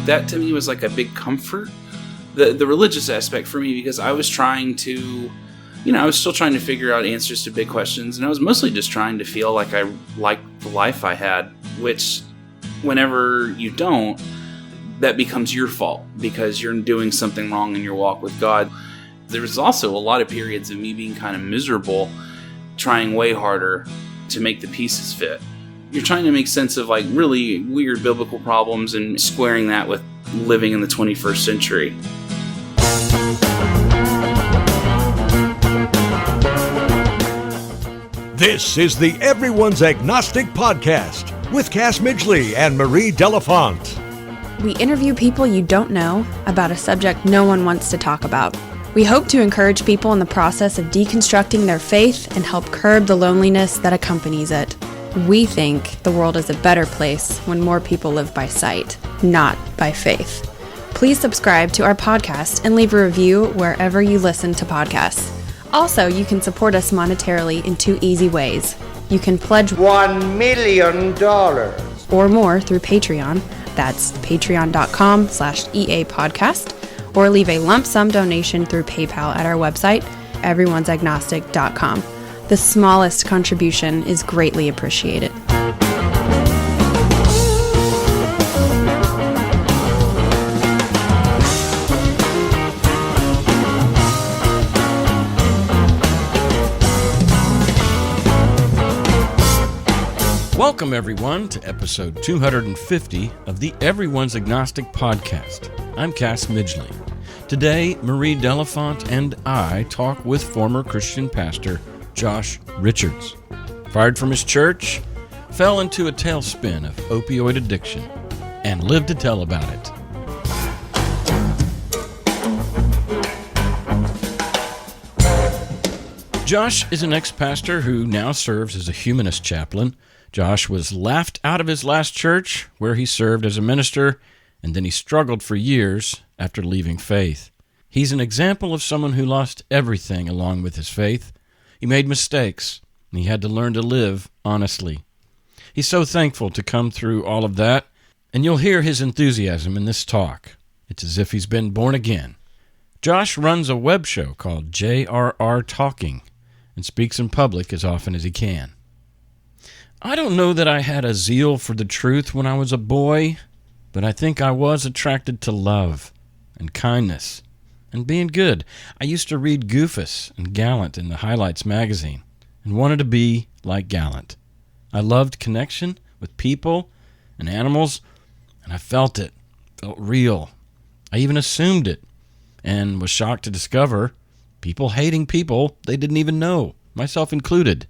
That to me was like a big comfort. The religious aspect for me, because I was trying to, I was still trying to figure out answers to big questions, and I was mostly just trying to feel like I liked the life I had, which whenever you don't, that becomes your fault because you're doing something wrong in your walk with God. There was also a lot of periods of me being kind of miserable, trying way harder to make the pieces fit. You're trying to make sense of like really weird biblical problems and squaring that with living in the 21st century. This is the Everyone's Agnostic Podcast with Cass Midgley and Marie Delafont. We interview people you don't know about a subject no one wants to talk about. We hope to encourage people in the process of deconstructing their faith and help curb the loneliness that accompanies it. We think the world is a better place when more people live by sight, not by faith. Please subscribe to our podcast and leave a review wherever you listen to podcasts. Also, you can support us monetarily in 2 easy ways. You can pledge $1 million or more through Patreon. That's patreon.com/EA podcast, or leave a lump sum donation through PayPal at our website, everyone'sagnostic.com. The smallest contribution is greatly appreciated. Welcome, everyone, to episode 250 of the Everyone's Agnostic Podcast. I'm Cass Midgley. Today, Marie Delafont and I talk with former Christian pastor Josh Richards. Fired from his church, fell into a tailspin of opioid addiction, and lived to tell about it. Josh is an ex-pastor who now serves as a humanist chaplain. Josh was laughed out of his last church, where he served as a minister, and then he struggled for years after leaving faith. He's an example of someone who lost everything along with his faith. He made mistakes, and he had to learn to live honestly. He's so thankful to come through all of that, and you'll hear his enthusiasm in this talk. It's as if he's been born again. Josh runs a web show called JRRTalking and speaks in public as often as he can. I don't know that I had a zeal for the truth when I was a boy, but I think I was attracted to love and kindness and being good. I used to read Goofus and Gallant in the Highlights magazine and wanted to be like Gallant. I loved connection with people and animals, and I felt real. I even assumed it and was shocked to discover people hating people they didn't even know, myself included.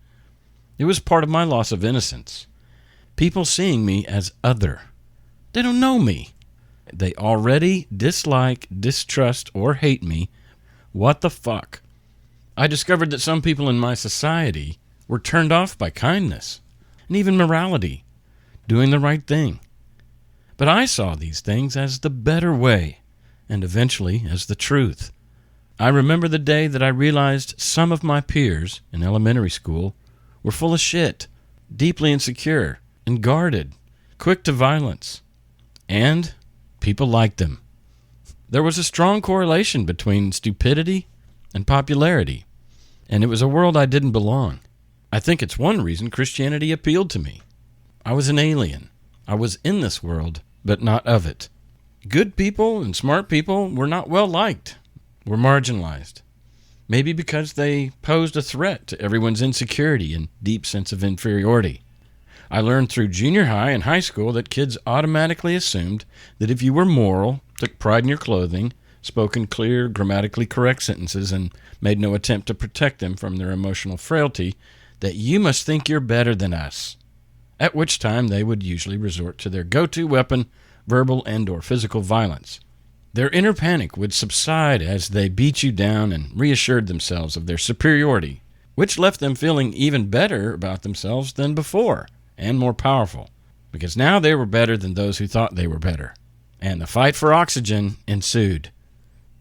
It was part of my loss of innocence. People seeing me as other. They don't know me. They already dislike, distrust, or hate me. What the fuck? I discovered that some people in my society were turned off by kindness and even morality, doing the right thing. But I saw these things as the better way and eventually as the truth. I remember the day that I realized some of my peers in elementary school were full of shit, deeply insecure, and guarded, quick to violence. And people liked them. There was a strong correlation between stupidity and popularity, and it was a world I didn't belong. I think it's one reason Christianity appealed to me. I was an alien. I was in this world, but not of it. Good people and smart people were not well liked, were marginalized. Maybe because they posed a threat to everyone's insecurity and deep sense of inferiority. I learned through junior high and high school that kids automatically assumed that if you were moral, took pride in your clothing, spoke in clear, grammatically correct sentences, and made no attempt to protect them from their emotional frailty, that you must think you're better than us. At which time they would usually resort to their go-to weapon, verbal and/or physical violence. Their inner panic would subside as they beat you down and reassured themselves of their superiority, which left them feeling even better about themselves than before, and more powerful, because now they were better than those who thought they were better. And the fight for oxygen ensued.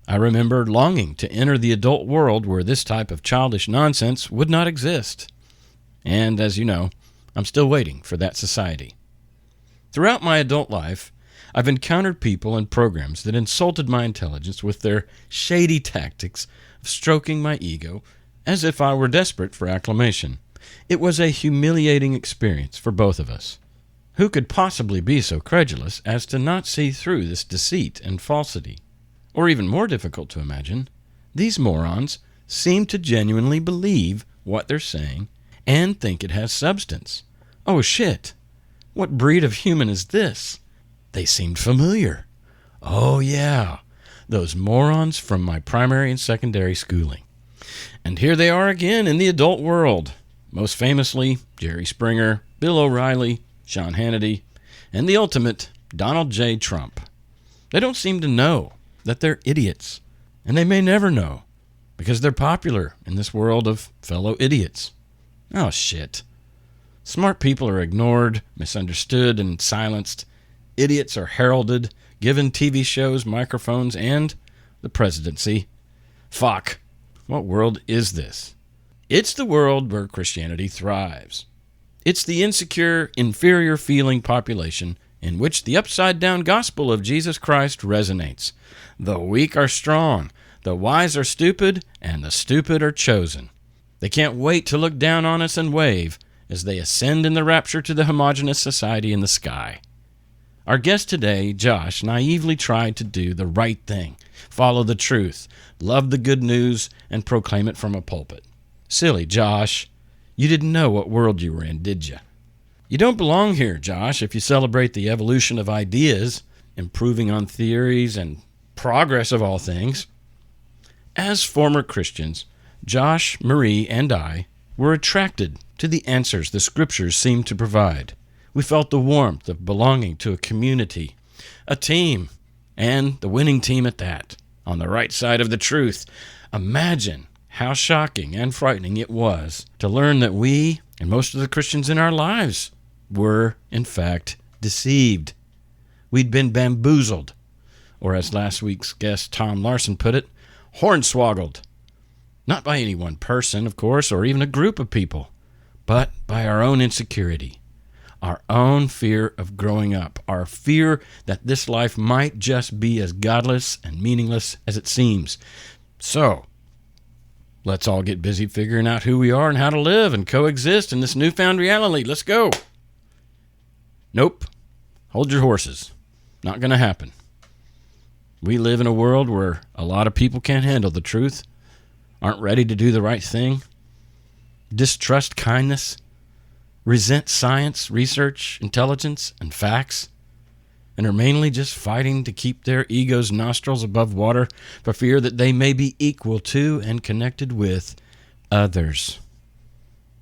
I remember longing to enter the adult world where this type of childish nonsense would not exist. And as you know, I'm still waiting for that society. Throughout my adult life, I've encountered people and programs that insulted my intelligence with their shady tactics of stroking my ego as if I were desperate for acclamation. It was a humiliating experience for both of us. Who could possibly be so credulous as to not see through this deceit and falsity? Or even more difficult to imagine, these morons seem to genuinely believe what they're saying and think it has substance. Oh shit! What breed of human is this? They seemed familiar. Oh yeah, those morons from my primary and secondary schooling. And here they are again in the adult world. Most famously, Jerry Springer, Bill O'Reilly, Sean Hannity, and the ultimate, Donald J. Trump. They don't seem to know that they're idiots, and they may never know, because they're popular in this world of fellow idiots. Oh shit. Smart people are ignored, misunderstood, and silenced. Idiots are heralded, given TV shows, microphones, and the presidency. Fuck. What world is this? It's the world where Christianity thrives. It's the insecure, inferior-feeling population in which the upside-down gospel of Jesus Christ resonates. The weak are strong, the wise are stupid, and the stupid are chosen. They can't wait to look down on us and wave as they ascend in the rapture to the homogeneous society in the sky. Our guest today, Josh, naively tried to do the right thing, follow the truth, love the good news, and proclaim it from a pulpit. Silly Josh, you didn't know what world you were in, did you? You don't belong here, Josh, if you celebrate the evolution of ideas, improving on theories, and progress of all things. As former Christians, Josh, Marie, and I were attracted to the answers the Scriptures seemed to provide. We felt the warmth of belonging to a community, a team, and the winning team at that, on the right side of the truth. Imagine how shocking and frightening it was to learn that we, and most of the Christians in our lives, were, in fact, deceived. We'd been bamboozled, or as last week's guest Tom Larson put it, hornswoggled. Not by any one person, of course, or even a group of people, but by our own insecurity, our own fear of growing up, our fear that this life might just be as godless and meaningless as it seems. So, let's all get busy figuring out who we are and how to live and coexist in this newfound reality. Let's go. Nope. Hold your horses. Not going to happen. We live in a world where a lot of people can't handle the truth, aren't ready to do the right thing, distrust kindness, resent science, research, intelligence, and facts, and are mainly just fighting to keep their ego's nostrils above water for fear that they may be equal to and connected with others.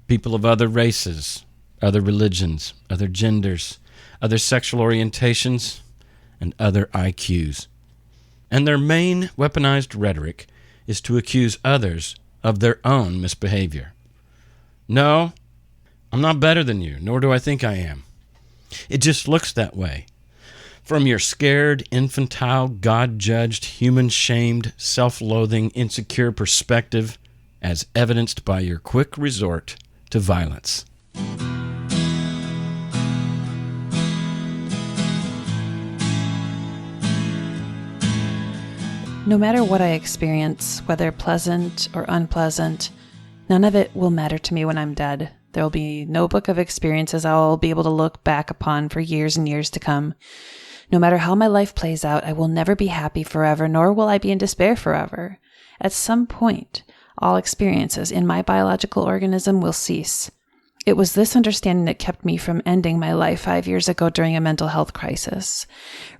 People of other races, other religions, other genders, other sexual orientations, and other IQs. And their main weaponized rhetoric is to accuse others of their own misbehavior. No, I'm not better than you, nor do I think I am. It just looks that way. From your scared, infantile, God-judged, human-shamed, self-loathing, insecure perspective, as evidenced by your quick resort to violence. No matter what I experience, whether pleasant or unpleasant, none of it will matter to me when I'm dead. There will be no book of experiences I'll be able to look back upon for years and years to come. No matter how my life plays out, I will never be happy forever, nor will I be in despair forever. At some point, all experiences in my biological organism will cease. It was this understanding that kept me from ending my life 5 years ago during a mental health crisis.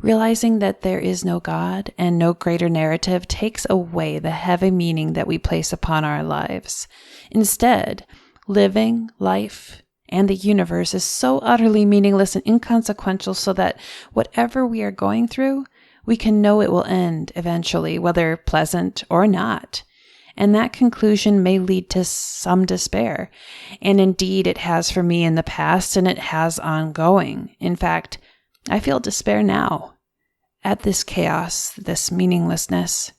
Realizing that there is no God and no greater narrative takes away the heavy meaning that we place upon our lives. Instead, living, life, and the universe is so utterly meaningless and inconsequential so that whatever we are going through, we can know it will end eventually, whether pleasant or not. And that conclusion may lead to some despair. And indeed, it has for me in the past, and it has ongoing. In fact, I feel despair now at this chaos, this meaninglessness.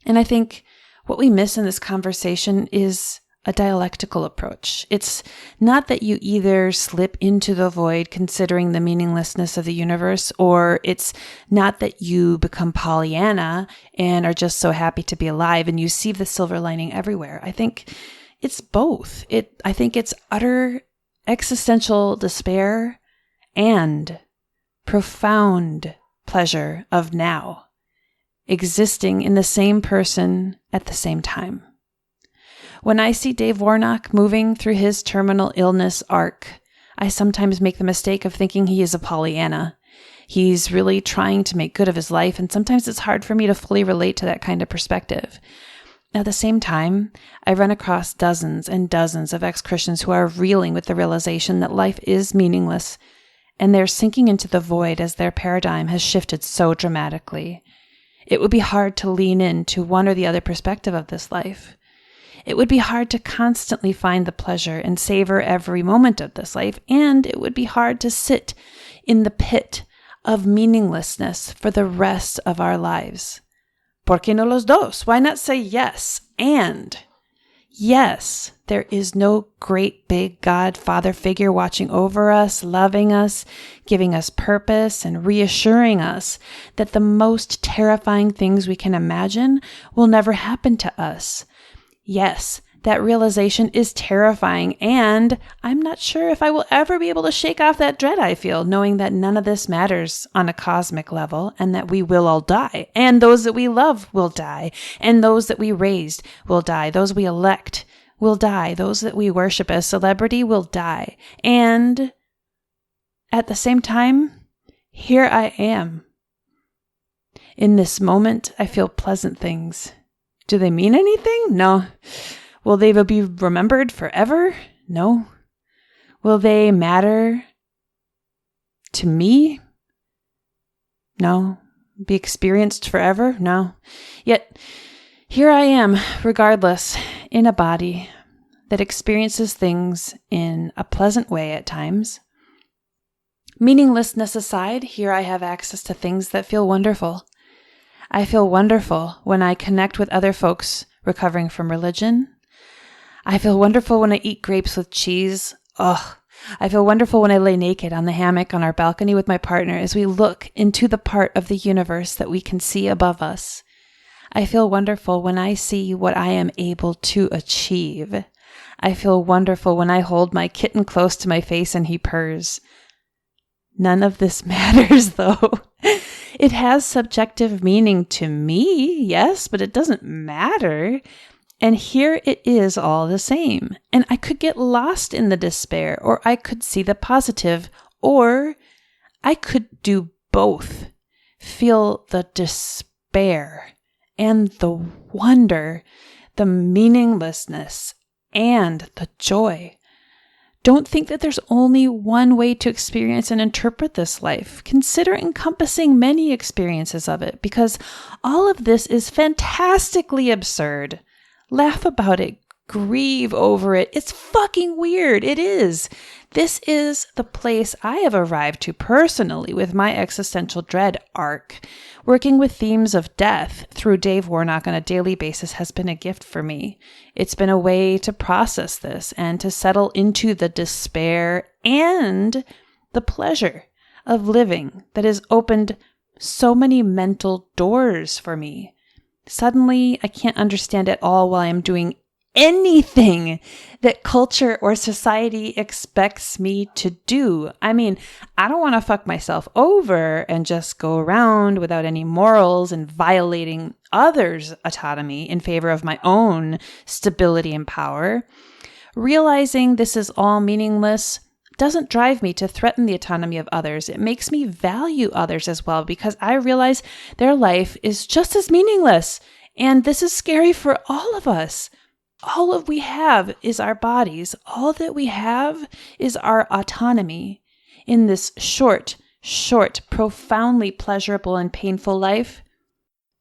And I think what we miss in this conversation is a dialectical approach. It's not that you either slip into the void considering the meaninglessness of the universe, or it's not that you become Pollyanna and are just so happy to be alive and you see the silver lining everywhere. I think it's both. I think it's utter existential despair and profound pleasure of now, existing in the same person at the same time. When I see Dave Warnock moving through his terminal illness arc, I sometimes make the mistake of thinking he is a Pollyanna. He's really trying to make good of his life, and sometimes it's hard for me to fully relate to that kind of perspective. At the same time, I run across dozens and dozens of ex-Christians who are reeling with the realization that life is meaningless, and they're sinking into the void as their paradigm has shifted so dramatically. It would be hard to lean into one or the other perspective of this life. It would be hard to constantly find the pleasure and savor every moment of this life, and it would be hard to sit in the pit of meaninglessness for the rest of our lives. ¿Por qué no los dos? Why not say yes and? Yes, there is no great big God Father figure watching over us, loving us, giving us purpose, and reassuring us that the most terrifying things we can imagine will never happen to us. Yes, that realization is terrifying, and I'm not sure if I will ever be able to shake off that dread I feel, knowing that none of this matters on a cosmic level, and that we will all die, and those that we love will die, and those that we raised will die, those we elect will die, those that we worship as celebrity will die, and at the same time, here I am. In this moment, I feel pleasant things. Do they mean anything? No. Will they be remembered forever? No. Will they matter to me? No. Be experienced forever? No. Yet, here I am, regardless, in a body that experiences things in a pleasant way at times. Meaninglessness aside, here I have access to things that feel wonderful. I feel wonderful when I connect with other folks recovering from religion. I feel wonderful when I eat grapes with cheese. Ugh. I feel wonderful when I lay naked on the hammock on our balcony with my partner as we look into the part of the universe that we can see above us. I feel wonderful when I see what I am able to achieve. I feel wonderful when I hold my kitten close to my face and he purrs. None of this matters, though. It has subjective meaning to me, yes, but it doesn't matter. And here it is all the same. And I could get lost in the despair, or I could see the positive, or I could do both. Feel the despair and the wonder, the meaninglessness and the joy. Don't think that there's only one way to experience and interpret this life. Consider encompassing many experiences of it, because all of this is fantastically absurd. Laugh about it. Grieve over it. It's fucking weird. It is. This is the place I have arrived to personally with my existential dread arc. Working with themes of death through Dave Warnock on a daily basis has been a gift for me. It's been a way to process this and to settle into the despair and the pleasure of living that has opened so many mental doors for me. Suddenly, I can't understand at all why I'm doing anything that culture or society expects me to do. I mean, I don't want to fuck myself over and just go around without any morals and violating others' autonomy in favor of my own stability and power. Realizing this is all meaningless doesn't drive me to threaten the autonomy of others. It makes me value others as well, because I realize their life is just as meaningless. And this is scary for all of us. All that we have is our bodies. All that we have is our autonomy in this short, profoundly pleasurable and painful life.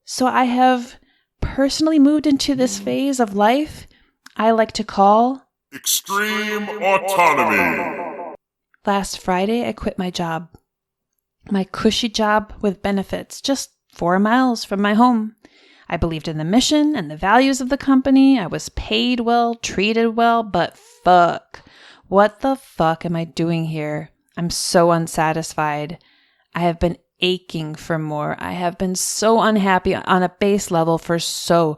So I have personally moved into this phase of life I like to call extreme autonomy. Last Friday, I quit my job. My cushy job with benefits, just 4 miles from my home. I believed in the mission and the values of the company. I was paid well, treated well, but fuck. What the fuck am I doing here? I'm so unsatisfied. I have been aching for more. I have been so unhappy on a base level for so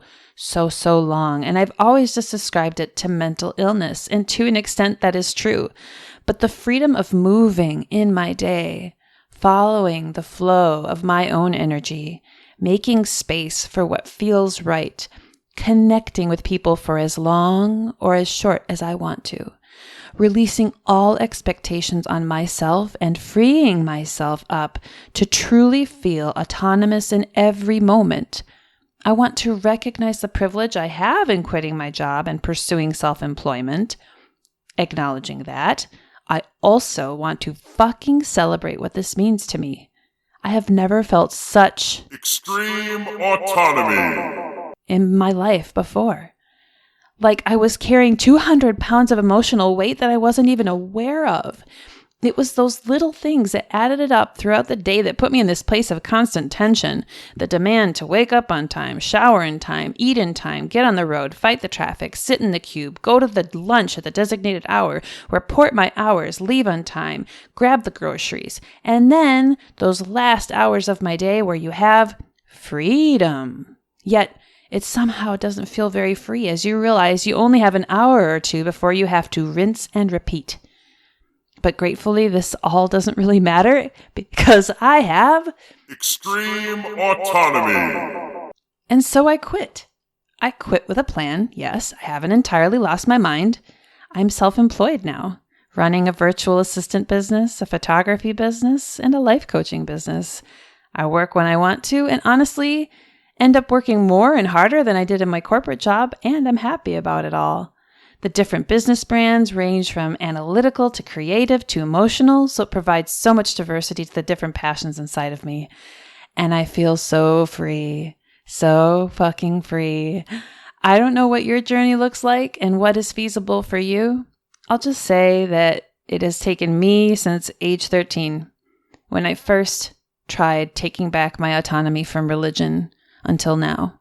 long. And I've always just ascribed it to mental illness. And to an extent, that is true. But the freedom of moving in my day, following the flow of my own energy, making space for what feels right, connecting with people for as long or as short as I want to, releasing all expectations on myself and freeing myself up to truly feel autonomous in every moment. I want to recognize the privilege I have in quitting my job and pursuing self-employment. Acknowledging that, I also want to fucking celebrate what this means to me. I have never felt such extreme autonomy in my life before. Like I was carrying 200 pounds of emotional weight that I wasn't even aware of. It was those little things that added it up throughout the day that put me in this place of constant tension. The demand to wake up on time, shower in time, eat in time, get on the road, fight the traffic, sit in the cube, go to the lunch at the designated hour, report my hours, leave on time, grab the groceries. And then those last hours of my day where you have freedom. Yet it somehow doesn't feel very free as you realize you only have an hour or two before you have to rinse and repeat. But gratefully, this all doesn't really matter because I have extreme autonomy. And so I quit. I quit with a plan. Yes, I haven't entirely lost my mind. I'm self-employed now, running a virtual assistant business, a photography business, and a life coaching business. I work when I want to, and honestly, end up working more and harder than I did in my corporate job, and I'm happy about it all. The different business brands range from analytical to creative to emotional, so it provides so much diversity to the different passions inside of me. And I feel so free, so fucking free. I don't know what your journey looks like and what is feasible for you. I'll just say that it has taken me since age 13, when I first tried taking back my autonomy from religion, until now.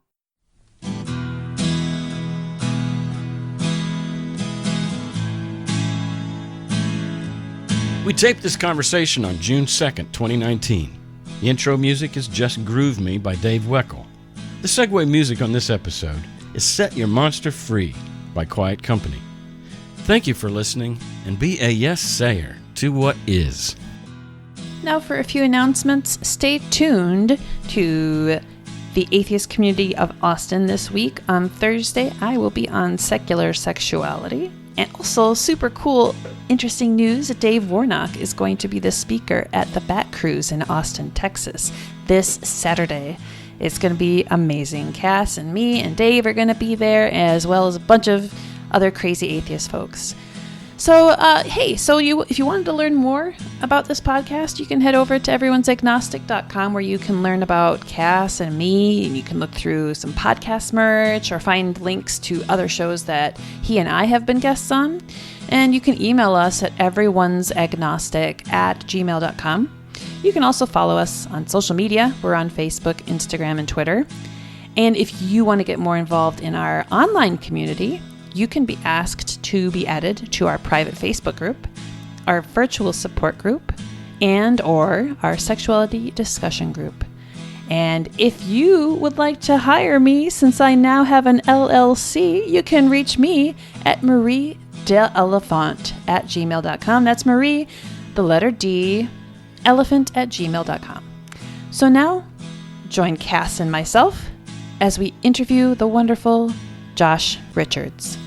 We taped this conversation on June 2nd, 2019. The intro music is Just Groove Me by Dave Weckl. The segue music on this episode is Set Your Monster Free by Quiet Company. Thank you for listening, and be a yes-sayer to what is. Now for a few announcements. Stay tuned to the Atheist Community of Austin this week. On Thursday, I will be on secular sexuality. And also, super cool, interesting news, Dave Warnock is going to be the speaker at the Bat Cruise in Austin, Texas, this Saturday. It's going to be amazing. Cass and me and Dave are going to be there, as well as a bunch of other crazy atheist folks. So, if you wanted to learn more about this podcast, you can head over to everyonesagnostic.com, where you can learn about Cass and me, and you can look through some podcast merch or find links to other shows that he and I have been guests on. And you can email us at everyonesagnostic@gmail.com. You can also follow us on social media. We're on Facebook, Instagram, and Twitter. And if you want to get more involved in our online community, you can be asked to be added to our private Facebook group, our virtual support group, and or our sexuality discussion group. And if you would like to hire me, since I now have an LLC, you can reach me at mariedelefant@gmail.com. That's Marie, the letter D, elephant@gmail.com. So now, join Cass and myself as we interview the wonderful Josh Richards.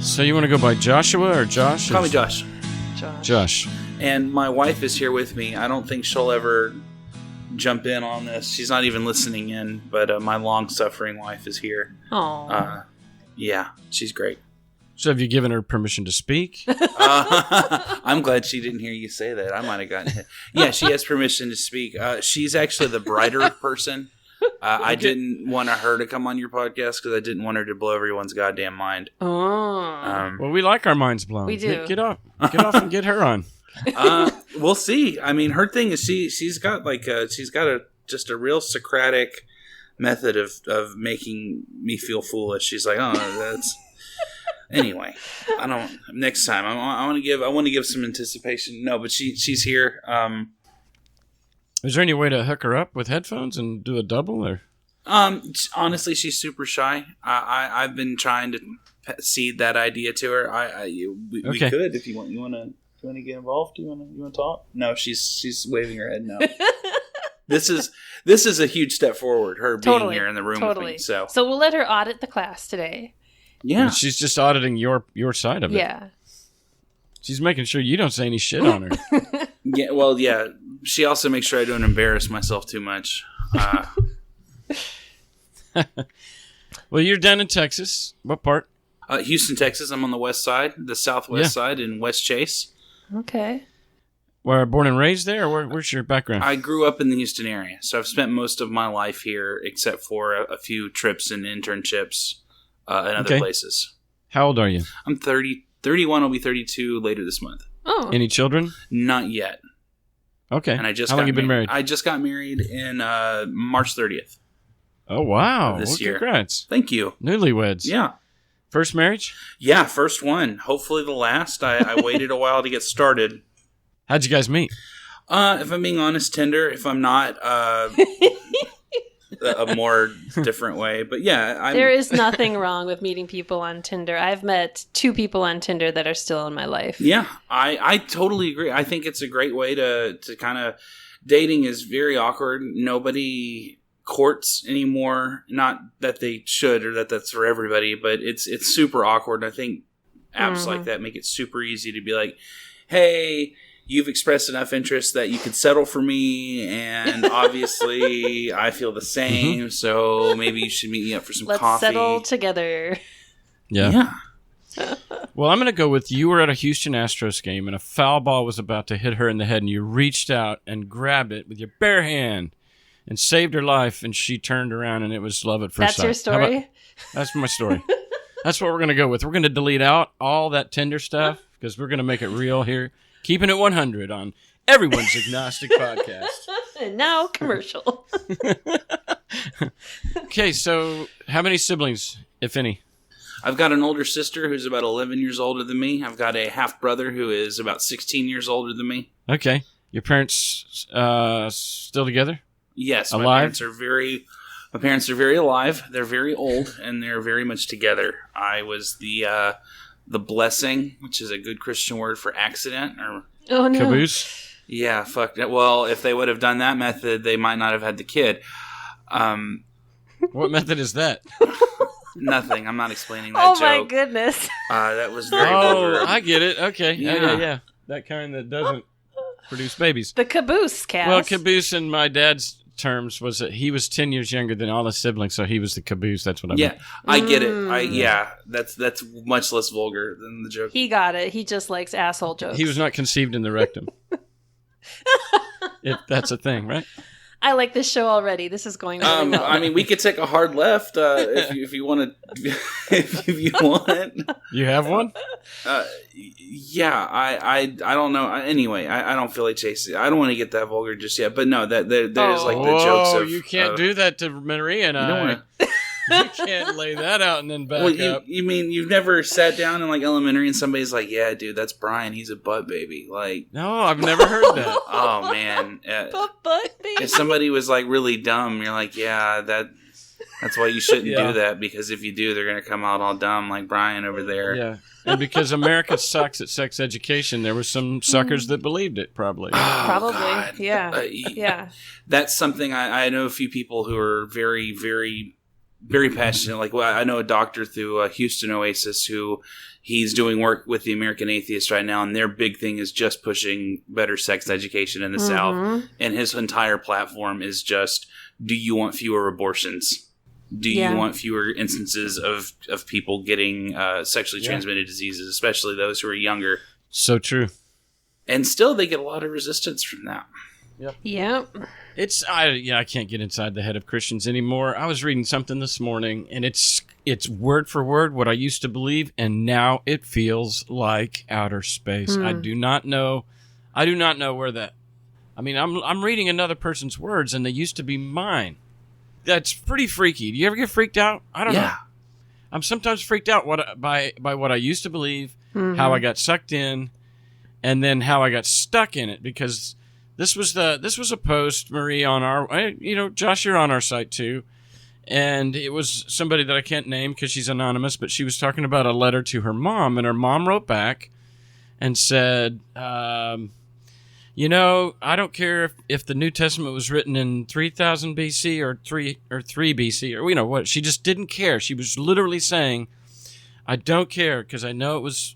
So you want to go by Joshua or Josh? Call me Josh. Josh. And my wife is here with me. I don't think she'll ever jump in on this. She's not even listening in, but my long-suffering wife is here. Aww. Yeah, she's great. So have you given her permission to speak? I'm glad she didn't hear you say that. I might have gotten hit. Yeah, she has permission to speak. She's actually the brighter person. I didn't want her to come on your podcast because I didn't want her to blow everyone's goddamn mind. Oh. Well, we like our minds blown. We do. Get off and get her on. We'll see. I mean, her thing is she's got just a real Socratic method of making me feel foolish. She's like, oh, that's anyway. I don't. Next time, I want to give some anticipation. No, but she's here. Is there any way to hook her up with headphones and do a double? Or honestly, she's super shy. I've been trying to seed that idea to her. We could if you want. You want to get involved? You want to talk? No, she's waving her head no. This is a huge step forward. Her being here in the room with me. So we'll let her audit the class today. Yeah, and she's just auditing your side of it. Yeah, she's making sure you don't say any shit on her. Yeah, well, yeah. She also makes sure I don't embarrass myself too much. Well, you're down in Texas. What part? Houston, Texas. I'm on the west side, the southwest side in West Chase. Okay. Where born and raised there, or where's your background? I grew up in the Houston area, so I've spent most of my life here, except for a few trips and internships in other places. How old are you? I'm 30, 31. I'll be 32 later this month. Oh. Any children? Not yet. Okay. And I just How long you been married? I just got married in March 30th. Oh, wow. This year. Congrats. Thank you. Newlyweds. Yeah. First marriage? Yeah, first one. Hopefully the last. I waited a while to get started. How'd you guys meet? If I'm being honest, Tinder. If I'm not, a more different way. But yeah. There is nothing wrong with meeting people on Tinder. I've met 2 people on Tinder that are still in my life. Yeah, I totally agree. I think it's a great way to kind of... Dating is very awkward. Nobody courts anymore. Not that they should or that's for everybody, but it's super awkward. I think apps like that make it super easy to be like, hey... You've expressed enough interest that you could settle for me, and obviously I feel the same, so maybe you should meet me up for some coffee. Let's settle together. Yeah. Well, I'm going to go with you were at a Houston Astros game, and a foul ball was about to hit her in the head, and you reached out and grabbed it with your bare hand and saved her life, and she turned around, and it was love at first sight. That's your story? That's my story. That's what we're going to go with. We're going to delete out all that Tinder stuff, because we're going to make it real here. Keeping it 100 on everyone's agnostic podcast. And now commercial. Okay, so how many siblings, if any? I've got an older sister who's about 11 years older than me. I've got a half brother who is about 16 years older than me. Okay. Your parents still together? Yes, alive? My parents are very alive. They're very old, and they're very much together. I was the blessing, which is a good Christian word for accident, or caboose. Yeah, fuck that. Well, if they would have done that method, they might not have had the kid. What method is that? Nothing. I'm not explaining that joke. Oh my goodness. That was very vulgar. I get it. Okay. Yeah. Yeah. That kind that doesn't produce babies. The caboose, Cass. Well, caboose in my dad's terms was that he was 10 years younger than all his siblings, so he was the caboose. That's what I meant. Yeah, I get it. That's much less vulgar than the joke. He got it. He just likes asshole jokes. He was not conceived in the rectum. If that's a thing, right? I like this show already. This is going really well. I mean, we could take a hard left if you want to. If you want, you have one. Yeah, I don't know. Anyway, I don't feel like chasing. I don't want to get that vulgar just yet. But no, there is like the jokes of. You can't do that to Maria and I. You can't lay that out and then back up. You mean you've never sat down in like elementary and somebody's like, "Yeah, dude, that's Brian. He's a butt baby." Like, no, I've never heard that. Oh man, butt baby. If somebody was like really dumb, you're like, "Yeah, that's why you shouldn't do that, because if you do, they're gonna come out all dumb like Brian over there." Yeah, and because America sucks at sex education, there were some suckers that believed it. Probably. Probably. God. Yeah. Yeah. That's something I know a few people who are very, very, very passionate. Like, well, I know a doctor through Houston Oasis who he's doing work with the American Atheist right now, and their big thing is just pushing better sex education in the South. And his entire platform is just, do you want fewer abortions? Do you want fewer instances of people getting sexually transmitted diseases, especially those who are younger? So true. And still, they get a lot of resistance from that. Yep. I can't get inside the head of Christians anymore. I was reading something this morning, and it's word for word what I used to believe, and now it feels like outer space. I do not know where that. I mean, I'm reading another person's words, and they used to be mine. That's pretty freaky. Do you ever get freaked out? I don't know. I'm sometimes freaked out by what I used to believe, how I got sucked in, and then how I got stuck in it, because this was a post, Marie, on our, Josh, you're on our site too, and it was somebody that I can't name because she's anonymous, but she was talking about a letter to her mom, and her mom wrote back and said, I don't care if the New Testament was written in 3000 BC or 3 BC or what. She just didn't care. She was literally saying, I don't care because I know it was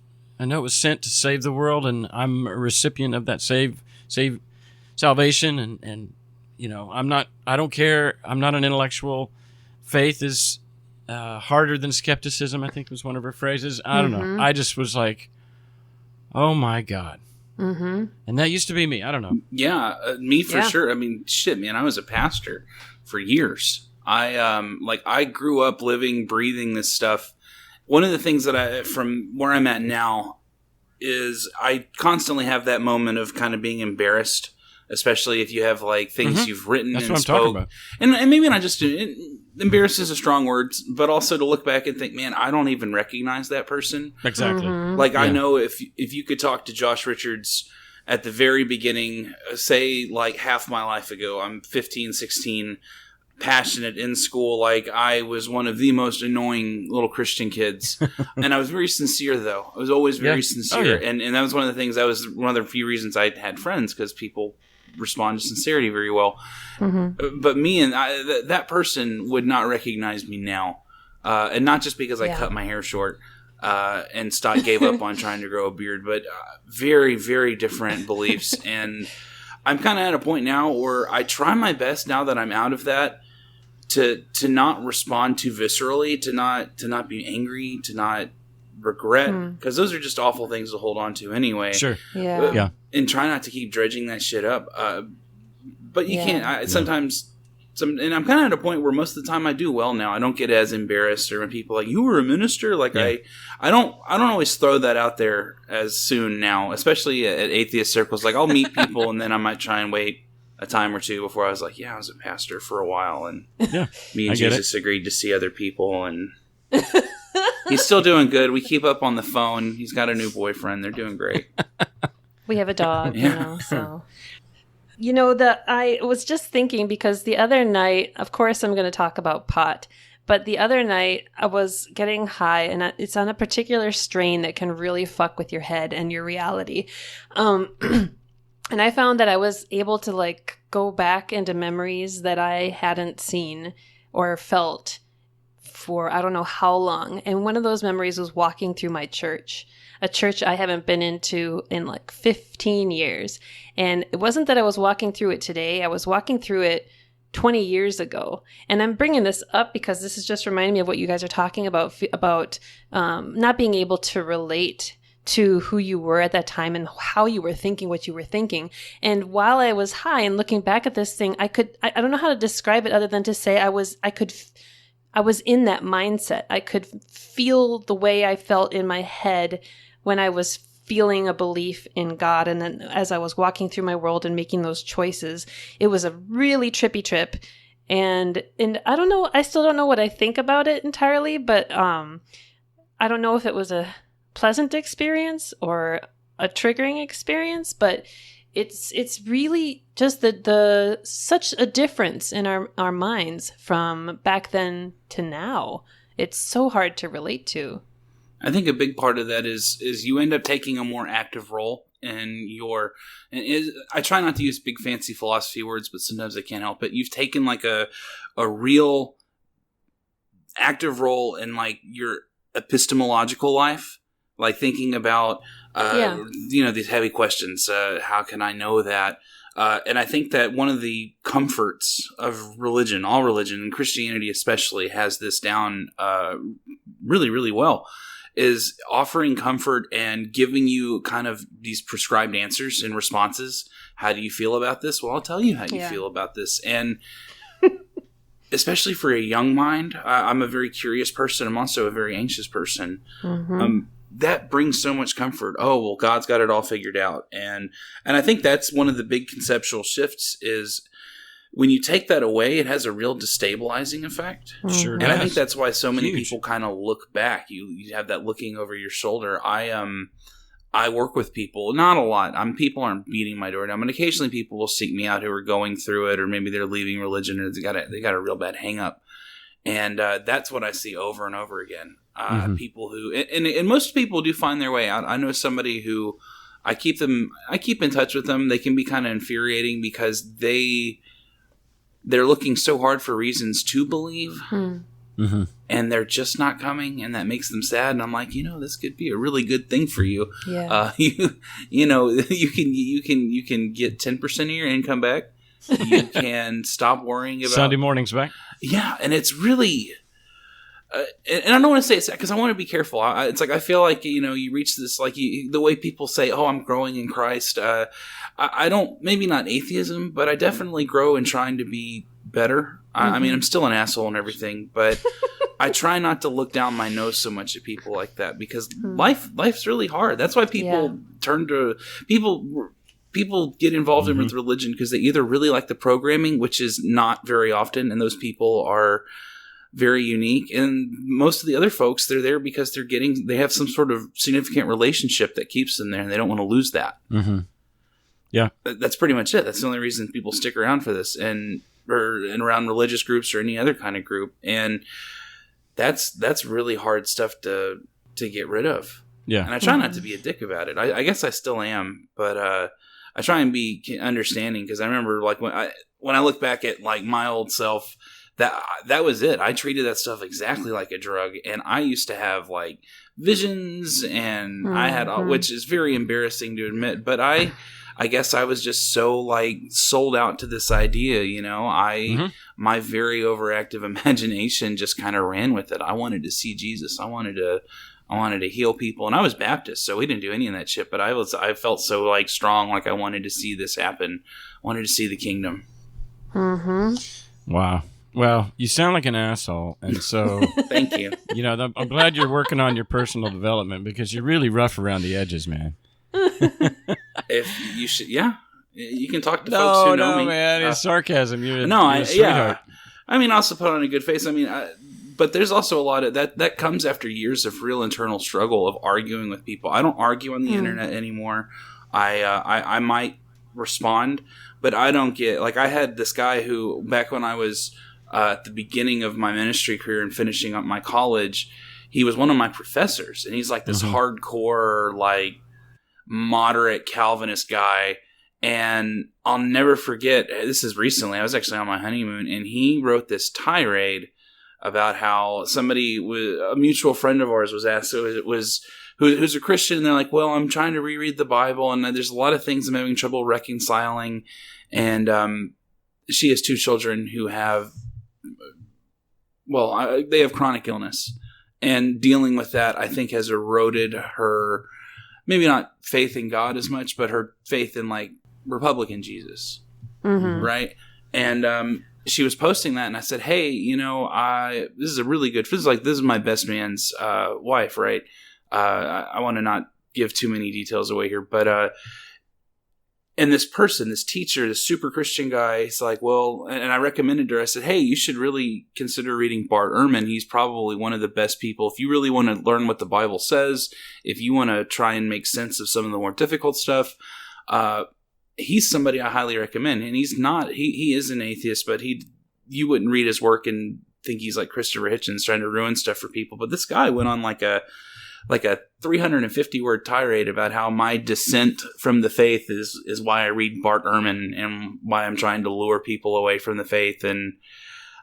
sent to save the world, and I'm a recipient of that salvation, and I don't care. I'm not an intellectual. Faith is harder than skepticism, I think was one of her phrases. I don't know. I just was like, oh my God. And that used to be me. I don't know. Yeah, me for sure. I mean, shit, man, I was a pastor for years. I grew up living, breathing this stuff. One of the things that from where I'm at now is I constantly have that moment of kind of being embarrassed, especially if you have like things you've written and spoke. And maybe not just embarrassed is a strong word, but also to look back and think, man, I don't even recognize that person. Exactly. Like I know if you could talk to Josh Richards at the very beginning, say like half my life ago, I'm 15, 16, passionate in school, like I was one of the most annoying little Christian kids. And I was very sincere, though. I was always very sincere. And that was one of the things, that was one of the few reasons I had friends, because people respond to sincerity very well. But me and that person would not recognize me now. And not just because I cut my hair short and gave up on trying to grow a beard, but very, very different beliefs. And I'm kind of at a point now where I try my best, now that I'm out of that, to not respond too viscerally, to not be angry, to not regret, because those are just awful things to hold on to anyway. Sure. Yeah. And try not to keep dredging that shit up. But you can't. Sometimes, and I'm kind of at a point where most of the time I do well now. I don't get as embarrassed, or when people are like, you were a minister, like I don't always throw that out there as soon now, especially at atheist circles. Like I'll meet people and then I might try and wait a time or two before I was like, I was a pastor for a while, and me and Jesus agreed to see other people, and he's still doing good. We keep up on the phone. He's got a new boyfriend. They're doing great. We have a dog, so. I was just thinking, because the other night, of course I'm going to talk about pot, but the other night I was getting high, and it's on a particular strain that can really fuck with your head and your reality. And I found that I was able to go back into memories that I hadn't seen or felt for I don't know how long. And one of those memories was walking through my church, a church I haven't been into in 15 years. And it wasn't that I was walking through it today. I was walking through it 20 years ago. And I'm bringing this up because this is just reminding me of what you guys are talking about not being able to relate to who you were at that time and how you were thinking what you were thinking. And while I was high and looking back at this thing, I don't know how to describe it other than to say I was in that mindset. I could feel the way I felt in my head when I was feeling a belief in God. And then as I was walking through my world and making those choices, it was a really trippy trip. And I don't know, I still don't know what I think about it entirely, but I don't know if it was a pleasant experience or a triggering experience, but it's really just the such a difference in our minds from back then to now. It's so hard to relate to. I think a big part of that is you end up taking a more active role in I try not to use big fancy philosophy words, but sometimes I can't help it. You've taken a real active role in your epistemological life, thinking about these heavy questions. How can I know that? And I think that one of the comforts of religion, all religion, and Christianity especially, has this down really, really well. is offering comfort and giving you kind of these prescribed answers and responses. How do you feel about this? Well, I'll tell you how you feel about this. And especially for a young mind, I'm a very curious person. I'm also a very anxious person. That brings so much comfort. Oh, well, God's got it all figured out. And I think that's one of the big conceptual shifts is when you take that away, it has a real destabilizing effect. Sure and I think that's why so many people kind of look back. You have that looking over your shoulder. I work with people, not a lot. People aren't beating my door down, but occasionally people will seek me out who are going through it, or maybe they're leaving religion, or they got a real bad hang up. And that's what I see over and over again. People who, and most people do find their way out. I know somebody who I keep in touch with them. They can be kind of infuriating because they're looking so hard for reasons to believe, and they're just not coming, and that makes them sad. And I'm like, this could be a really good thing for you. Yeah. You can get 10% of your income back. You can stop worrying about Sunday mornings back. Yeah, and it's really, and I don't want to say it's because I want to be careful. It's like I feel like you reach this the way people say, "Oh, I'm growing in Christ." I don't, maybe not atheism, but I definitely grow in trying to be better. I mean, I'm still an asshole and everything, but I try not to look down my nose so much at people like that because life's really hard. That's why people turn to people. People get involved in with religion because they either really like the programming, which is not very often, and those people are very unique. And most of the other folks, they're there because they have some sort of significant relationship that keeps them there, and they don't want to lose that. Yeah, that's pretty much it. That's the only reason people stick around for this, and around religious groups or any other kind of group. And that's really hard stuff to get rid of. Yeah, and I try not to be a dick about it. I guess I still am, but I try and be understanding because I remember when I look back at my old self, that was it. I treated that stuff exactly like a drug, and I used to have visions, and I had, which is very embarrassing to admit, but I guess I was just so sold out to this idea, my very overactive imagination just kind of ran with it. I wanted to see Jesus. I wanted to heal people, and I was Baptist, so we didn't do any of that shit. But I felt so strong, I wanted to see this happen. I wanted to see the kingdom. Wow. Well, you sound like an asshole, and so thank you. I'm glad you're working on your personal development because you're really rough around the edges, man. If you should, you can talk to folks who know me. No, man, it's sarcasm. You're a sweetheart. I mean, I also put on a good face. I mean, but there's also a lot of that comes after years of real internal struggle of arguing with people. I don't argue on the internet anymore. I might respond, but I don't get I had this guy who back when I was at the beginning of my ministry career and finishing up my college, he was one of my professors, and he's this hardcore moderate Calvinist guy. And I'll never forget, this is recently, I was actually on my honeymoon, and he wrote this tirade about how a mutual friend of ours was asked, who's a Christian, and they're like, well, I'm trying to reread the Bible, and there's a lot of things I'm having trouble reconciling. And she has 2 children who have, they have chronic illness. And dealing with that, I think, has eroded her, maybe not faith in God as much, but her faith in Republican Jesus. Right? And she was posting that, and I said, hey, this is a really good, this is my best man's wife, right? I want to not give too many details away here, but and this person, this teacher, this super Christian guy, he's like, well, and I recommended her, I said, hey, you should really consider reading Bart Ehrman. He's probably one of the best people. If you really want to learn what the Bible says, if you want to try and make sense of some of the more difficult stuff, he's somebody I highly recommend. And he's not, he is an atheist, but you wouldn't read his work and think he's like Christopher Hitchens trying to ruin stuff for people. But this guy went on like a 350 word tirade about how my dissent from the faith is why I read Bart Ehrman and why I'm trying to lure people away from the faith. And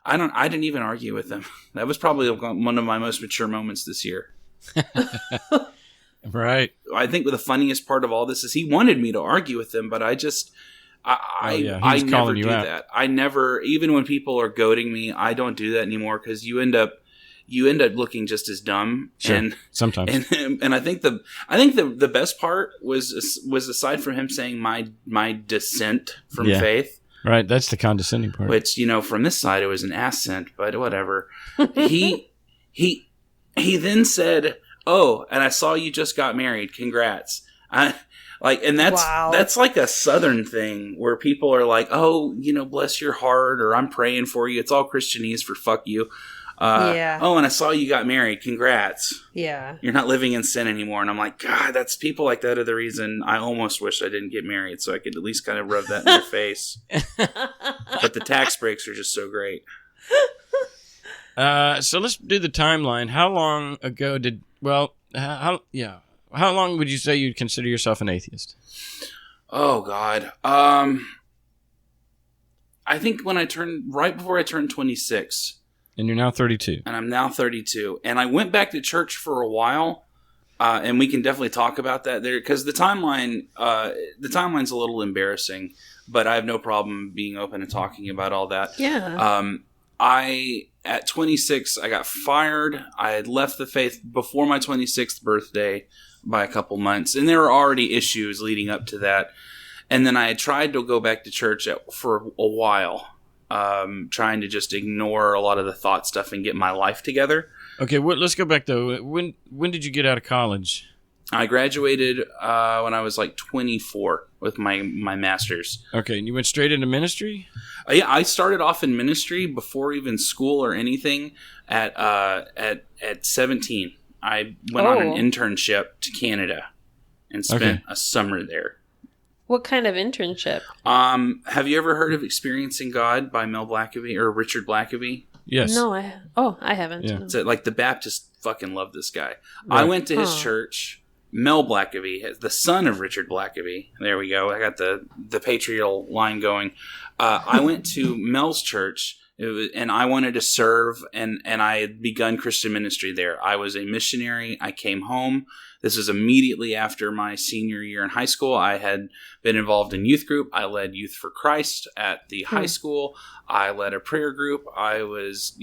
I didn't even argue with him. That was probably one of my most mature moments this year. Right. I think the funniest part of all this is he wanted me to argue with him, but I never do that. I never, even when people are goading me, I don't do that anymore, because you end up you end up looking just as dumb. Sure. And Sometimes. And I think the best part was aside from him saying my dissent from faith. Right, that's the condescending part. Which, from this side it was an assent, but whatever. He then said, "Oh, and I saw you just got married. Congrats." That's like a Southern thing where people are like, "Oh, bless your heart," or "I'm praying for you." It's all Christianese for "fuck you." Oh, and I saw you got married. Congrats. Yeah. You're not living in sin anymore. And I'm like, God, that's people like that are the reason I almost wish I didn't get married, so I could at least kind of rub that in their face. But the tax breaks are just so great. So let's do the timeline. How long ago how long would you say you'd consider yourself an atheist? Oh, God. I think right before I turned 26. And you're now 32. And I'm now 32. And I went back to church for a while, and we can definitely talk about that there, because the timeline's a little embarrassing, but I have no problem being open and talking about all that. Yeah. At 26, I got fired. I had left the faith before my 26th birthday by a couple months, and there were already issues leading up to that. And then I had tried to go back to church for a while. Trying to just ignore a lot of the thought stuff and get my life together. Okay, let's go back though. When did you get out of college? I graduated when I was like 24 with my master's. Okay, and you went straight into ministry? Yeah, I started off in ministry before even school or anything. At 17, I went on an internship to Canada and spent a summer there. What kind of internship? Have you ever heard of Experiencing God by Mel Blackaby or Richard Blackaby? Yes. No, I haven't. Yeah. So, like, the Baptists fucking love this guy. Right. I went to his church. Mel Blackaby, the son of Richard Blackaby. There we go. I got the patriarchal line going. I went to Mel's church, and I wanted to serve, and I had begun Christian ministry there. I was a missionary. I came home. This was immediately after my senior year in high school. I had been involved in youth group. I led Youth for Christ at the high school. I led a prayer group. I was,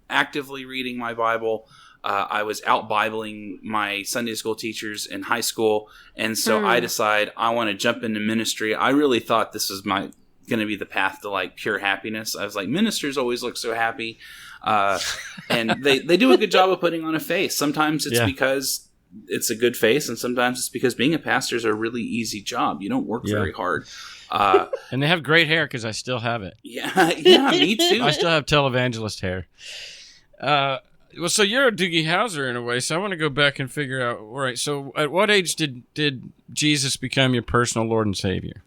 actively reading my Bible. I was out Bibling my Sunday school teachers in high school. And so I decided I want to jump into ministry. I really thought this was going to be the path to like pure happiness. I was like, ministers always look so happy. And they do a good job of putting on a face. Sometimes it's because it's a good face, and sometimes it's because being a pastor is a really easy job. You don't work very hard. And they have great hair, because I still have it. Yeah, me too. I still have televangelist hair. Well, so you're a Doogie Howser in a way, so I want to go back and figure out, all right, so at what age did Jesus become your personal Lord and Savior?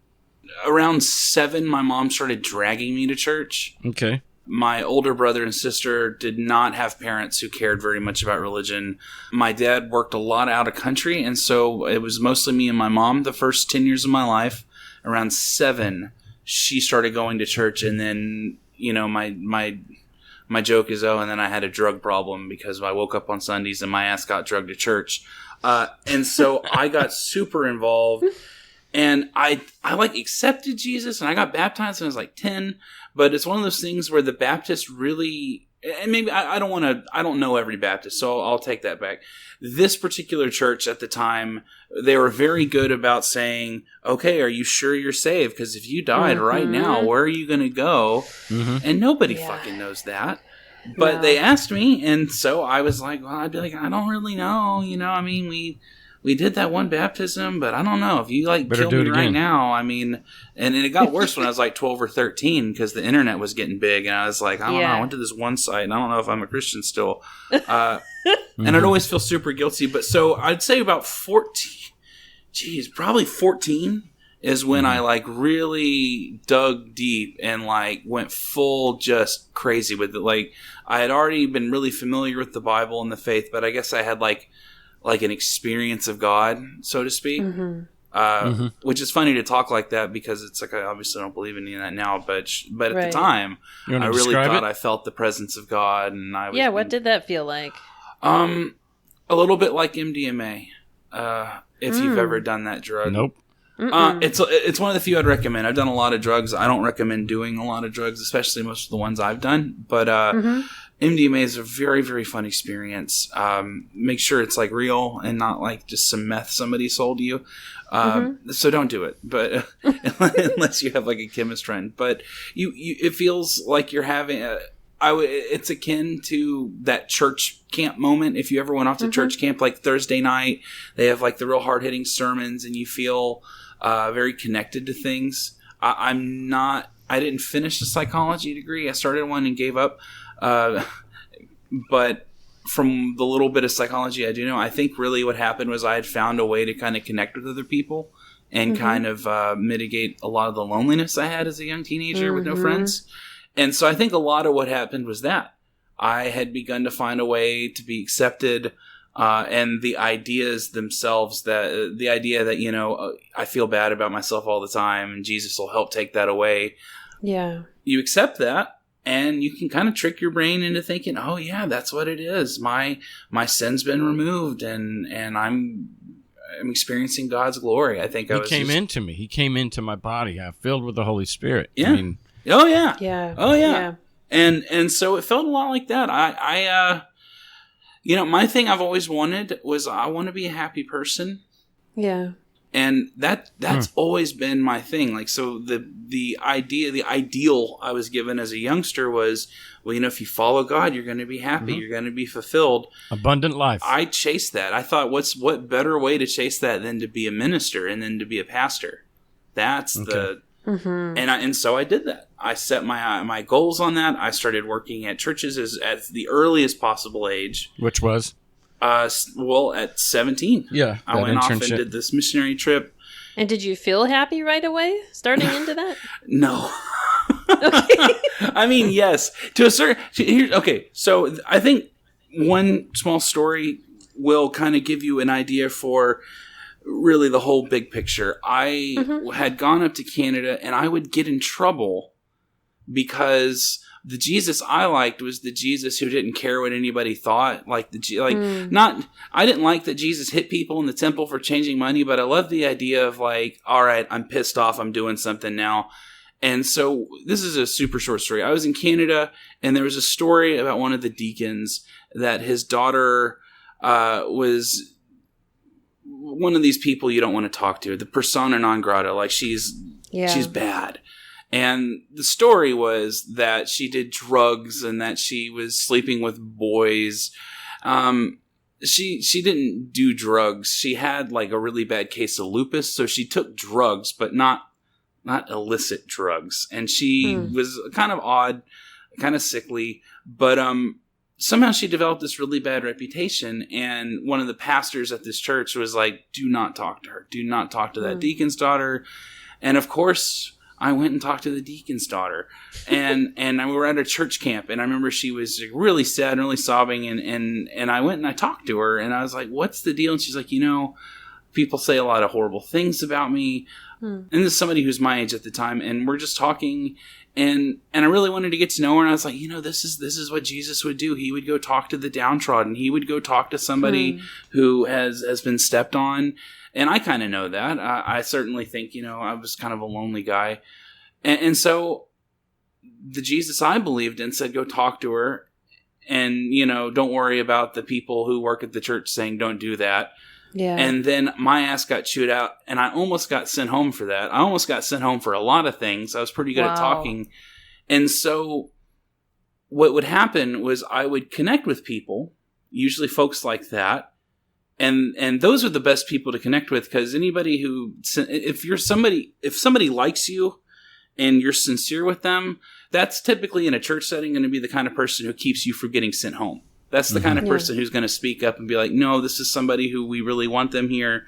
Around 7, my mom started dragging me to church. Okay. My older brother and sister did not have parents who cared very much about religion. My dad worked a lot out of country, and so it was mostly me and my mom the first 10 years of my life. Around 7, she started going to church, and then, my joke is, and then I had a drug problem because I woke up on Sundays and my ass got drugged to church. And so I got super involved, and I accepted Jesus, and I got baptized when I was like 10. But it's one of those things where the Baptists really, and maybe I don't know every Baptist, so I'll take that back. This particular church at the time, they were very good about saying, okay, are you sure you're saved? Because if you died right now, where are you going to go? Mm-hmm. And nobody fucking knows that. But they asked me, and so I was like, well, I'd be like, I don't really know. We did that one baptism, but I don't know. If you kill me right now, and it got worse when I was like 12 or 13 because the internet was getting big, and I was like, I don't know. I went to this one site, and I don't know if I'm a Christian still. And I'd always feel super guilty. But so I'd say about 14 is when I really dug deep and went full just crazy with it. I had already been really familiar with the Bible and the faith, but I guess I had an experience of God, so to speak. Which is funny to talk like that because it's I obviously don't believe in any of that now, but at the time I really thought I felt the presence of God, and I was, what did that feel like? A little bit like MDMA, if you've ever done that drug. Nope. It's one of the few I'd recommend. I've done a lot of drugs. I don't recommend doing a lot of drugs, especially most of the ones I've done, but MDMA is a very, very fun experience. Make sure it's like real and not like just some meth somebody sold you. So don't do it, but unless you have like a chemist friend. But it feels like you're having it's akin to that church camp moment. If you ever went off to church camp, like Thursday night, they have like the real hard hitting sermons, and you feel very connected to things. I didn't finish a psychology degree. I started one and gave up. But from the little bit of psychology I do know, I think really what happened was I had found a way to kind of connect with other people and kind of mitigate a lot of the loneliness I had as a young teenager with no friends. And so I think a lot of what happened was that I had begun to find a way to be accepted, and the ideas themselves, the idea that, you know, I feel bad about myself all the time and Jesus will help take that away. Yeah. You accept that, and you can kind of trick your brain into thinking, oh yeah, that's what it is. My sin's been removed, and I'm experiencing God's glory. I think He came into me. He came into my body. I'm filled with the Holy Spirit. Yeah. I mean, oh yeah. Yeah. Oh yeah. And so it felt a lot like that. I you know, my thing I've always wanted was I want to be a happy person. Yeah. And that's always been my thing. Like, so the ideal I was given as a youngster was, well, you know, if you follow God, you're going to be happy. You're going to be fulfilled. Abundant life. I chased that. I thought, what better way to chase that than to be a minister and then to be a pastor? That's and so I did that. I set my goals on that. I started working at churches at the earliest possible age. Which was? Well, at 17. Yeah. I went off and did this missionary trip. And did you feel happy right away starting into that? No. I mean, yes. To a certain... Okay, so I think one small story will kind of give you an idea for really the whole big picture. I had gone up to Canada, and I would get in trouble because the Jesus I liked was the Jesus who didn't care what anybody thought. I didn't like that Jesus hit people in the temple for changing money, but I loved the idea of like, all right, I'm pissed off, I'm doing something now. And so this is a super short story. I was in Canada, and there was a story about one of the deacons that his daughter was one of these people you don't want to talk to, the persona non grata, like she's bad. And the story was that she did drugs and that she was sleeping with boys. She didn't do drugs. She had like a really bad case of lupus, so she took drugs, but not illicit drugs. And she was kind of odd, kind of sickly, but somehow she developed this really bad reputation. And one of the pastors at this church was like, "Do not talk to her. Do not talk to that deacon's daughter." And of course, I went and talked to the deacon's daughter, and we were at a church camp, and I remember she was really sad and really sobbing, and I went and I talked to her, and I was like, "What's the deal?" And she's like, "You know, people say a lot of horrible things about me." And this is somebody who's my age at the time, and we're just talking, and I really wanted to get to know her, and I was like, you know, this is what Jesus would do. He would go talk to the downtrodden. He would go talk to somebody who has been stepped on. And I kind of know that. I certainly think, you know, I was kind of a lonely guy. And so the Jesus I believed in said, go talk to her. And, you know, don't worry about the people who work at the church saying don't do that. Yeah. And then my ass got chewed out, and I almost got sent home for that. I almost got sent home for a lot of things. I was pretty good at talking. And so what would happen was I would connect with people, usually folks like that. And those are the best people to connect with, because anybody who, if somebody likes you and you're sincere with them, that's typically in a church setting going to be the kind of person who keeps you from getting sent home. That's the kind of person who's going to speak up and be like, no, this is somebody who we really want them here.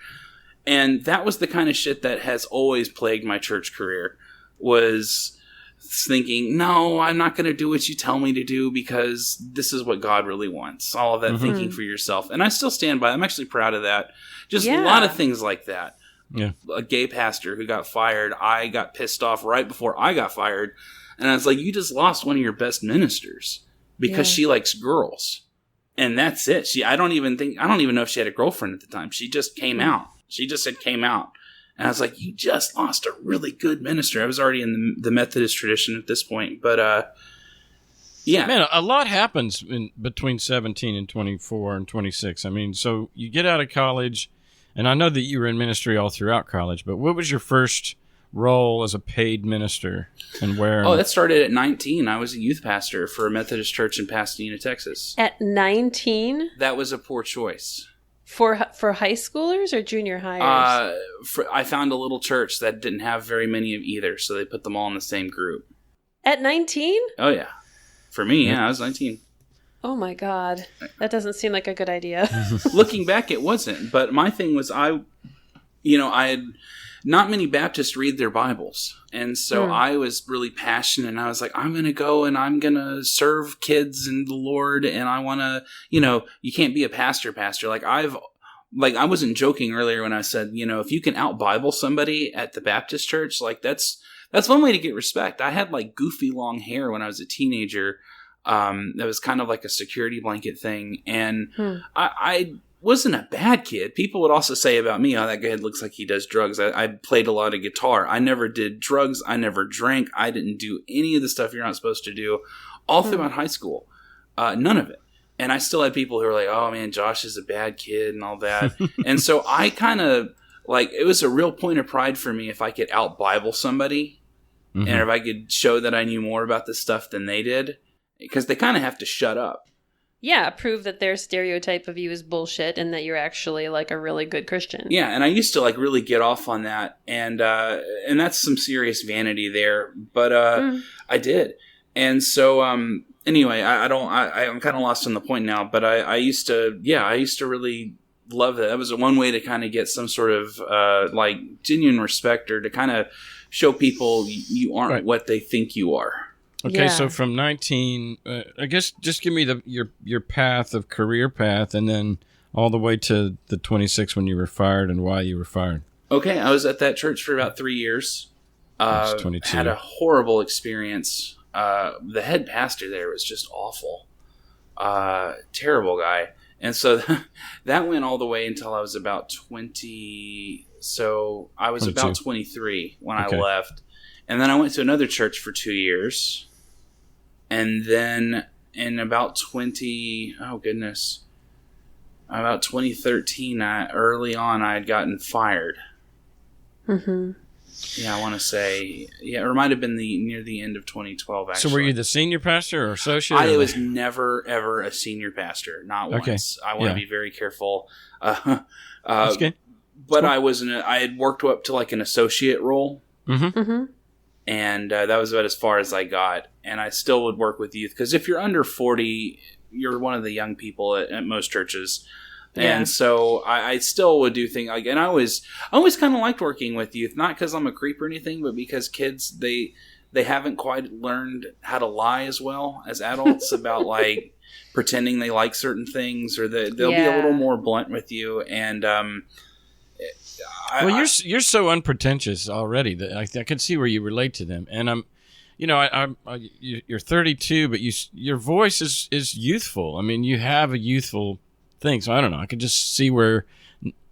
And that was the kind of shit that has always plagued my church career, was thinking, no, I'm not going to do what you tell me to do because this is what God really wants. All of that thinking for yourself. And I still stand by it. I'm actually proud of that. Just a lot of things like that. Yeah. A gay pastor who got fired. I got pissed off right before I got fired. And I was like, you just lost one of your best ministers because she likes girls. And that's it. I don't even know if she had a girlfriend at the time. She just came out. She just had came out. And I was like, you just lost a really good minister. I was already in the Methodist tradition at this point. But Yeah. Man, a lot happens in between 17 and 24 and 26. I mean, so you get out of college, and I know that you were in ministry all throughout college, but what was your first role as a paid minister and where? Oh, that started at 19. I was a youth pastor for a Methodist church in Pasadena, Texas. At 19? That was a poor choice. For high schoolers or junior hires? I found a little church that didn't have very many of either, so they put them all in the same group. At 19? Oh, yeah. For me, yeah, I was 19. Oh, my God. That doesn't seem like a good idea. Looking back, it wasn't. But my thing was I had not many Baptists read their Bibles. And so I was really passionate. And I was like, I'm going to go and I'm going to serve kids and the Lord. And I want to, you can't be a pastor. Like I wasn't joking earlier when I said, if you can out Bible somebody at the Baptist church, like that's one way to get respect. I had like goofy long hair when I was a teenager. That was kind of like a security blanket thing. And I wasn't a bad kid. People would also say about me, oh, that guy looks like he does drugs. I played a lot of guitar. I never did drugs. I never drank. I didn't do any of the stuff you're not supposed to do all throughout high school. None of it. And I still had people who were like, oh man, Josh is a bad kid and all that. And so I kind of it was a real point of pride for me if I could out Bible somebody. And if I could show that I knew more about this stuff than they did, because they kind of have to shut up. Yeah, prove that their stereotype of you is bullshit and that you're actually like a really good Christian. Yeah, and I used to like really get off on that, and that's some serious vanity there, but I did. And so anyway, I'm kind of lost on the point now, but I used to really love that. That was one way to kind of get some sort of genuine respect, or to kind of show people you aren't what they think you are. Okay, so from 19, I guess just give me your career path, and then all the way to the 26 when you were fired and why you were fired. Okay, I was at that church for about 3 years. 22. Had a horrible experience. The head pastor there was just awful. Terrible guy. And so that went all the way until I was about 20. So I was 22. About 23 when I left. And then I went to another church for 2 years. And then in about 2013, early on, I had gotten fired. Mm-hmm. Yeah, I want to say, it might have been near the end of 2012, actually. So were you the senior pastor or associate? I was never, ever a senior pastor. Not once. I want to be very careful. That's good. But I had worked up to like an associate role. Mm-hmm. Mm-hmm. And that was about as far as I got. And I still would work with youth, because if you're under 40, you're one of the young people at most churches. Yeah. And so I still would do things like, and I always kind of liked working with youth, not because I'm a creep or anything, but because kids, they haven't quite learned how to lie as well as adults about like pretending they like certain things, or they'll be a little more blunt with you. And you're so unpretentious already that I can see where you relate to them. And you're 32, but your voice is youthful. I mean, you have a youthful thing. So I don't know. I could just see where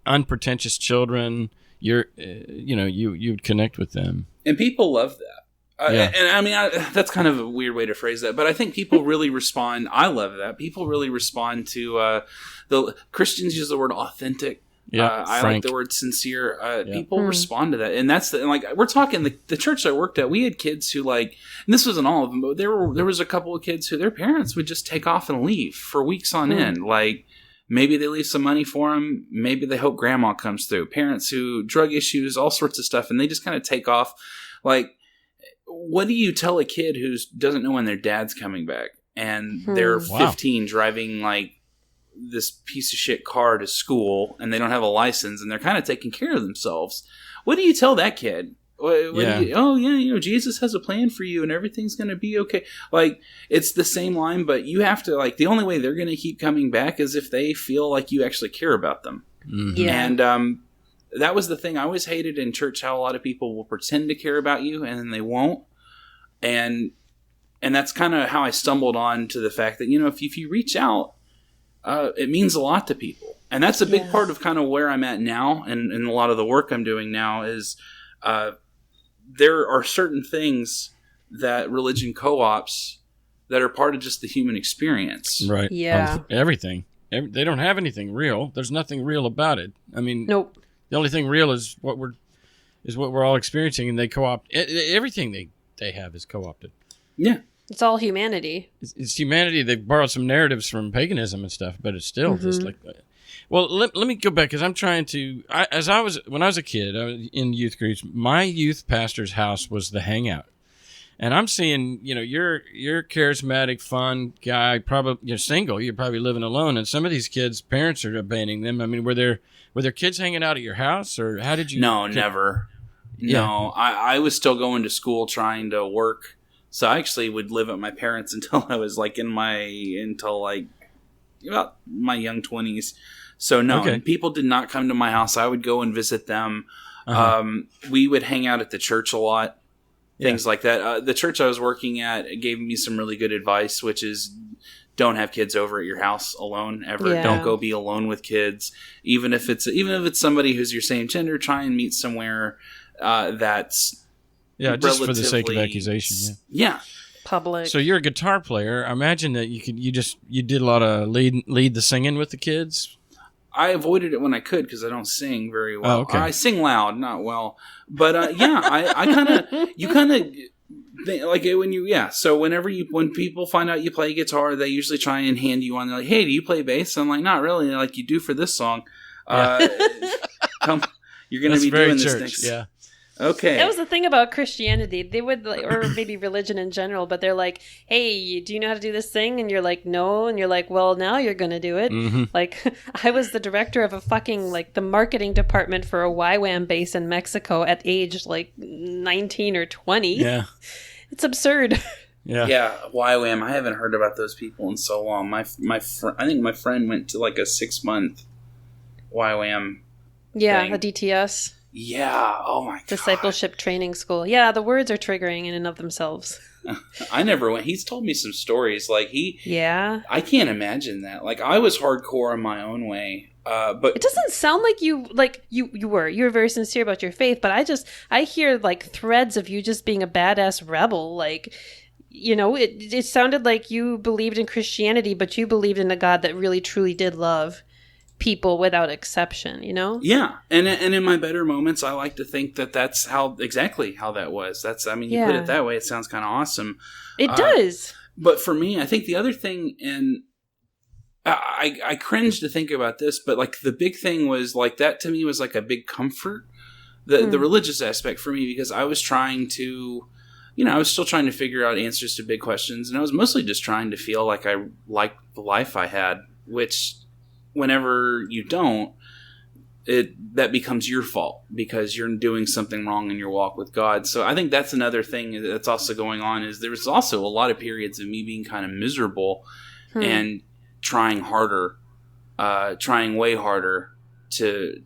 unpretentious children, you'd connect with them. And people love that. And I mean, that's kind of a weird way to phrase that, but I think people really respond. I love that. People really respond to the Christians use the word authentic. Yeah, I like the word sincere. People respond to that, and that's we're talking the church I worked at. We had kids who and this wasn't all of them, but there was a couple of kids who their parents would just take off and leave for weeks on end. Like maybe they leave some money for them, maybe they hope grandma comes through. Parents who drug issues, all sorts of stuff, and they just kind of take off. Like, what do you tell a kid who doesn't know when their dad's coming back, and they're 15 driving this piece of shit car to school, and they don't have a license, and they're kind of taking care of themselves? What do you tell that kid? Jesus has a plan for you and everything's going to be okay. Like, it's the same line, but you have to, the only way they're going to keep coming back is if they feel like you actually care about them. Mm-hmm. Yeah. And that was the thing I always hated in church, how a lot of people will pretend to care about you and then they won't. And that's kind of how I stumbled on to the fact that, if you reach out, it means a lot to people. And that's a big part of kind of where I'm at now, and a lot of the work I'm doing now is there are certain things that religion co-ops that are part of just the human experience. Right. Yeah. Everything. They don't have anything real. There's nothing real about it. I mean, Nope. the only thing real is what we're all experiencing, and they co-opt everything they have is co-opted. Yeah. It's all humanity. It's humanity. They've borrowed some narratives from paganism and stuff, but it's still just like. Well, let me go back because I'm trying to. When I was a kid, I was in youth groups. My youth pastor's house was the hangout, and I'm seeing, you're a charismatic, fun guy. Probably you're single. You're probably living alone, and some of these kids' parents are abandoning them. I mean, were there kids hanging out at your house, or how did you? No, never. Yeah. No, I was still going to school, trying to work. So I actually would live at my parents until I was like about my young 20s. So no, Okay. people did not come to my house. I would go and visit them. Uh-huh. We would hang out at the church a lot, things like that. The church I was working at gave me some really good advice, which is don't have kids over at your house alone ever. Yeah. Don't go be alone with kids, even if it's somebody who's your same gender. Try and meet somewhere that's just for the sake of accusation. Yeah. Public. So you're a guitar player. I imagine that you did a lot of lead the singing with the kids. I avoided it when I could because I don't sing very well. Oh, okay. I sing loud, not well. But I kind of like it when So when people find out you play guitar, they usually try and hand you one. They're like, "Hey, do you play bass?" I'm like, "Not really." They're like, "You do for this song. Come, you're going to be doing this next." Yeah. Okay. That was the thing about Christianity. They would, or maybe religion in general, but they're like, "Hey, do you know how to do this thing?" And you're like, "No." And you're like, "Well, now you're going to do it." Mm-hmm. Like, I was the director of a fucking, the marketing department for a YWAM base in Mexico at age, 19 or 20. Yeah. It's absurd. Yeah. Yeah, YWAM. I haven't heard about those people in so long. I think my friend went to a 6-month YWAM. Yeah, thing. a DTS. Yeah. Oh my god. Discipleship training school. Yeah, the words are triggering in and of themselves. I never went. He's told me some stories. Yeah. I can't imagine that. I was hardcore in my own way. But it doesn't sound like you were very sincere about your faith, but I hear threads of you just being a badass rebel. It sounded like you believed in Christianity, but you believed in a God that really truly did love people without exception, Yeah, and in my better moments, I like to think that that's exactly how that was. You put it that way, it sounds kind of awesome. It does. But for me, I think the other thing, and I cringe to think about this, but the big thing was that to me was a big comfort, the religious aspect for me, because I was trying to, I was still trying to figure out answers to big questions, and I was mostly just trying to feel like I liked the life I had, which whenever you don't, that becomes your fault because you're doing something wrong in your walk with God. So I think that's another thing that's also going on, is there was also a lot of periods of me being kind of miserable and trying way harder to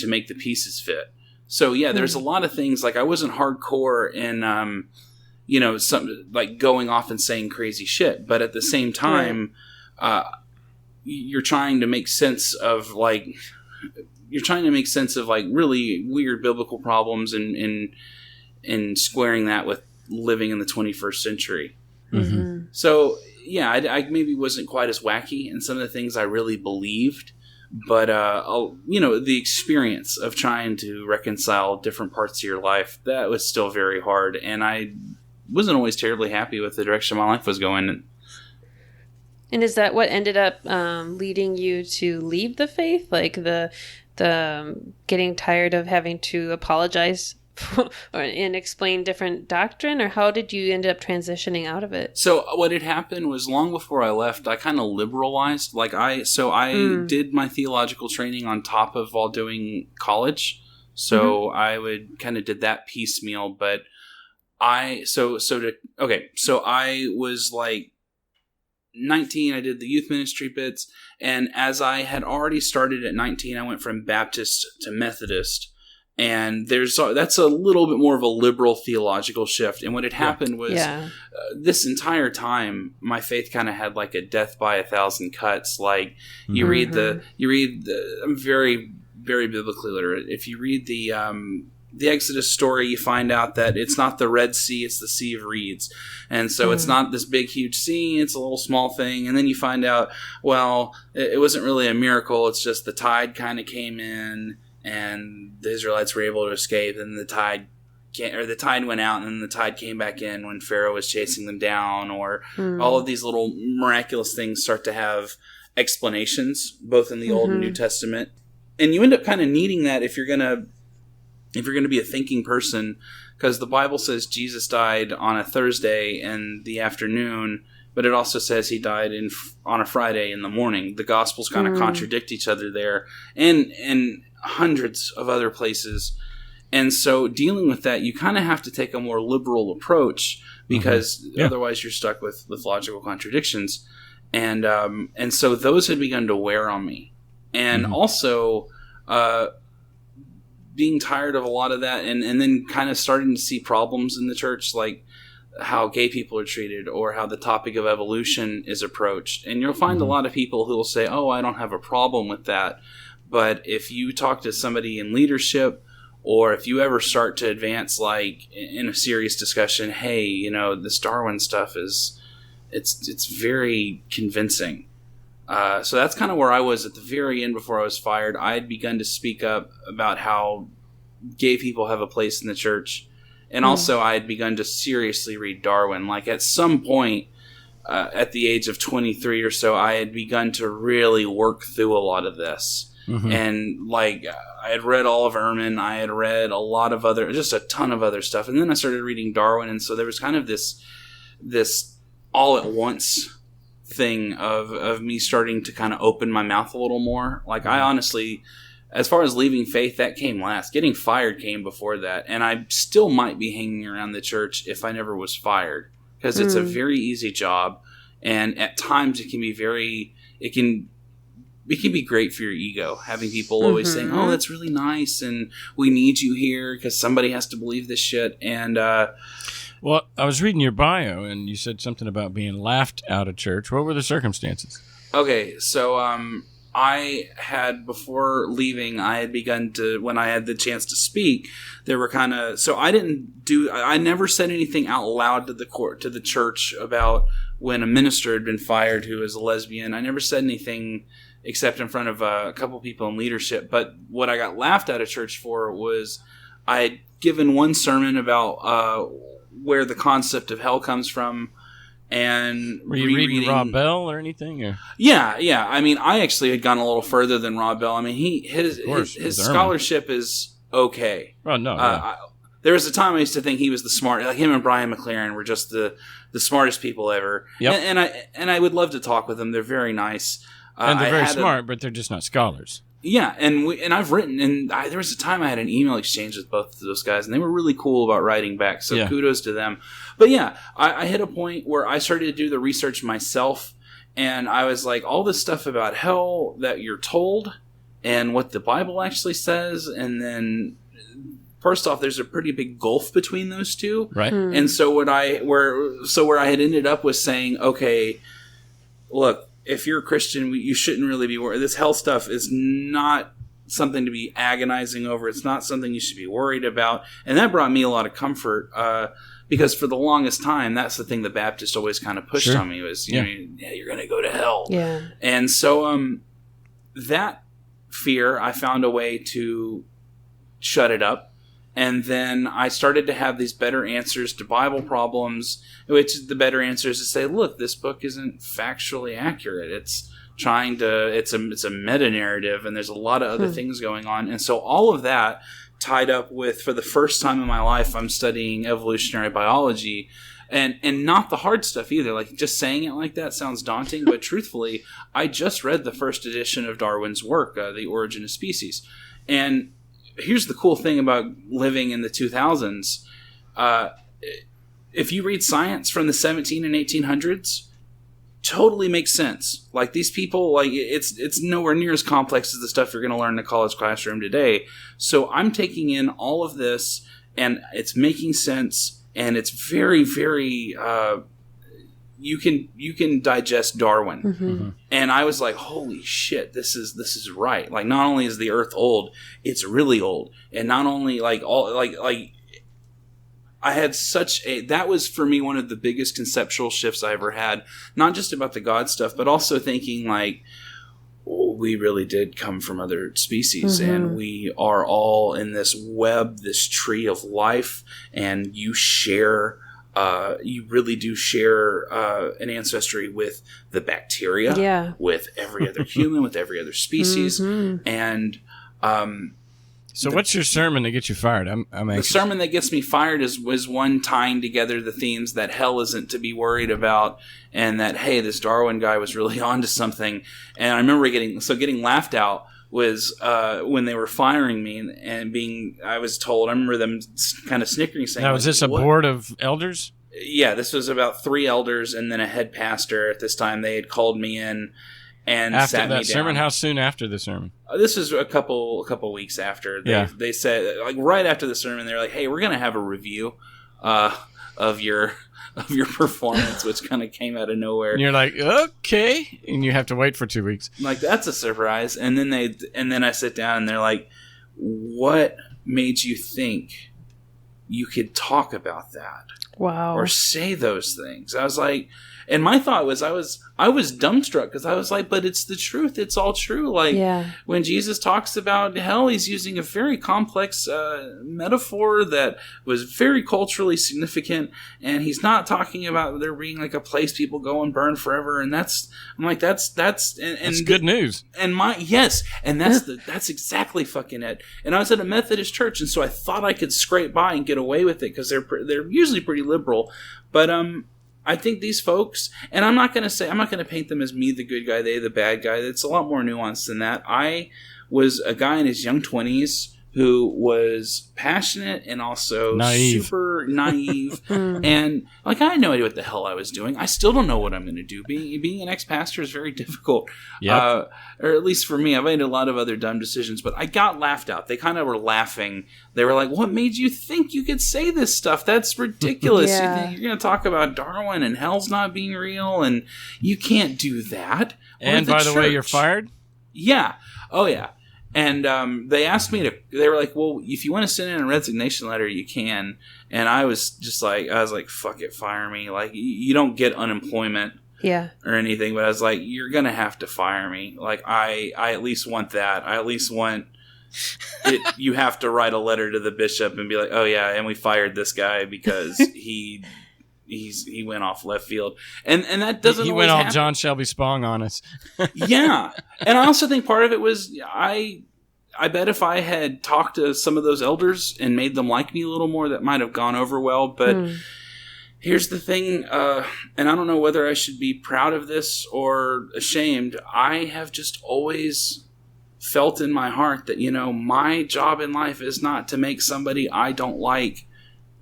make the pieces fit. So yeah, there's a lot of things, I wasn't hardcore in some going off and saying crazy shit, but at the same time, you're trying to make sense of really weird biblical problems and squaring that with living in the 21st century. Mm-hmm. So yeah, I maybe wasn't quite as wacky in some of the things I really believed, but the experience of trying to reconcile different parts of your life, that was still very hard, and I wasn't always terribly happy with the direction my life was going in. And is that what ended up leading you to leave the faith? The getting tired of having to apologize and explain different doctrine? Or how did you end up transitioning out of it? So what had happened was, long before I left, I kind of liberalized. I did my theological training on top of while doing college. So I would kind of did that piecemeal. But I was 19, I did the youth ministry bits, and as I had already started at 19, I went from Baptist to Methodist, and that's a little bit more of a liberal theological shift. And what had happened was this entire time, my faith kind of had a death by 1,000 cuts. You read I'm very, very biblically literate. If you read the the Exodus story, you find out that it's not the Red Sea, it's the Sea of Reeds. And so it's not this big, huge sea, it's a little small thing. And then you find out, well, it wasn't really a miracle. It's just the tide kind of came in and the Israelites were able to escape, and the tide went out and then the tide came back in when Pharaoh was chasing them down, or all of these little miraculous things start to have explanations, both in the Old and New Testament. And you end up kind of needing that if you're going to be a thinking person, because the Bible says Jesus died on a Thursday in the afternoon, but it also says he died on a Friday in the morning. The Gospels kind of contradict each other there, and hundreds of other places. And so dealing with that, you kind of have to take a more liberal approach, because otherwise you're stuck with logical contradictions. And so those had begun to wear on me. And also being tired of a lot of that, and then kind of starting to see problems in the church, like how gay people are treated, or how the topic of evolution is approached. And you'll find a lot of people who will say, oh, I don't have a problem with that. But if you talk to somebody in leadership, or if you ever start to advance, like in a serious discussion, hey, you know, this Darwin stuff it's very convincing. So that's kind of where I was at the very end before I was fired. I had begun to speak up about how gay people have a place in the church. And also I had begun to seriously read Darwin. Like at some point at the age of 23 or so, I had begun to really work through a lot of this. And like I had read all of Ehrman, I had read a lot of just a ton of other stuff. And then I started reading Darwin. And so there was kind of this all at once thing of me starting to kind of open my mouth a little more. Like I honestly, as far as leaving faith, that came last. Getting fired came before that. And I still might be hanging around the church if I never was fired, because it's a very easy job. And at times it can be it can be great for your ego, having people always saying, oh, that's really nice, and we need you here because somebody has to believe this shit. And well, I was reading your bio, and you said something about being laughed out of church. What were the circumstances? Okay, so I had, before leaving, I had begun to, when I had the chance to speak, there were kind of, so I never said anything out loud to the church about when a minister had been fired who was a lesbian. I never said anything except in front of a couple people in leadership. But what I got laughed out of church for was I had given one sermon about where the concept of hell comes from. And were you reading Rob Bell or anything? Or? Yeah. I mean, I actually had gone a little further than Rob Bell. I mean, his scholarship is okay. Oh, no. There was a time I used to think he was the smart. Like him and Brian McLaren were just the smartest people ever. Yep. And I would love to talk with them. They're very nice. And they're very smart, but they're just not scholars. Yeah, and I've written, and there was a time I had an email exchange with both of those guys, and they were really cool about writing back, so kudos to them. But yeah, I hit a point where I started to do the research myself, and I was like, all this stuff about hell that you're told, and what the Bible actually says, and then first off, there's a pretty big gulf between those two. Right. And so where I had ended up was saying, okay, look, if you're a Christian, you shouldn't really be worried. This hell stuff is not something to be agonizing over. It's not something you should be worried about. And that brought me a lot of comfort because for the longest time, that's the thing the Baptists always kind of pushed on me was, you know, you're going to go to hell. Yeah. And so that fear, I found a way to shut it up. And then I started to have these better answers to Bible problems, which the better answer is to say, look, this book isn't factually accurate. It's it's a meta-narrative, and there's a lot of other things going on. And so all of that tied up with, for the first time in my life, I'm studying evolutionary biology, and not the hard stuff either. Like, just saying it like that sounds daunting, but truthfully, I just read the first edition of Darwin's work, The Origin of Species. And here's the cool thing about living in the 2000s. If you read science from the 17 and 1800s, totally makes sense. Like, these people, like, it's nowhere near as complex as the stuff you're going to learn in the college classroom today. So I'm taking in all of this, and it's making sense, and it's very, very you can digest Darwin. And I was like, holy shit, this is right. Like, not only is the earth old, it's really old. And not only like I had that was for me one of the biggest conceptual shifts I ever had, not just about the God stuff, but also thinking like, we really did come from other species, and we are all in this web, this tree of life, and you really do share an ancestry with the bacteria, with every other human, with every other species, and so what's your sermon that gets you fired? I'm the sermon that gets me fired was one tying together the themes that hell isn't to be worried about, and that, hey, this Darwin guy was really onto something. And I remember getting laughed out was when they were firing me and I was told, I remember them kind of snickering, saying, now, was this a board of elders? Yeah, this was about 3 elders and then a head pastor. At this time, they had called me in and after sat me down. that sermon, how soon after the sermon? This was a couple weeks after. They said, like, right after the sermon, they were like, "Hey, we're going to have a review of your performance," which kind of came out of nowhere. And you're like, okay, and you have to wait for 2 weeks. I'm like, that's a surprise. And then I sit down and they're like, "What made you think you could talk about that? Wow. Or say those things?" I was like, and my thought was, I was dumbstruck, because I was like, but it's the truth. It's all true. Like, when Jesus talks about hell, he's using a very complex metaphor that was very culturally significant, and he's not talking about there being like a place people go and burn forever. And that's good news. And that's exactly fucking it. And I was at a Methodist church, and so I thought I could scrape by and get away with it, because they're usually pretty liberal, but I think these folks, and I'm not going to paint them as me the good guy, they the bad guy. It's a lot more nuanced than that. I was a guy in his young 20s who was passionate and also super naive. And like, I had no idea what the hell I was doing. I still don't know what I'm going to do. Being an ex-pastor is very difficult. Or at least for me. I've made a lot of other dumb decisions, but I got laughed out. They kind of were laughing. They were like, "What made you think you could say this stuff? That's ridiculous. You think you're going to talk about Darwin and hell's not being real, and you can't do that." And by the way, you're fired? Yeah. Oh, yeah. And they asked me they were like, "Well, if you want to send in a resignation letter, you can." And I was like, fuck it, fire me. Like, you don't get unemployment or anything. But I was like, you're going to have to fire me. Like, I at least want that. I at least want it. You have to write a letter to the bishop and be like, "Oh, yeah, and we fired this guy because he went off left field." And that doesn't He went all John Shelby Spong on us. Yeah. And I also think part of it was I bet if I had talked to some of those elders and made them like me a little more, that might have gone over well. But here's the thing, and I don't know whether I should be proud of this or ashamed. I have just always felt in my heart that, my job in life is not to make somebody I don't like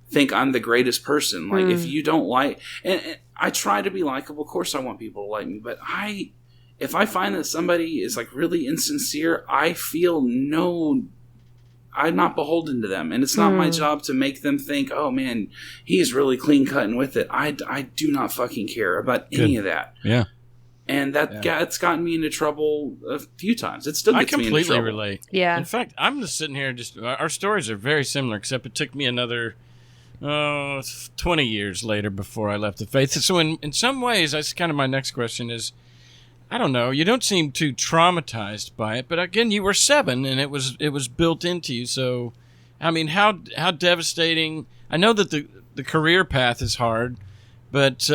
think I'm the greatest person. Like, if you don't like, and I try to be likable. Of course I want people to like me, but if I find that somebody is like really insincere, I feel I'm not beholden to them. And it's not my job to make them think, "Oh man, he's really clean cutting with it." I do not fucking care about any of that. Yeah. And it's gotten me into trouble a few times. It still gets me into trouble. I completely relate. Yeah. In fact, I'm just sitting here, our stories are very similar, except it took me another 20 years later before I left the faith. So in some ways, that's kind of my next question is, I don't know, you don't seem too traumatized by it, but again, you were 7 and it was built into you. So, I mean, how devastating. I know that the career path is hard, but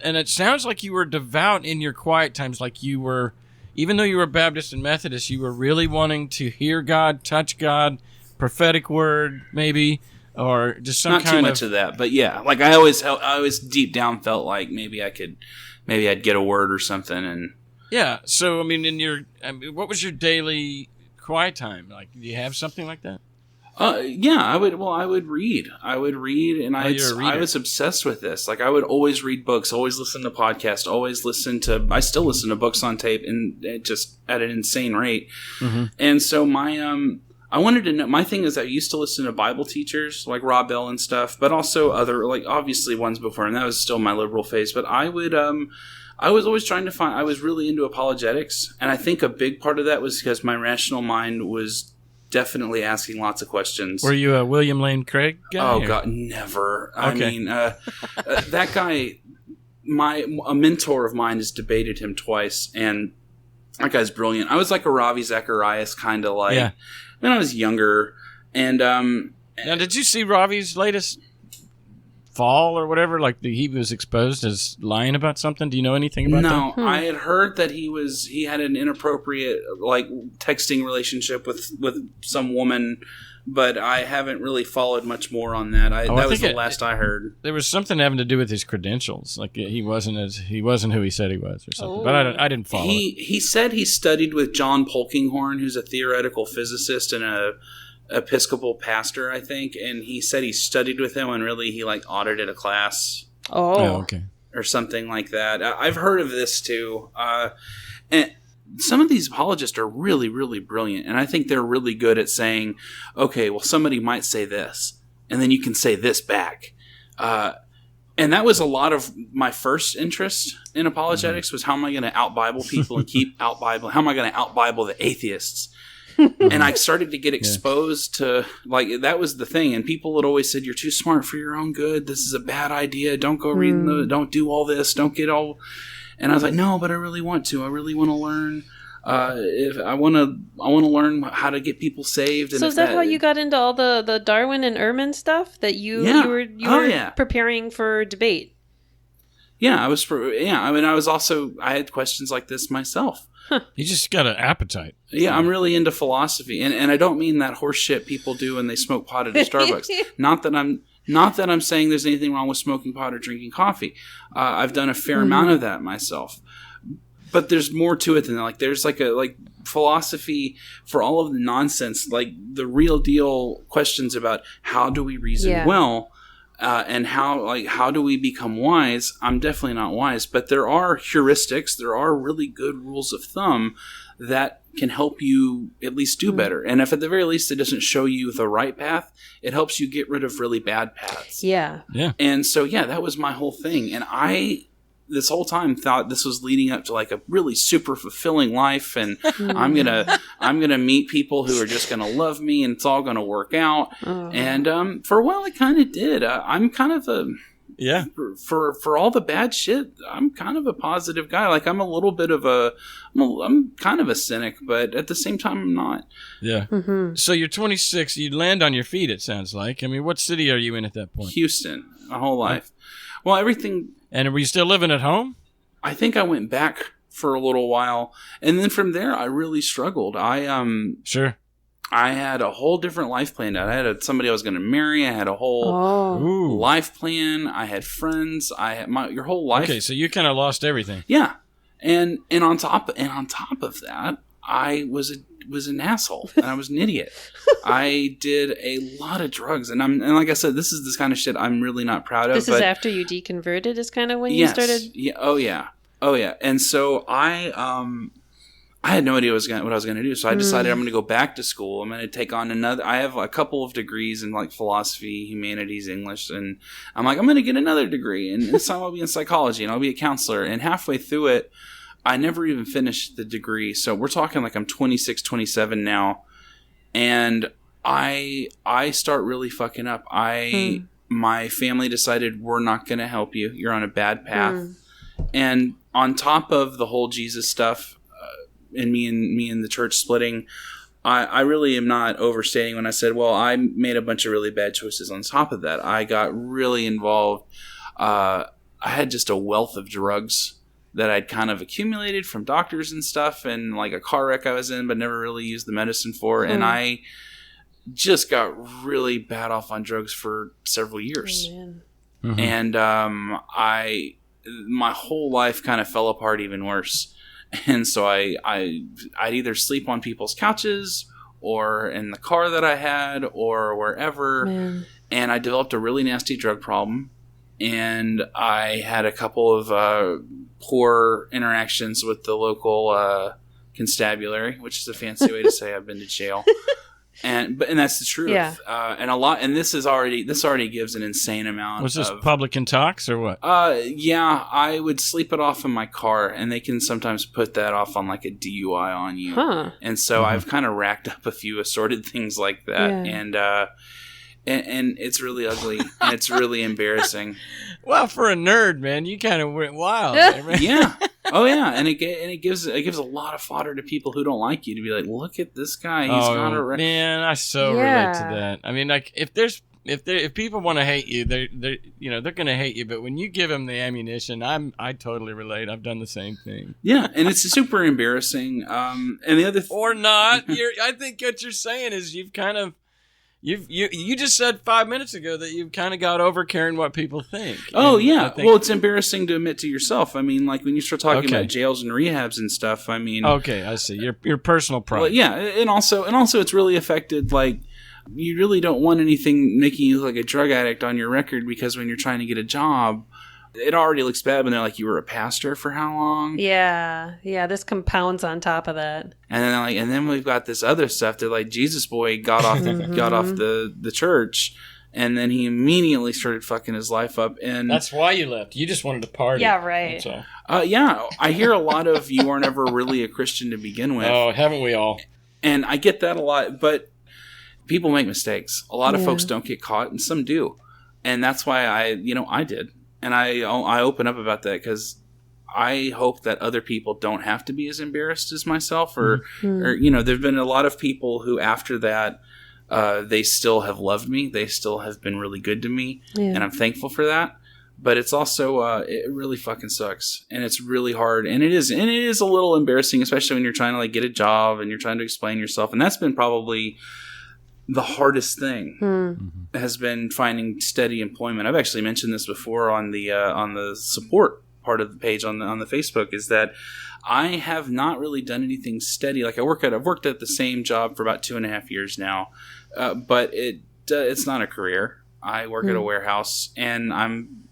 and it sounds like you were devout in your quiet times, like you were, even though you were Baptist and Methodist, you were really wanting to hear God, touch God, prophetic word maybe, or just some not kind too much of that. But yeah, like I always deep down felt like maybe I'd get a word or something. And yeah, so I mean, what was your daily quiet time like? Do you have something like that? Yeah, I would read, and I was obsessed with this. Like, I would always read books, always listen to podcasts, I still listen to books on tape, and just at an insane rate. And so I wanted to know. My thing is, I used to listen to Bible teachers like Rob Bell and stuff, but also other, like, obviously ones before, and that was still my liberal phase. But I was always trying to find. I was really into apologetics, and I think a big part of that was because my rational mind was definitely asking lots of questions. Were you a William Lane Craig guy? Oh God, never. Okay. I mean, that guy. A mentor of mine has debated him twice, and that guy's brilliant. I was like a Ravi Zacharias kind of like when I was younger. And now, did you see Ravi's latest fall or whatever? Like he was exposed as lying about something. Do you know anything about that? No, I had heard that he had an inappropriate like texting relationship with some woman. But I haven't really followed much more on that. That was the last I heard. There was something having to do with his credentials, like he wasn't who he said he was, or something. But I didn't follow. He said he studied with John Polkinghorne, who's a theoretical physicist and a Episcopal pastor, I think. And he said he studied with him, and really he like audited a class. Oh, okay, or something like that. I've heard of this too, and. Some of these apologists are really, really brilliant, and I think they're really good at saying, okay, well, somebody might say this, and then you can say this back. And that was a lot of my first interest in apologetics was how am I going to out-Bible people and keep out-Bible? How am I going to out-Bible the atheists? And I started to get exposed to, like, that was the thing. And people had always said, you're too smart for your own good. This is a bad idea. Don't go reading don't do all this. Don't get all... And I was like, no, but I really want to. I really want to learn. If I want to learn how to get people saved. And so is that how you got into all the Darwin and Ehrman stuff that you were preparing for debate? Yeah, I was. I mean, I had questions like this myself. You just got an appetite. Yeah, I'm really into philosophy, and I don't mean that horse shit people do when they smoke pot at a Starbucks. Not that I'm saying there's anything wrong with smoking pot or drinking coffee. I've done a fair amount of that myself. But there's more to it than that. Like, there's like philosophy for all of the nonsense, like the real deal questions about how do we reason well, and how do we become wise. I'm definitely not wise, but there are heuristics. There are really good rules of thumb that can help you at least do better. And if at the very least it doesn't show you the right path, it helps you get rid of really bad paths. Yeah. And so, that was my whole thing. And I, this whole time, thought this was leading up to like a really super fulfilling life. And I'm going to meet people who are just going to love me and it's all going to work out. And for a while it kind of did. I'm kind of for all the bad shit, I'm kind of a positive guy. Like, I'm a little bit of I'm kind of a cynic, but at the same time, I'm not. Yeah. Mm-hmm. So you're 26. You land on your feet, it sounds like. I mean, what city are you in at that point? Houston, my whole life. Well, everything. And were you still living at home? I think I went back for a little while. And then from there, I really struggled. Sure. I had a whole different life planned out. I had somebody I was going to marry. I had a whole life plan. I had friends. I had your whole life. Okay, so you kind of lost everything. Yeah, and on top of that, I was an asshole and I was an idiot. I did a lot of drugs, and like I said, this is this kind of shit I'm really not proud of. This is after you deconverted. Is kind of when you started. Yeah. Oh yeah. And so I had no idea what I was going to do, so I decided I'm going to go back to school. I'm going to take on another. I have a couple of degrees in like philosophy, humanities, English, and I'm like, I'm going to get another degree, and this time I'll be in psychology, and I'll be a counselor. And halfway through it, I never even finished the degree. So we're talking like I'm 26, 27 now, and I start really fucking up. My family decided we're not going to help you. You're on a bad path, and on top of the whole Jesus stuff. And me and the church splitting, I really am not overstating when I said, well, I made a bunch of really bad choices on top of that. I got really involved. I had just a wealth of drugs that I'd kind of accumulated from doctors and stuff, and like a car wreck I was in but never really used the medicine for. And I just got really bad off on drugs for several years. And my whole life kind of fell apart even worse. And so I'd either sleep on people's couches or in the car that I had or wherever. Man. And I developed a really nasty drug problem. And I had a couple of poor interactions with the local constabulary, which is a fancy way to say I've been to jail. And that's the truth. Yeah. And this already gives an insane amount. Was this public talks or what? Yeah, I would sleep it off in my car, and they can sometimes put that off on like a DUI on you. Huh. And so I've kind of racked up a few assorted things like that, and it's really ugly and it's really embarrassing. Well, for a nerd, man, you kind of went wild there, man. Yeah. Oh yeah, and it gives a lot of fodder to people who don't like you to be like, look at this guy. He's got a man, I so relate to that. I mean, like if people want to hate you, they're going to hate you. But when you give them the ammunition, I totally relate. I've done the same thing. Yeah, and it's super embarrassing. And the other or not, I think what you're saying is you've kind of. You just said 5 minutes ago that you've kind of got over caring what people think. Oh, yeah. Well, it's embarrassing to admit to yourself. I mean, like when you start talking about jails and rehabs and stuff, I mean... Okay, I see. Your personal pride. Well, yeah, and also it's really affected, like, you really don't want anything making you look like a drug addict on your record because when you're trying to get a job... It already looks bad when they're like, you were a pastor for how long? Yeah. This compounds on top of that. And then we've got this other stuff that like Jesus boy got off the church, and then he immediately started fucking his life up. And that's why you left. You just wanted to party. Yeah, right. That's all. Yeah, I hear a lot of you were never really a Christian to begin with. Oh, haven't we all? And I get that a lot, but people make mistakes. A lot of folks don't get caught, and some do, and that's why I did. And I open up about that because I hope that other people don't have to be as embarrassed as myself, or there've been a lot of people who after that they still have loved me, they still have been really good to me, and I'm thankful for that. But it's also it really fucking sucks, and it's really hard, and it is a little embarrassing, especially when you're trying to like get a job and you're trying to explain yourself, and that's been probably the hardest thing has been finding steady employment. I've actually mentioned this before on the support part of the page on the Facebook, is that I have not really done anything steady. Like I've worked at the same job for about 2.5 years now, but it's not a career. I work at a warehouse, and I'm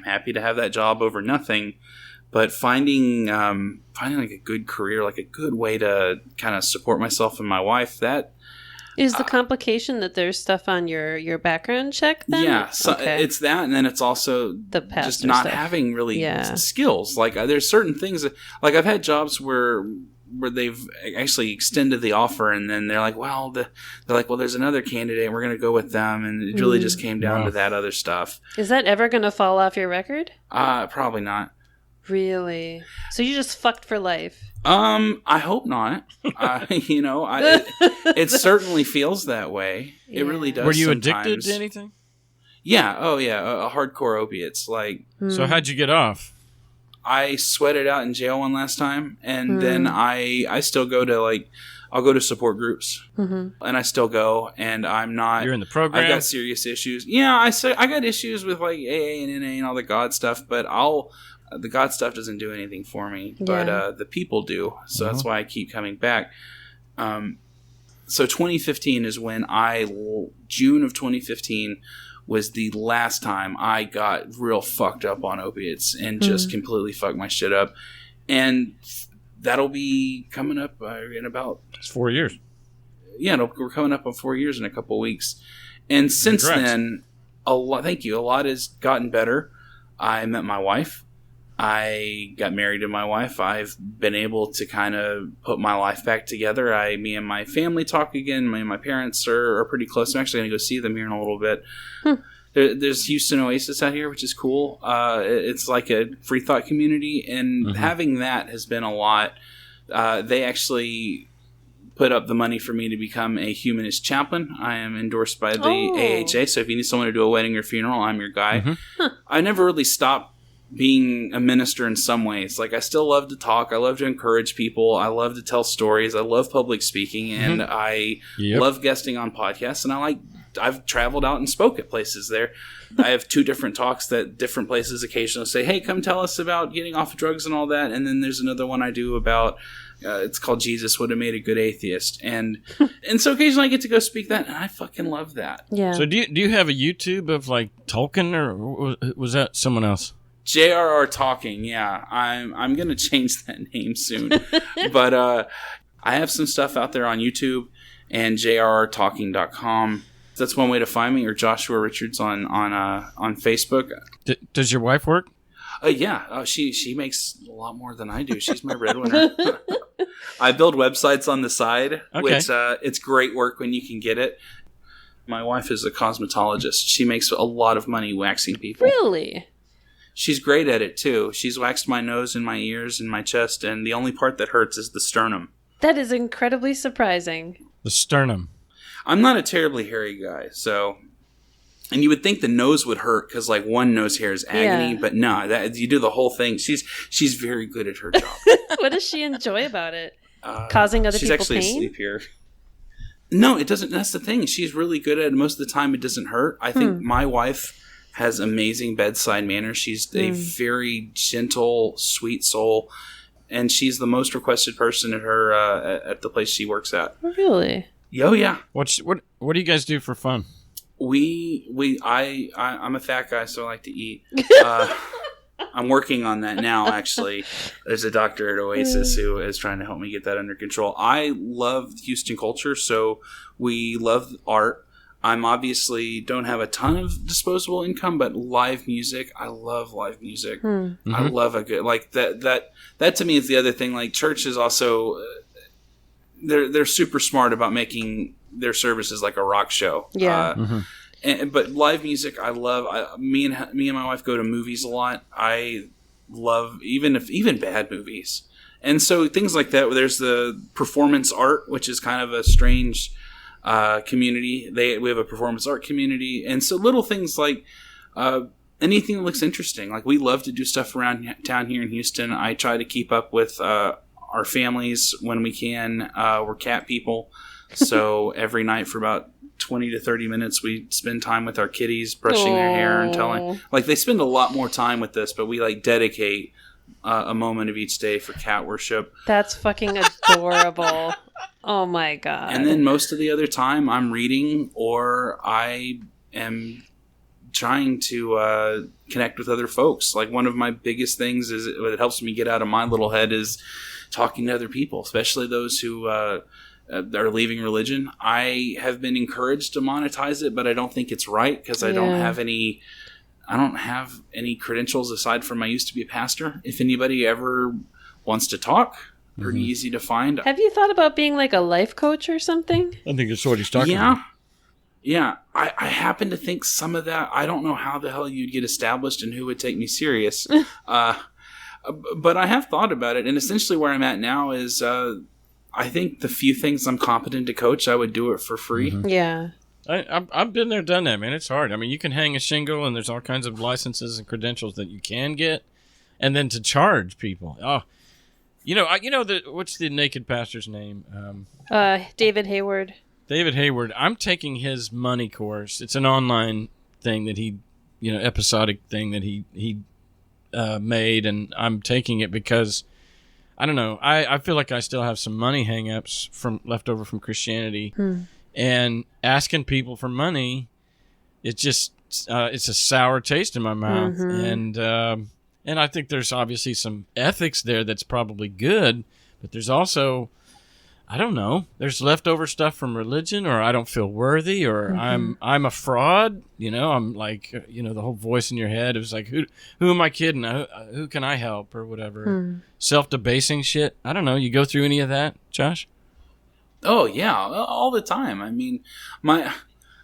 happy to have that job over nothing. But finding like a good career, like a good way to kind of support myself and my wife, that. Is the complication that there's stuff on your background check then? Yeah, so it's that, and then it's also the just not having really skills. Like there's certain things that, like I've had jobs where they've actually extended the offer, and then they're like, well, there's another candidate, and we're going to go with them, and it really just came down to that other stuff. Is that ever going to fall off your record? Probably not. Really? So you just fucked for life? I hope not. It certainly feels that way. Yeah. It really does. Were you sometimes. Addicted to anything? Yeah. Oh, yeah. Hardcore opiates. Like. So how'd you get off? I sweated out in jail one last time, and then I still go to I'll go to support groups, and I still go, and I'm not. You're in the program. I've got serious issues. Yeah, I got issues with like AA and NA and all the God stuff, but the God stuff doesn't do anything for me, but the people do. So that's why I keep coming back. So 2015 is when June of 2015 was the last time I got real fucked up on opiates and just completely fucked my shit up. And that'll be coming up in about... It's 4 years. Yeah, we're coming up on 4 years in a couple of weeks. And since then, thank you, a lot has gotten better. I met my wife. I got married to my wife. I've been able to kind of put my life back together. Me and my family talk again. My parents are pretty close. I'm actually going to go see them here in a little bit. There's Houston Oasis out here, which is cool. It's like a free thought community, and having that has been a lot. They actually put up the money for me to become a humanist chaplain. I am endorsed by the AHA, so if you need someone to do a wedding or funeral, I'm your guy. I never really stopped being a minister in some ways. Like I still love to talk. I love to encourage people. I love to tell stories. I love public speaking, and I love guesting on podcasts. And I've traveled out and spoke at places there. I have 2 different talks that different places occasionally say, hey, come tell us about getting off of drugs and all that. And then there's another one I do about, it's called Jesus Would Have Made a Good Atheist. And so occasionally I get to go speak that, and I fucking love that. Yeah. So do you have a YouTube of like Tolkien, or was that someone else? JRRTalking, yeah. I'm gonna change that name soon, but I have some stuff out there on YouTube, and JRRTalking.com. That's one way to find me, or Joshua Richards on Facebook. Does your wife work? Yeah. She makes a lot more than I do. She's my breadwinner. I build websites on the side, which it's great work when you can get it. My wife is a cosmetologist. She makes a lot of money waxing people. Really? She's great at it, too. She's waxed my nose and my ears and my chest, and the only part that hurts is the sternum. That is incredibly surprising. The sternum. I'm not a terribly hairy guy, so... And you would think the nose would hurt because, like, one nose hair is agony, but no, you do the whole thing. She's very good at her job. What does she enjoy about it? Causing other people pain? She's actually asleep here. No, it doesn't. That's the thing. She's really good at it. Most of the time, it doesn't hurt. I think my wife has amazing bedside manners. She's a very gentle, sweet soul, and she's the most requested person at her at the place she works at. Really? Oh yeah. What do you guys do for fun? I'm a fat guy, so I like to eat. I'm working on that now, actually. There's a doctor at Oasis who is trying to help me get that under control. I love Houston culture, so we love art. I'm obviously don't have a ton of disposable income, but live music, I love live music. Mm-hmm. I love a good, like that to me is the other thing. Like church is also, they're super smart about making their services like a rock show. Yeah. But live music, I love. Me and my wife go to movies a lot. I love even bad movies, and so things like that. There's the performance art, which is kind of a strange community. We have a performance art community, and so little things like anything that looks interesting. Like we love to do stuff around town here in Houston. I try to keep up with our families when we can. We're cat people, so every night for about 20 to 30 minutes we spend time with our kitties, brushing their hair and telling, like, they spend a lot more time with us, but we like dedicate a moment of each day for cat worship. That's fucking adorable. Oh my god. And then most of the other time I'm reading, or I am trying to connect with other folks. Like one of my biggest things is it helps me get out of my little head is talking to other people, especially those who are leaving religion. I have been encouraged to monetize it, but I don't think it's right because I don't have any credentials aside from I used to be a pastor. If anybody ever wants to talk, pretty easy to find. Have you thought about being like a life coach or something? I think that's what he's talking about. Yeah. I happen to think some of that, I don't know how the hell you'd get established and who would take me serious. But I have thought about it, and essentially where I'm at now is I think the few things I'm competent to coach, I would do it for free. Yeah. I've been there, done that, man. It's hard. I mean, you can hang a shingle, and there's all kinds of licenses and credentials that you can get, and then to charge people. Oh, what's the naked pastor's name? David Hayward. David Hayward. I'm taking his money course. It's an online thing that he, episodic thing that he made, and I'm taking it because I don't know. I feel like I still have some money hang-ups left over from Christianity, and asking people for money, it's a sour taste in my mouth, and I think there's obviously some ethics there that's probably good, but there's also, I don't know, there's leftover stuff from religion, or I don't feel worthy, or I'm a fraud. I'm like, the whole voice in your head is like, who am I kidding? Who can I help or whatever? Self-debasing shit. I don't know. You go through any of that, Josh? Oh yeah, all the time. I mean,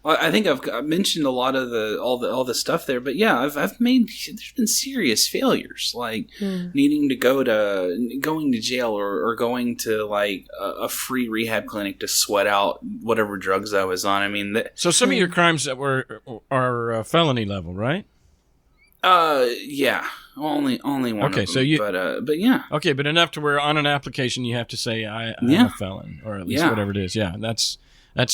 I think I've mentioned a lot of all the stuff there, but yeah, there's been serious failures, like needing to going to jail or going to like a free rehab clinic to sweat out whatever drugs I was on. I mean, so some of your crimes that are felony level, right? Yeah, only one. Okay, of them, but yeah. Okay, but enough to where on an application you have to say I'm a felon, or at least whatever it is. Yeah, that's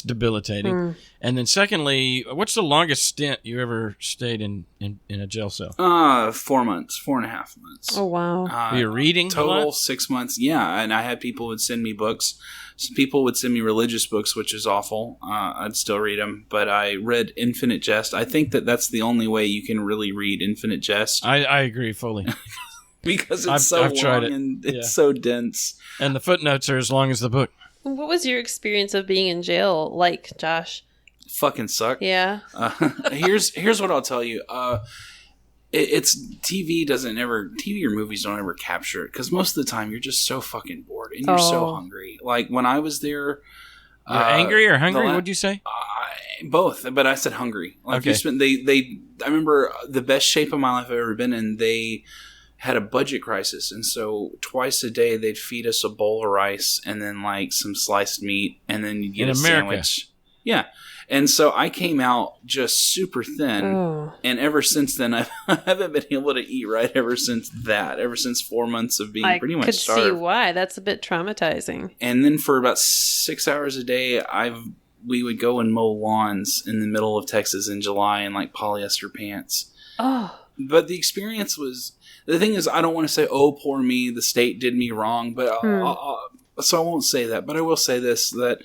debilitating. And then secondly, what's the longest stint you ever stayed in a jail cell? 4 months, 4.5 months. Oh, wow. You're reading total 6 months. Yeah, and I had people would send me books. Some people would send me religious books, which is awful. I'd still read them, but I read Infinite Jest. I think that's the only way you can really read Infinite Jest. I agree fully. Because it's I've long tried it. And it's so dense. And the footnotes are as long as the book. What was your experience of being in jail like, Josh? Fucking suck. Yeah. Here's what I'll tell you. It's TV or movies don't ever capture it because most of the time you're just so fucking bored and you're so hungry. Like when I was there, you're angry or hungry? What'd you say? Both, but I said hungry. Like okay. I remember the best shape of my life I've ever been in. They had a budget crisis, and so twice a day they'd feed us a bowl of rice and then like some sliced meat, and then you get a sandwich. Yeah. And so I came out just super thin, and ever since then, I haven't been able to eat right ever since 4 months of being pretty much starved. I could see why. That's a bit traumatizing. And then for about 6 hours a day, we would go and mow lawns in the middle of Texas in July in like polyester pants. Oh. But the experience was, the thing is, I don't want to say, oh, poor me, the state did me wrong, but so I won't say that. But I will say this, that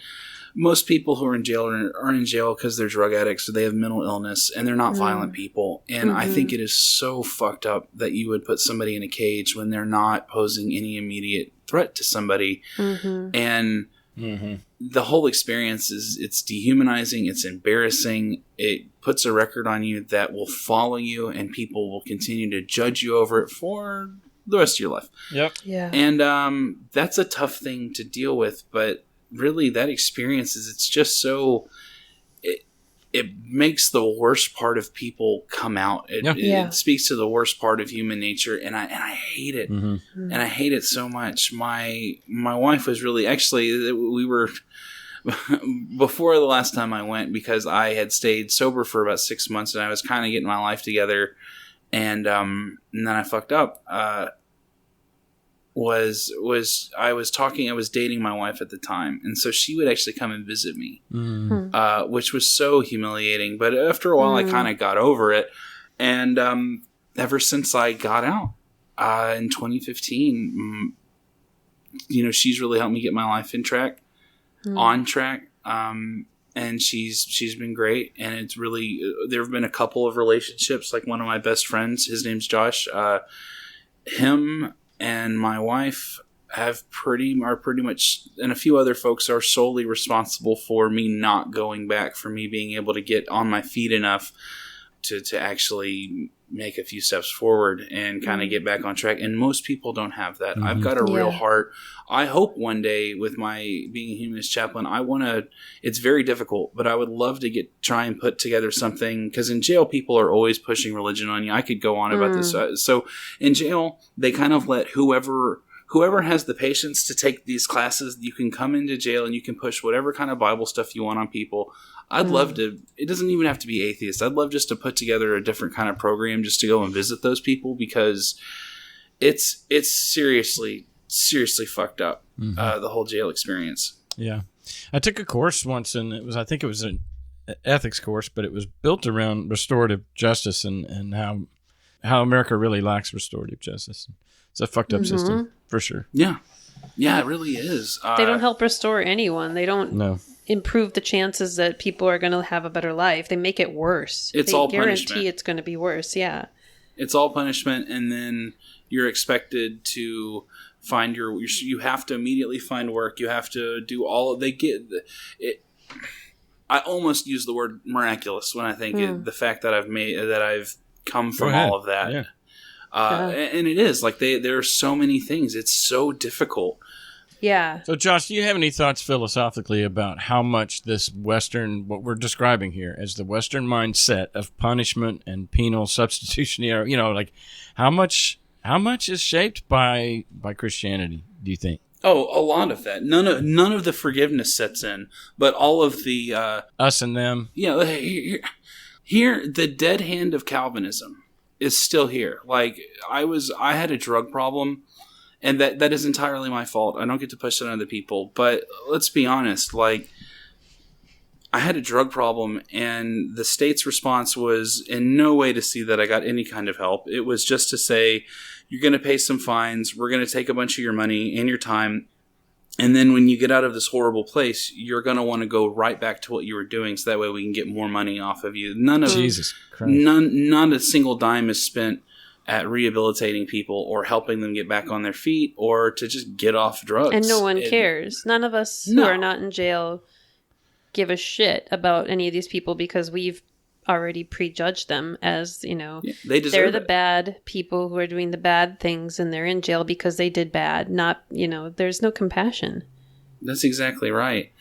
most people who are in jail are in jail because they're drug addicts or they have mental illness and they're not violent people. And I think it is so fucked up that you would put somebody in a cage when they're not posing any immediate threat to somebody. And the whole experience it's dehumanizing. It's embarrassing. It puts a record on you that will follow you and people will continue to judge you over it for the rest of your life. Yep. Yeah. And that's a tough thing to deal with, but really that experience it's just so it makes the worst part of people come out. It speaks to the worst part of human nature, and I hate it. And I hate it so much. My wife was really, actually, we were before the last time I went, because I had stayed sober for about 6 months and I was kind of getting my life together, and then I fucked up. I was dating my wife at the time, and so she would actually come and visit me, which was so humiliating. But after a while, I kind of got over it, and ever since I got out in 2015, she's really helped me get my life on track, and she's been great. And it's really, there have been a couple of relationships, like one of my best friends, his name's Josh, him and my wife are pretty much, and a few other folks are solely responsible for me not going back, for me being able to get on my feet enough to actually make a few steps forward and kind of get back on track. And most people don't have that. I've got a real heart. I hope one day, with my being a humanist chaplain, it's very difficult, but I would love to try and put together something, because in jail, people are always pushing religion on you. I could go on about this. So in jail, they kind of let whoever has the patience to take these classes, you can come into jail and you can push whatever kind of Bible stuff you want on people. I'd love to, it doesn't even have to be atheist. I'd love just to put together a different kind of program just to go and visit those people, because it's seriously fucked up, the whole jail experience. Yeah. I took a course once, and I think it was an ethics course, but it was built around restorative justice and how America really lacks restorative justice. It's a fucked up system, for sure. Yeah. Yeah, it really is. They don't help restore anyone. They don't improve the chances that people are going to have a better life. They make it worse. They guarantee it's going to be worse, yeah. It's all punishment, and then you're expected to find you have to immediately find work. You have to do all they get it. I almost use the word miraculous when I think the fact that I've come from all of that. Yeah. And it is like there are so many things. It's so difficult. Yeah. So, Josh, do you have any thoughts philosophically about how much this Western, what we're describing here as the Western mindset of punishment and penal substitution, like how much is shaped by Christianity, do you think? Oh, a lot of that. None of the forgiveness sets in, but all of the us and them. Yeah, here the dead hand of Calvinism is still here. Like I had a drug problem. And that is entirely my fault. I don't get to push it on other people. But let's be honest, like, I had a drug problem, and the state's response was in no way to see that I got any kind of help. It was just to say, you're going to pay some fines, we're going to take a bunch of your money and your time, and then when you get out of this horrible place, you're going to want to go right back to what you were doing, so that way we can get more money off of you. Jesus Christ. Not a single dime is spent at rehabilitating people or helping them get back on their feet or to just get off drugs. And no one cares. None of us who are not in jail give a shit about any of these people because we've already prejudged them as, they're the bad people who are doing the bad things and they're in jail because they did bad. Not, there's no compassion. That's exactly right.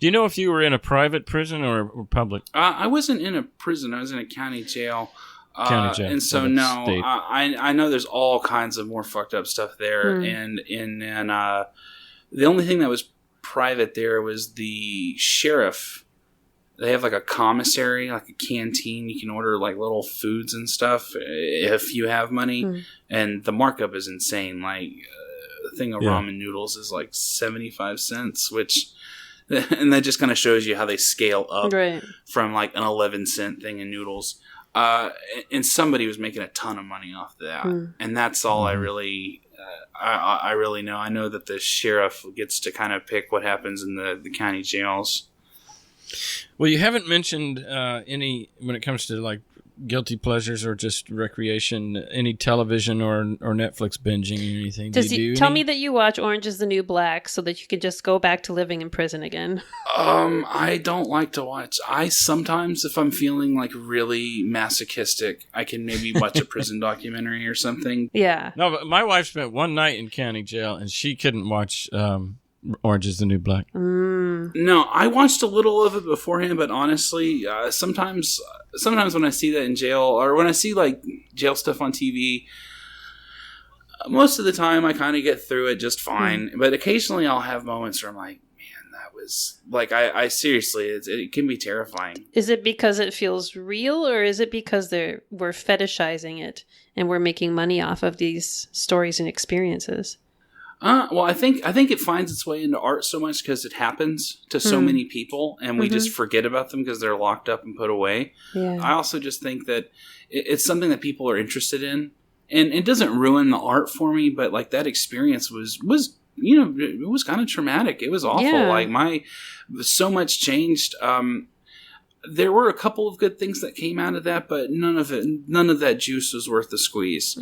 Do you know if you were in a private prison or public? I wasn't in a prison. I was in a county jail. County jail. And so, no, I know there's all kinds of more fucked up stuff there. And the only thing that was private there was the sheriff. They have like a commissary, like a canteen. You can order like little foods and stuff if you have money. And the markup is insane. Like a thing of ramen noodles is like 75 cents, and that just kind of shows you how they scale up from like an 11-cent thing in noodles. And somebody was making a ton of money off of that. And that's all I really know. I know that the sheriff gets to kind of pick what happens in the county jails. Well, you haven't mentioned any, when it comes to like guilty pleasures or just recreation, any television or Netflix binging or anything. Tell me that you watch Orange is the New Black so that you can just go back to living in prison again. I don't like to watch. I sometimes, if I'm feeling like really masochistic, I can maybe watch a prison documentary or something. Yeah. No, but my wife spent one night in county jail and she couldn't watch Orange is the New Black. No, I watched a little of it beforehand, but honestly, sometimes when I see that in jail or when I see like jail stuff on TV, most of the time I kind of get through it just fine. But occasionally I'll have moments where I'm like, man, that was like, I seriously, it can be terrifying. Is it because it feels real or is it because we're fetishizing it and we're making money off of these stories and experiences? Well, I think it finds its way into art so much because it happens to so many people, and we just forget about them because they're locked up and put away. Yeah. I also just think that it's something that people are interested in, and it doesn't ruin the art for me. But like that experience was it was kind of traumatic. It was awful. Yeah. Like so much changed. There were a couple of good things that came out of that, but none of that juice was worth the squeeze.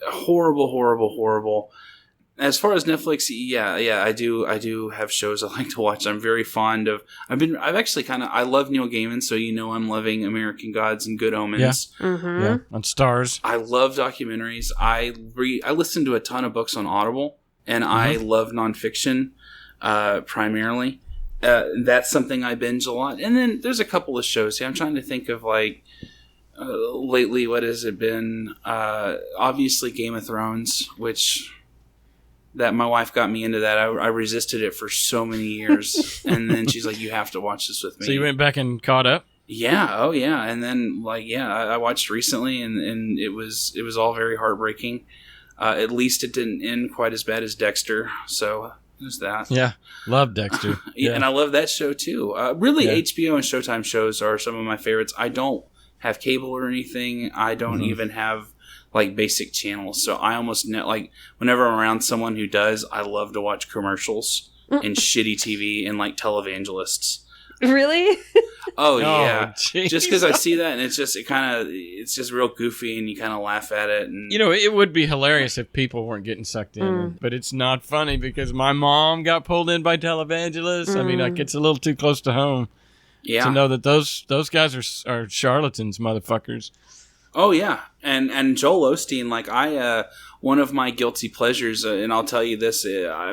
Horrible. As far as Netflix, yeah, I do have shows I like to watch. I'm very fond of. I love Neil Gaiman, so I'm loving American Gods and Good Omens. Yeah, on Stars. I love documentaries. I listen to a ton of books on Audible, and I love nonfiction primarily. That's something I binge a lot. And then there's a couple of shows. I'm trying to think of like lately. What has it been? Obviously, Game of Thrones, which. That my wife got me into that. I resisted it for so many years. And then she's like, you have to watch this with me. So you went back and caught up? Yeah. Oh, yeah. And then, I watched recently, and it was all very heartbreaking. At least it didn't end quite as bad as Dexter. So there's that. Yeah. Love Dexter. Yeah. And I love that show, too. HBO and Showtime shows are some of my favorites. I don't have cable or anything. I don't even have like basic channels, so I almost like whenever I'm around someone who does, I love to watch commercials and shitty TV and like televangelists. Really? Oh yeah, just because I see that and it's just real goofy and you kind of laugh at it. And it would be hilarious if people weren't getting sucked in, but it's not funny because my mom got pulled in by televangelists. I mean, it's a little too close to home. Yeah, to know that those guys are charlatans, motherfuckers. Oh yeah, and Joel Osteen, like one of my guilty pleasures, and I'll tell you this,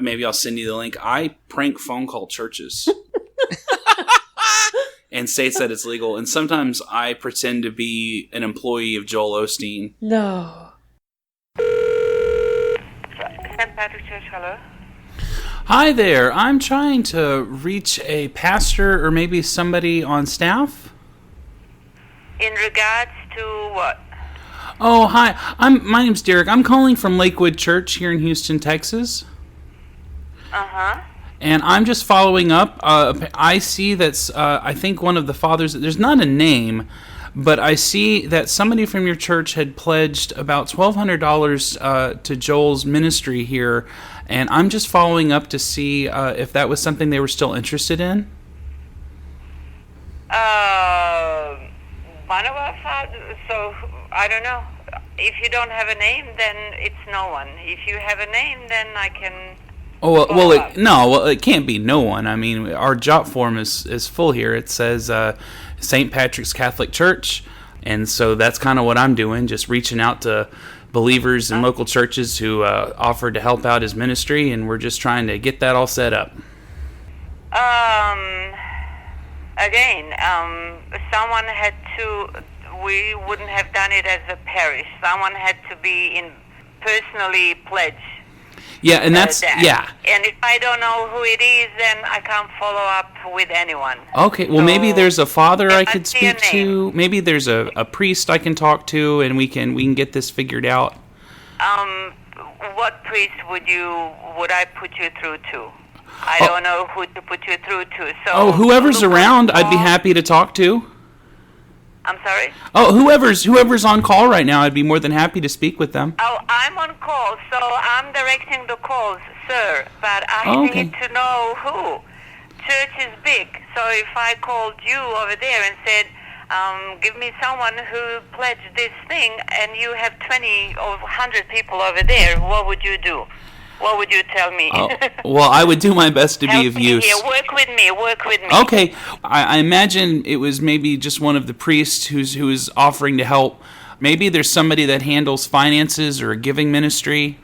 maybe I'll send you the link. I prank phone call churches and states that it's legal, and sometimes I pretend to be an employee of Joel Osteen. No. St. Patrick's Church, hello. Hi there, I'm trying to reach a pastor or maybe somebody on staff. In regards to what? Oh, hi. My name's Derek. I'm calling from Lakewood Church here in Houston, Texas. Uh-huh. And I'm just following up. I see that I think one of the fathers, there's not a name, but I see that somebody from your church had pledged about $1,200 to Joel's ministry here, and I'm just following up to see if that was something they were still interested in. One of our fathers, so I don't know. if you don't have a name, then it's no one. If you have a name, then I can... Oh, well, it can't be no one. I mean, our jot form is full here. It says St. Patrick's Catholic Church, and so that's kind of what I'm doing, just reaching out to believers in local churches who offered to help out his ministry, and we're just trying to get that all set up. Again, someone had to... We wouldn't have done it as a parish. Someone had to be personally pledged. Yeah, and that's, yeah. And if I don't know who it is, then I can't follow up with anyone. Okay, well, maybe there's a father I could speak to. Maybe there's a priest I can talk to, and we can get this figured out. What priest would I put you through to? I don't know who to put you through to. So whoever's around, I'd be happy to talk to. I'm sorry? Oh, whoever's on call right now, I'd be more than happy to speak with them. Oh, I'm on call, so I'm directing the calls, sir. But I need to know who. Church is big, so if I called you over there and said, give me someone who pledged this thing, and you have 20 or 100 people over there, what would you do? What would you tell me? Well, I would do my best to be of use. Here. Work with me. Okay. I imagine it was maybe just one of the priests who's offering to help. Maybe there's somebody that handles finances or a giving ministry.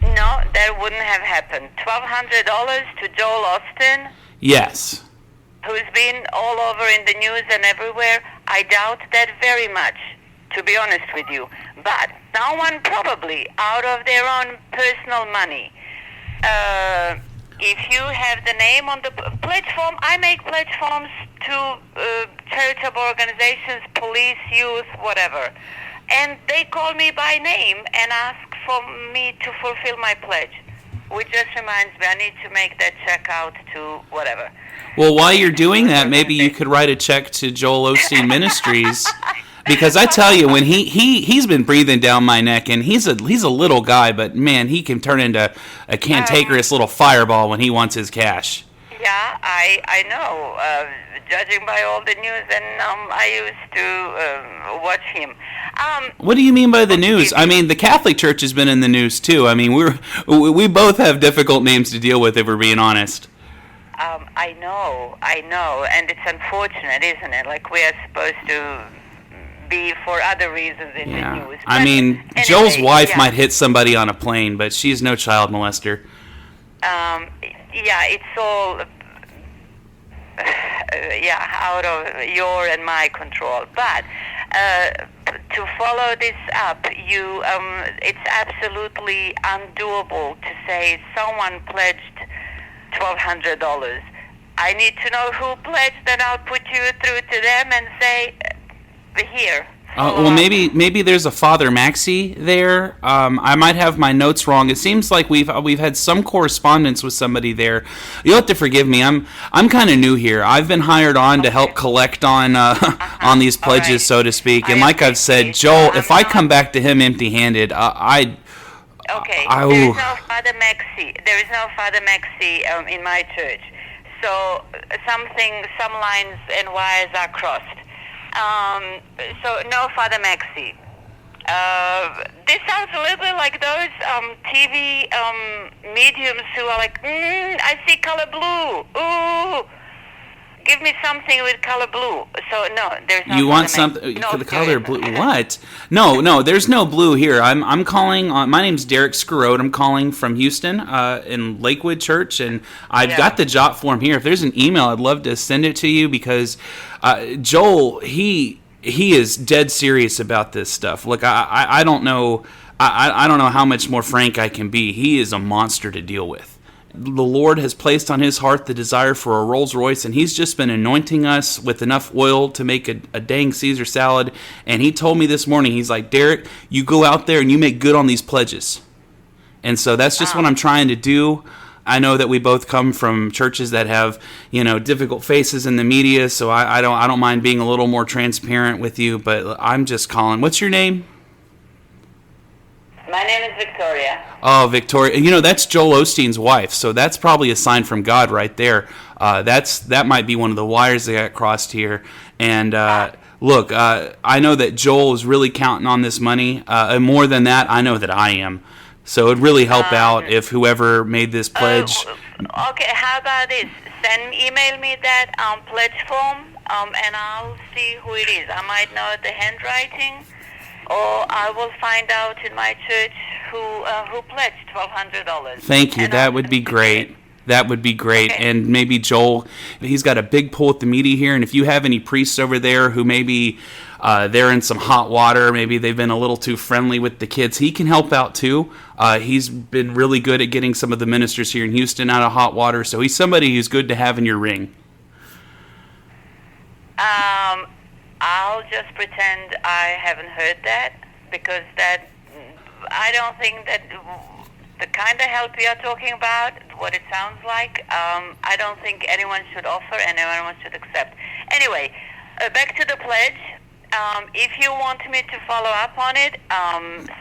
No, that wouldn't have happened. $1,200 to Joel Austin? Yes. Who's been all over in the news and everywhere? I doubt that very much, to be honest with you. But someone probably out of their own personal money. If you have the name on the pledge form, I make pledge forms to charitable organizations, police, youth, whatever. And they call me by name and ask for me to fulfill my pledge. Which just reminds me, I need to make that check out to whatever. Well, while you're doing that, maybe you could write a check to Joel Osteen Ministries. Because I tell you, when he's been breathing down my neck, and he's a little guy, but man, he can turn into a cantankerous little fireball when he wants his cash. Yeah, I know. Judging by all the news, and I used to watch him. What do you mean by the news? I mean, the Catholic Church has been in the news too. I mean, we both have difficult names to deal with, if we're being honest. I know, and it's unfortunate, isn't it? Like, we are supposed to be for other reasons in the news. I mean, anyway, Joel's wife might hit somebody on a plane, but she's no child molester. It's all out of your and my control. But to follow this up, it's absolutely undoable to say someone pledged $1,200. I need to know who pledged, then I'll put you through to them and say, here. Well, maybe there's a Father Maxey there. I might have my notes wrong. It seems like we've had some correspondence with somebody there. You'll have to forgive me. I'm kind of new here. I've been hired on to help collect on on these pledges, so to speak. And like I've said, Joel, if I come back to him empty-handed, Okay. There is no Father Maxey. There is no Father Maxey in my church. So some lines and wires are crossed. So no Father Maxey. This sounds a little bit like those TV mediums who are like, I see color blue. Ooh, give me something with color blue. So no, there's no. You want something for the color blue? What? No, there's no blue here. I'm calling. My name's Derek Scarode. I'm calling from Houston, in Lakewood Church, and I've got the jot form here. If there's an email, I'd love to send it to you because Joel, he is dead serious about this stuff. Look, I don't know. I don't know how much more frank I can be. He is a monster to deal with. The Lord has placed on his heart the desire for a Rolls Royce, and he's just been anointing us with enough oil to make a dang Caesar salad. And he told me this morning, he's like, Derek, you go out there and you make good on these pledges. And so that's just what I'm trying to do. I know that we both come from churches that have, difficult faces in the media, so I don't mind being a little more transparent with you, but I'm just calling. What's your name? My name is Victoria. Oh, Victoria. That's Joel Osteen's wife, so that's probably a sign from God right there. That might be one of the wires that got crossed here. And look, I know that Joel is really counting on this money. And more than that, I know that I am. So it'd really help out if whoever made this pledge. Okay, how about this? Email me that pledge form, and I'll see who it is. I might know the handwriting, or I will find out in my church who pledged $1,200. Thank you. That would be great. That would be great. Okay. And maybe Joel, he's got a big pull at the media here, and if you have any priests over there who maybe they're in some hot water, maybe they've been a little too friendly with the kids, he can help out too. He's been really good at getting some of the ministers here in Houston out of hot water, so he's somebody who's good to have in your ring. I'll just pretend I haven't heard that, because I don't think that the kind of help we are talking about, what it sounds like, I don't think anyone should offer and anyone should accept. Anyway, back to the pledge. If you want me to follow up on it,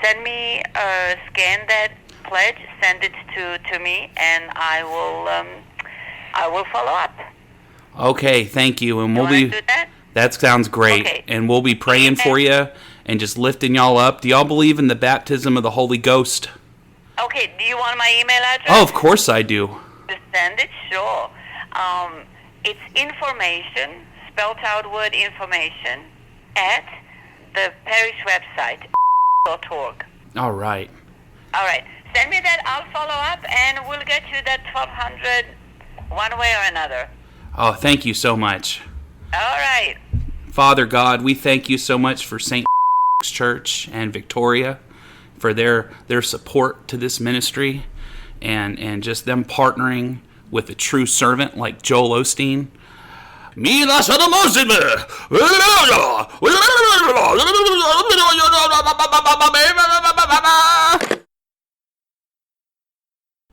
send me, scan that pledge, send it to me, and I will follow up. Okay, thank you. And we'll be. Do that? That sounds great. Okay. And we'll be praying for you and just lifting y'all up. Do y'all believe in the baptism of the Holy Ghost? Okay, do you want my email address? Oh, of course I do. To send it? Sure. It's information, spelled out word information, at the parish website, .org. All right. All right. Send me that. I'll follow up, and we'll get you that $1,200 one way or another. Oh, thank you so much. All right. Father God, we thank you so much for St. Church and Victoria, for their support to this ministry, and just them partnering with a true servant like Joel Osteen.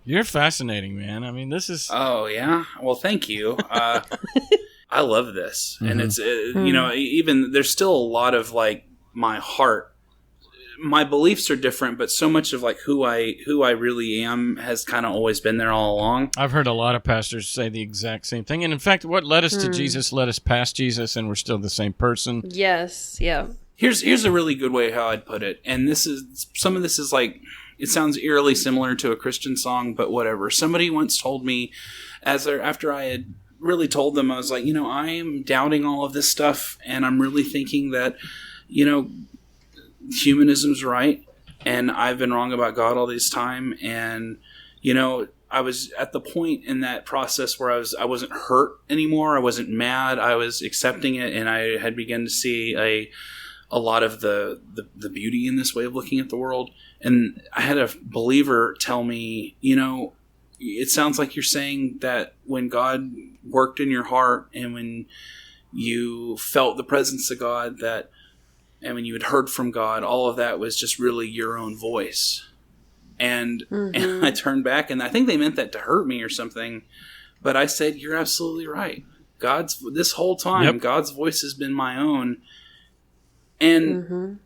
You're fascinating, man. I mean, this is... Oh, yeah? Well, thank you. I love this. Mm-hmm. And it's, even there's still a lot of, like, my heart. My beliefs are different, but so much of, like, who I really am has kind of always been there all along. I've heard a lot of pastors say the exact same thing. And, in fact, what led us to Jesus led us past Jesus, and we're still the same person. Yes, yeah. Here's a really good way how I'd put it. And some of this is, like... It sounds eerily similar to a Christian song, but whatever. Somebody once told me, after I had really told them, I was like, I am doubting all of this stuff, and I'm really thinking that, humanism's right, and I've been wrong about God all this time, and, I was at the point in that process where I wasn't hurt anymore, I wasn't mad, I was accepting it, and I had begun to see a lot of the beauty in this way of looking at the world. And I had a believer tell me, it sounds like you're saying that when God worked in your heart and when you felt the presence of God, and when you had heard from God, all of that was just really your own voice. And I turned back, and I think they meant that to hurt me or something. But I said, you're absolutely right. This whole time, God's voice has been my own. And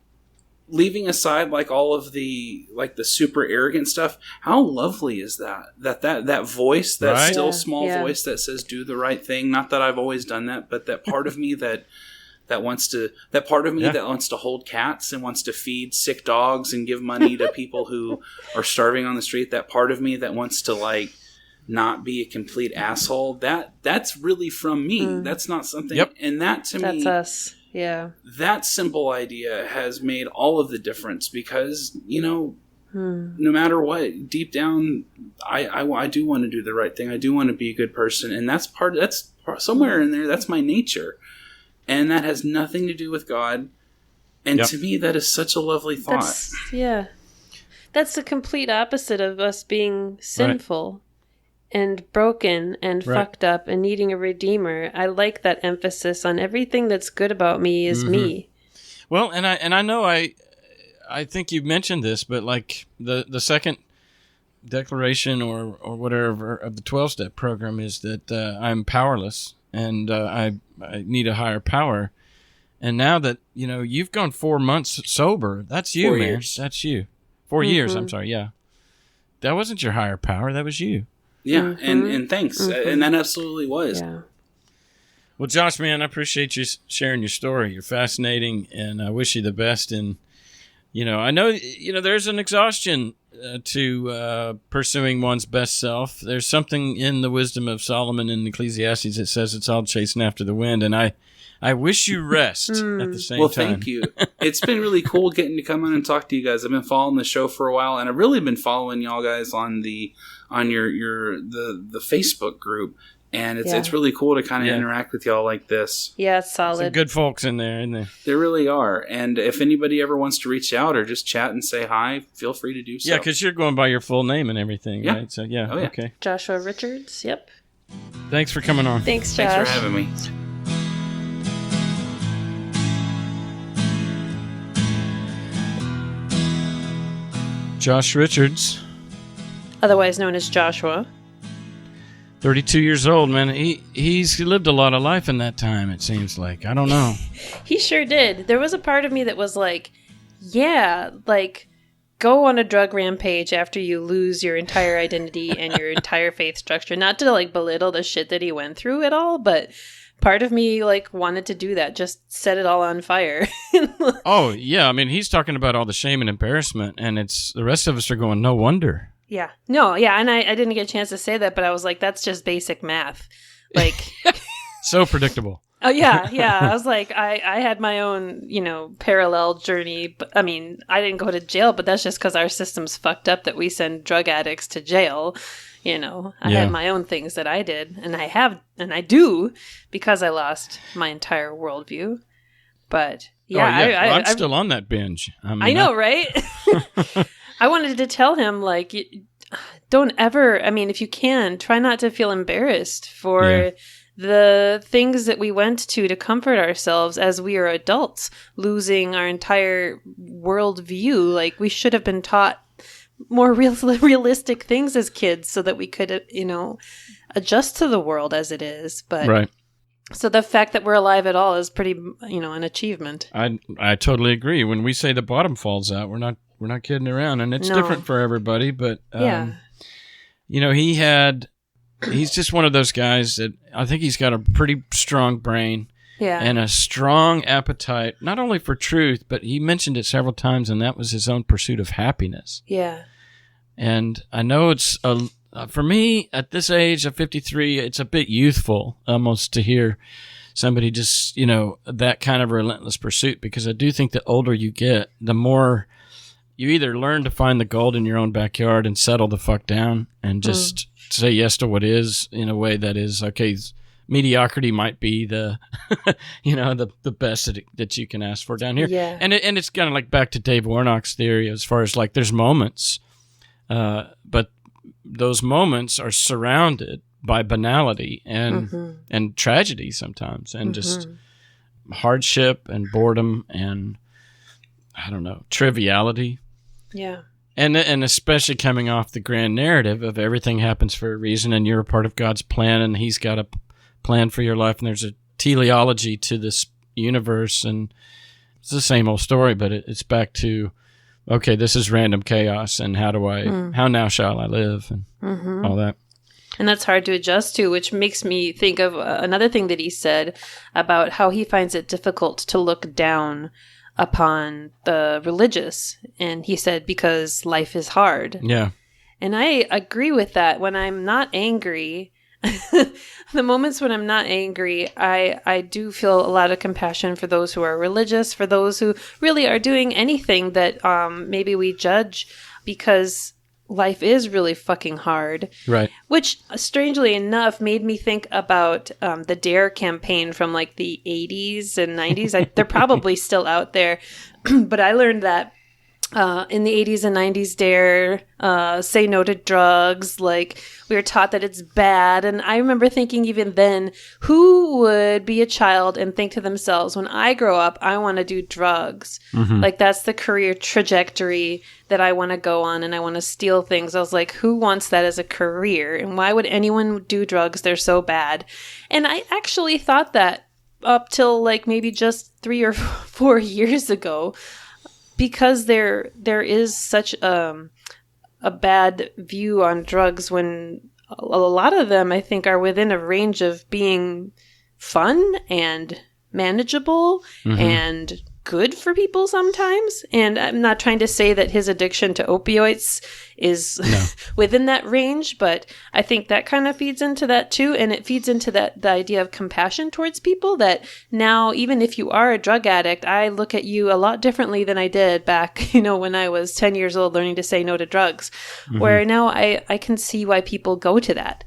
leaving aside like all of the super arrogant stuff, how lovely is that voice, that right? Still small voice that says do the right thing. Not that I've always done that, but that part of me that wants to hold cats and wants to feed sick dogs and give money to people who are starving on the street. That part of me that wants to like not be a complete asshole. That's really from me. That's not something. And that to me, that's us. Yeah. That simple idea has made all of the difference because, no matter what, deep down, I do want to do the right thing. I do want to be a good person. And that's somewhere in there, that's my nature. And that has nothing to do with God. And to me, that is such a lovely thought. That's the complete opposite of us being sinful. Right. And broken and fucked up and needing a redeemer. I like that emphasis on everything that's good about me is me. Well, and I know I think you mentioned this, but like the second declaration or whatever of the 12-step program is that I'm powerless and I need a higher power. And now that you've gone 4 months sober, that's you, 4 man. years. That's you. 4 years. I'm sorry. Yeah, that wasn't your higher power. That was you. Yeah, and thanks. And that absolutely was. Yeah. Well, Josh, man, I appreciate you sharing your story. You're fascinating, and I wish you the best. And, I know, there's an exhaustion to pursuing one's best self. There's something in the wisdom of Solomon in Ecclesiastes that says it's all chasing after the wind. And I wish you rest at the same time. Well, thank you. It's been really cool getting to come in and talk to you guys. I've been following the show for a while, and I've really been following y'all guys on the Facebook group. And it's really cool to kind of interact with y'all like this. Yeah, it's solid. Some good folks in there, isn't there? There really are. And if anybody ever wants to reach out or just chat and say hi, feel free to do so. Yeah, because you're going by your full name and everything, right? So, okay. Joshua Richards, yep. Thanks for coming on. Thanks, Josh. Thanks for having me. Josh Richards. Otherwise known as Joshua. 32 years old, man. He's lived a lot of life in that time, it seems like. I don't know. He sure did. There was a part of me that was like, go on a drug rampage after you lose your entire identity and your entire faith structure. Not to belittle the shit that he went through at all, but part of me wanted to do that. Just set it all on fire. Oh, yeah. I mean, he's talking about all the shame and embarrassment, and the rest of us are going, no wonder. Yeah. No, yeah, and I didn't get a chance to say that, but I was like, that's just basic math. So predictable. Oh, yeah. I was like, I had my own, parallel journey. But, I mean, I didn't go to jail, but that's just because our system's fucked up that we send drug addicts to jail. I had my own things that I did, and I do, because I lost my entire worldview. But, yeah. I'm still on that binge. I know, right? I wanted to tell him, don't ever, if you can, try not to feel embarrassed for the things that we went to comfort ourselves as we are adults, losing our entire worldview. We should have been taught more realistic things as kids so that we could, adjust to the world as it is. But right. So the fact that we're alive at all is pretty, an achievement. I totally agree. When we say the bottom falls out, we're not kidding around, and it's different for everybody. But he's just one of those guys that I think he's got a pretty strong brain, and a strong appetite, not only for truth, but he mentioned it several times, and that was his own pursuit of happiness. Yeah, and I know it's for me at this age of 53, it's a bit youthful almost to hear somebody just that kind of relentless pursuit, because I do think the older you get, the more you either learn to find the gold in your own backyard and settle the fuck down and just say yes to what is in a way that is, okay, mediocrity might be the, the best that you can ask for down here. Yeah. And it's kind of back to Dave Warnock's theory as far as there's moments, but those moments are surrounded by banality and tragedy sometimes, and just hardship and boredom and, I don't know, triviality. Yeah. And especially coming off the grand narrative of everything happens for a reason, and you're a part of God's plan, and he's got a plan for your life, and there's a teleology to this universe, and it's the same old story, but it's back to, okay, this is random chaos, and how now shall I live, and all that. And that's hard to adjust to, which makes me think of another thing that he said about how he finds it difficult to look down upon the religious. And he said, because life is hard. Yeah. And I agree with that. When I'm not angry, the moments when I'm not angry, I do feel a lot of compassion for those who are religious, for those who really are doing anything that maybe we judge, because life is really fucking hard. Right. Which, strangely enough, made me think about the DARE campaign from the 80s and 90s. They're probably still out there. But I learned that in the 80s and 90s, DARE, say no to drugs. We were taught that it's bad. And I remember thinking even then, who would be a child and think to themselves, when I grow up, I want to do drugs. That's the career trajectory that I want to go on, and I want to steal things. I was like, who wants that as a career? And why would anyone do drugs? They're so bad. And I actually thought that up till maybe just 3 or 4 years ago, because there is such a bad view on drugs, when a lot of them, I think, are within a range of being fun and manageable and good for people sometimes. And I'm not trying to say that his addiction to opioids is within that range, but I think that kind of feeds into that too. And it feeds into the idea of compassion towards people, that now, even if you are a drug addict, I look at you a lot differently than I did back, when I was 10 years old learning to say no to drugs, where now I can see why people go to that.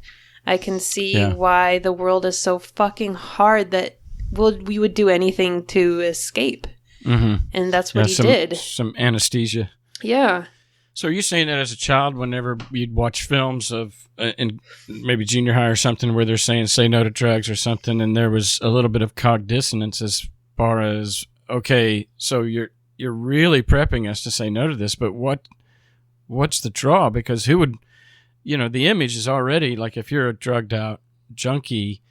I can see why the world is so fucking hard that we would do anything to escape. And that's what he did. Some anesthesia. Yeah. So are you saying that as a child, whenever you'd watch films of, in maybe junior high or something, where they're saying say no to drugs or something, and there was a little bit of cog dissonance as far as, okay, so you're really prepping us to say no to this, but what's the draw? Because who would, the image is already like, if you're a drugged out junkie,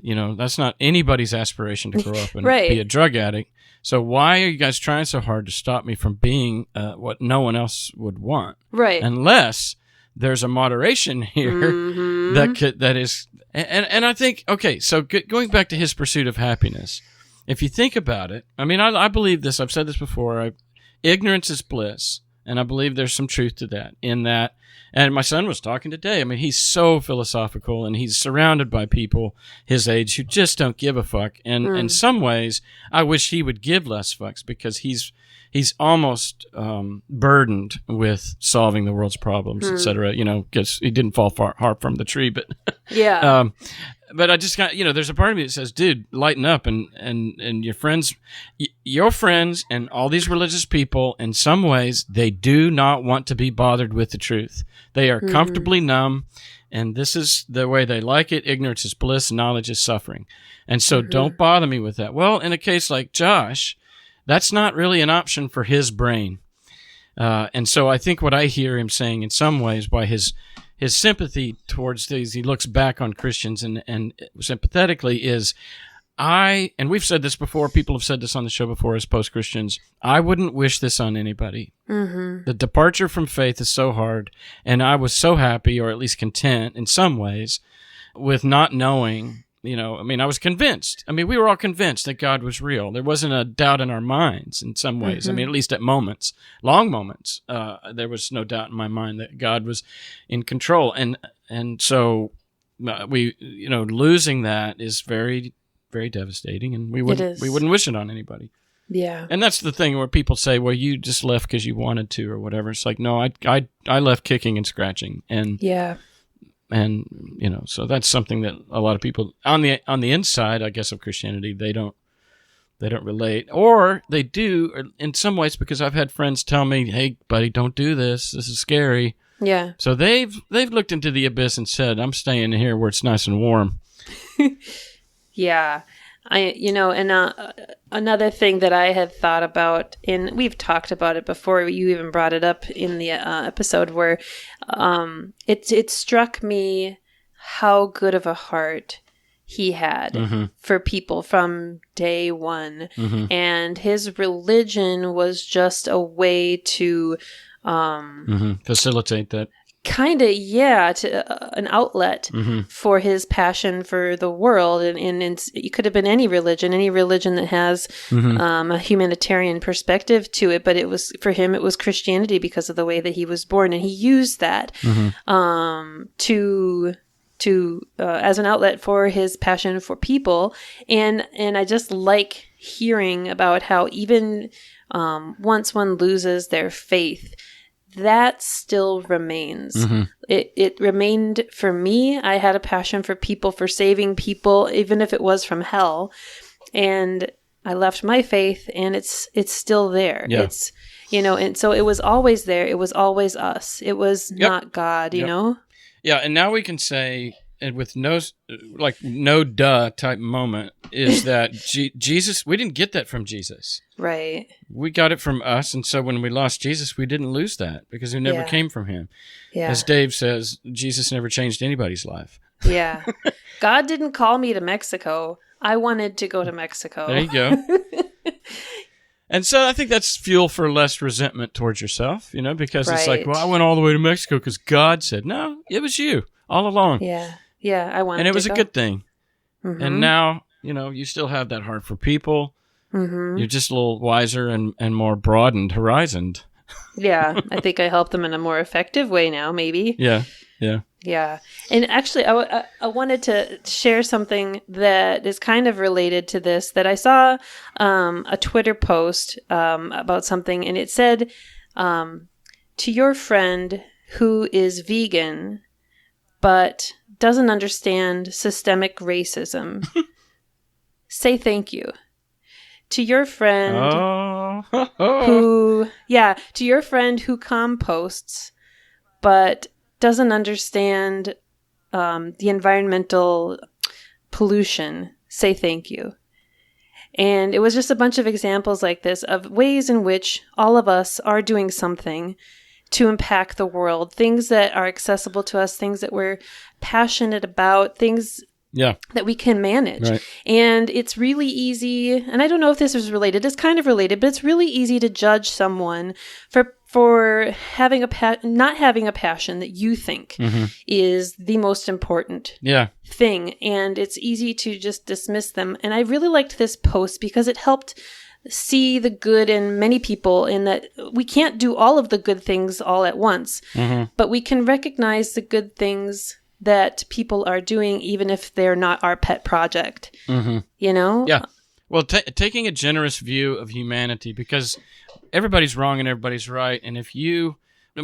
that's not anybody's aspiration to grow up and be a drug addict. So why are you guys trying so hard to stop me from being what no one else would want? Right. Unless there's a moderation here that is, and I think, okay, so going back to his pursuit of happiness, if you think about it, I mean, I believe this, I've said this before, ignorance is bliss, and I believe there's some truth to that, in that, and my son was talking today, I mean, he's so philosophical, and he's surrounded by people his age who just don't give a fuck, and in some ways, I wish he would give less fucks, because he's almost burdened with solving the world's problems, et cetera, because he didn't fall far from the tree, but yeah. But I just got, there's a part of me that says, dude, lighten up, and your friends and all these religious people, in some ways, they do not want to be bothered with the truth. They are comfortably numb, and this is the way they like it. Ignorance is bliss, knowledge is suffering. And so don't bother me with that. Well, in a case like Josh, that's not really an option for his brain. And so I think what I hear him saying in some ways, by his sympathy towards these, he looks back on Christians and sympathetically is, and we've said this before, people have said this on the show before as post-Christians, I wouldn't wish this on anybody. The departure from faith is so hard, and I was so happy, or at least content in some ways, with not knowing, I was convinced. I mean, we were all convinced that God was real. There wasn't a doubt in our minds in some ways. I mean, at least at moments, long moments, there was no doubt in my mind that God was in control. And so we, losing that is very, very devastating, and we wouldn't wish it on anybody. Yeah. And that's the thing where people say, well, you just left because you wanted to or whatever. It's like, no, I left kicking and scratching. And and so that's something that a lot of people on the inside, I guess, of Christianity, they don't relate, or they do in some ways, because I've had friends tell me, hey buddy, don't do this is scary. Yeah. So they've looked into the abyss and said, I'm staying here where it's nice and warm. Yeah. Another thing that I had thought about, and we've talked about it before, you even brought it up in the episode, where it struck me how good of a heart he had for people from day one. And his religion was just a way to facilitate that. Kind of, an outlet for his passion for the world. And it could have been any religion that has a humanitarian perspective to it. But for him, it was Christianity because of the way that he was born. And he used that to as an outlet for his passion for people. And I just like hearing about how even once one loses their faith, that still remains. It remained for me. I had a passion for people, for saving people, even if it was from hell. And I left my faith, and it's still there. Yeah. It's, and so it was always there. It was always us. It was not God, you know? Yeah. And now we can say, and with no duh type moment, is that Jesus, we didn't get that from Jesus. Right. We got it from us, and so when we lost Jesus, we didn't lose that because it never came from him. Yeah. As Dave says, Jesus never changed anybody's life. Yeah. God didn't call me to Mexico. I wanted to go to Mexico. There you go. And so I think that's fuel for less resentment towards yourself, because it's like, well, I went all the way to Mexico because God said, no, it was you all along. Yeah. Yeah, I wanted to. And it was a good thing. And now you still have that heart for people. Mm-hmm. You're just a little wiser and more broadened, horizoned. Yeah, I think I help them in a more effective way now, maybe. Yeah. Yeah. And actually, I wanted to share something that is kind of related to this, that I saw a Twitter post about something, and it said, to your friend who is vegan but doesn't understand systemic racism, say thank you. To your friend to your friend who composts but doesn't understand the environmental pollution, say thank you. And it was just a bunch of examples like this of ways in which all of us are doing something to impact the world, things that are accessible to us, things that we're passionate about, things that we can manage. Right. And it's really easy, and I don't know if this is related, it's kind of related, but it's really easy to judge someone for having not having a passion that you think is the most important thing. And it's easy to just dismiss them. And I really liked this post because it helped see the good in many people, in that we can't do all of the good things all at once, but we can recognize the good things that people are doing, even if they're not our pet project. Yeah. Well, taking a generous view of humanity, because everybody's wrong and everybody's right. And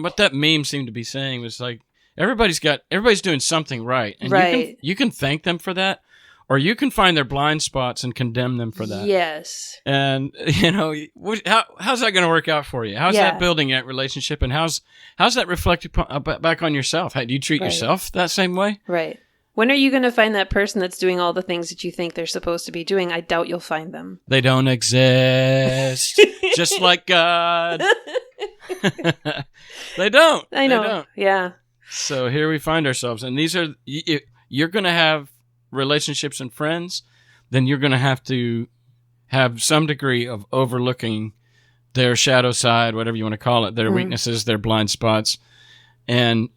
what that meme seemed to be saying was like, everybody's doing something right. And you can thank them for that, or you can find their blind spots and condemn them for that. Yes. And, how's that going to work out for you? How's that building that relationship? And how's that reflected back on yourself? How do you treat yourself that same way? Right. When are you going to find that person that's doing all the things that you think they're supposed to be doing? I doubt you'll find them. They don't exist. Just like God. They don't. I know. They don't. Yeah. So here we find ourselves. And you're going to have relationships and friends, then you're going to have some degree of overlooking their shadow side, whatever you want to call it, their weaknesses, their blind spots. And,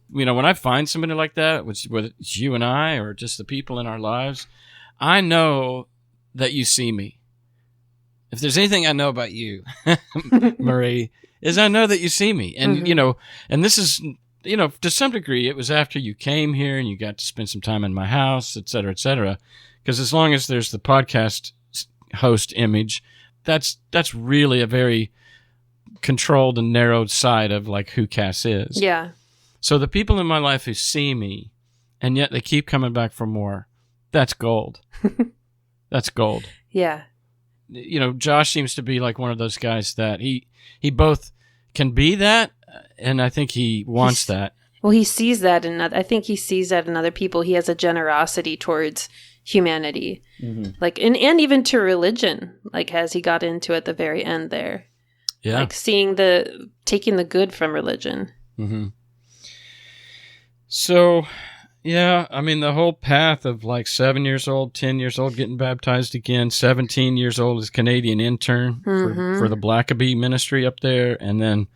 when I find somebody like that, whether it's you and I or just the people in our lives, I know that you see me. If there's anything I know about you, Marie, is I know that you see me. And, and this is, to some degree, it was after you came here and you got to spend some time in my house, et cetera, because as long as there's the podcast host image, that's really a very controlled and narrowed side of like who Cass is. Yeah. So the people in my life who see me and yet they keep coming back for more, that's gold. That's gold. Yeah. Josh seems to be like one of those guys that he both can be that, and I think he wants that. Well, he sees that I think he sees that in other people. He has a generosity towards humanity, like, and even to religion, like as he got into at the very end there. Yeah. Like taking the good from religion. Mm-hmm. So, yeah, I mean, the whole path of like 7 years old, 10 years old, getting baptized again, 17 years old as Canadian intern for the Blackaby ministry up there, and then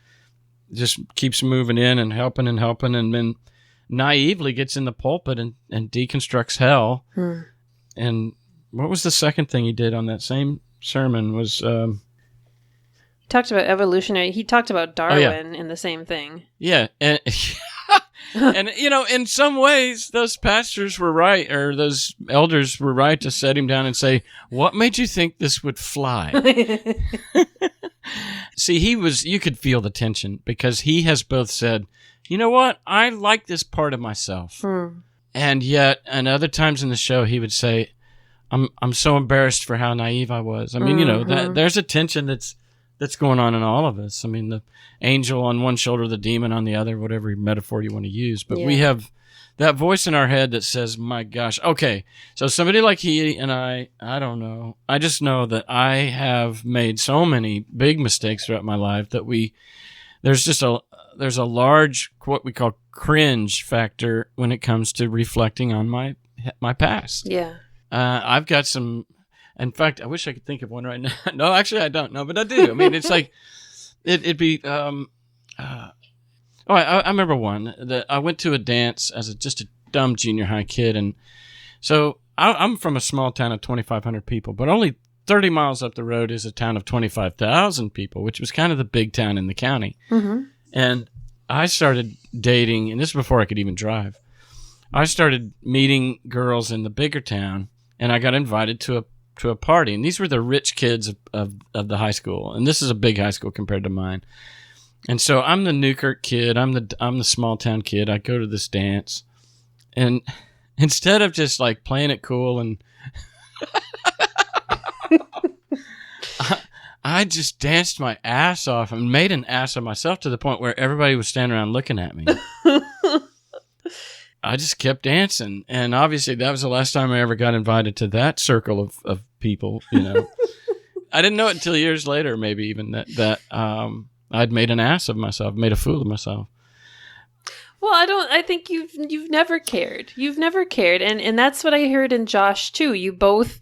just keeps moving in and helping, and then naively gets in the pulpit and deconstructs hell. And what was the second thing he did on that same sermon was... he talked about evolutionary... He talked about Darwin in the same thing. Yeah, and... And, in some ways, those pastors were right, or those elders were right to set him down and say, what made you think this would fly? See, you could feel the tension, because he has both said, you know what, I like this part of myself. And yet, and other times in the show, he would say, I'm so embarrassed for how naive I was. I mean, there's a tension that's going on in all of us. I mean, the angel on one shoulder, the demon on the other, whatever metaphor you want to use. But we have that voice in our head that says, my gosh, okay, so somebody like he and I don't know. I just know that I have made so many big mistakes throughout my life that there's a large, what we call cringe factor when it comes to reflecting on my past. Yeah. I've got some... In fact, I wish I could think of one right now. No, actually, I don't know, but I do. I mean, it's like, it'd be, I remember one that I went to a dance as just a dumb junior high kid. And so I'm from a small town of 2,500 people, but only 30 miles up the road is a town of 25,000 people, which was kind of the big town in the county. Mm-hmm. And I started dating, and this is before I could even drive. I started meeting girls in the bigger town, and I got invited to a party. And these were the rich kids of the high school, and this is a big high school compared to mine. And so I'm the Newkirk kid. I'm the small town kid. I go to this dance, and instead of just like playing it cool and I just danced my ass off and made an ass of myself to the point where everybody was standing around looking at me. I just kept dancing, and obviously that was the last time I ever got invited to that circle of people. You know, I didn't know it until years later, maybe even that I'd made an ass of myself, made a fool of myself. Well, I think you've never cared. You've never cared, and that's what I heard in Josh too. You both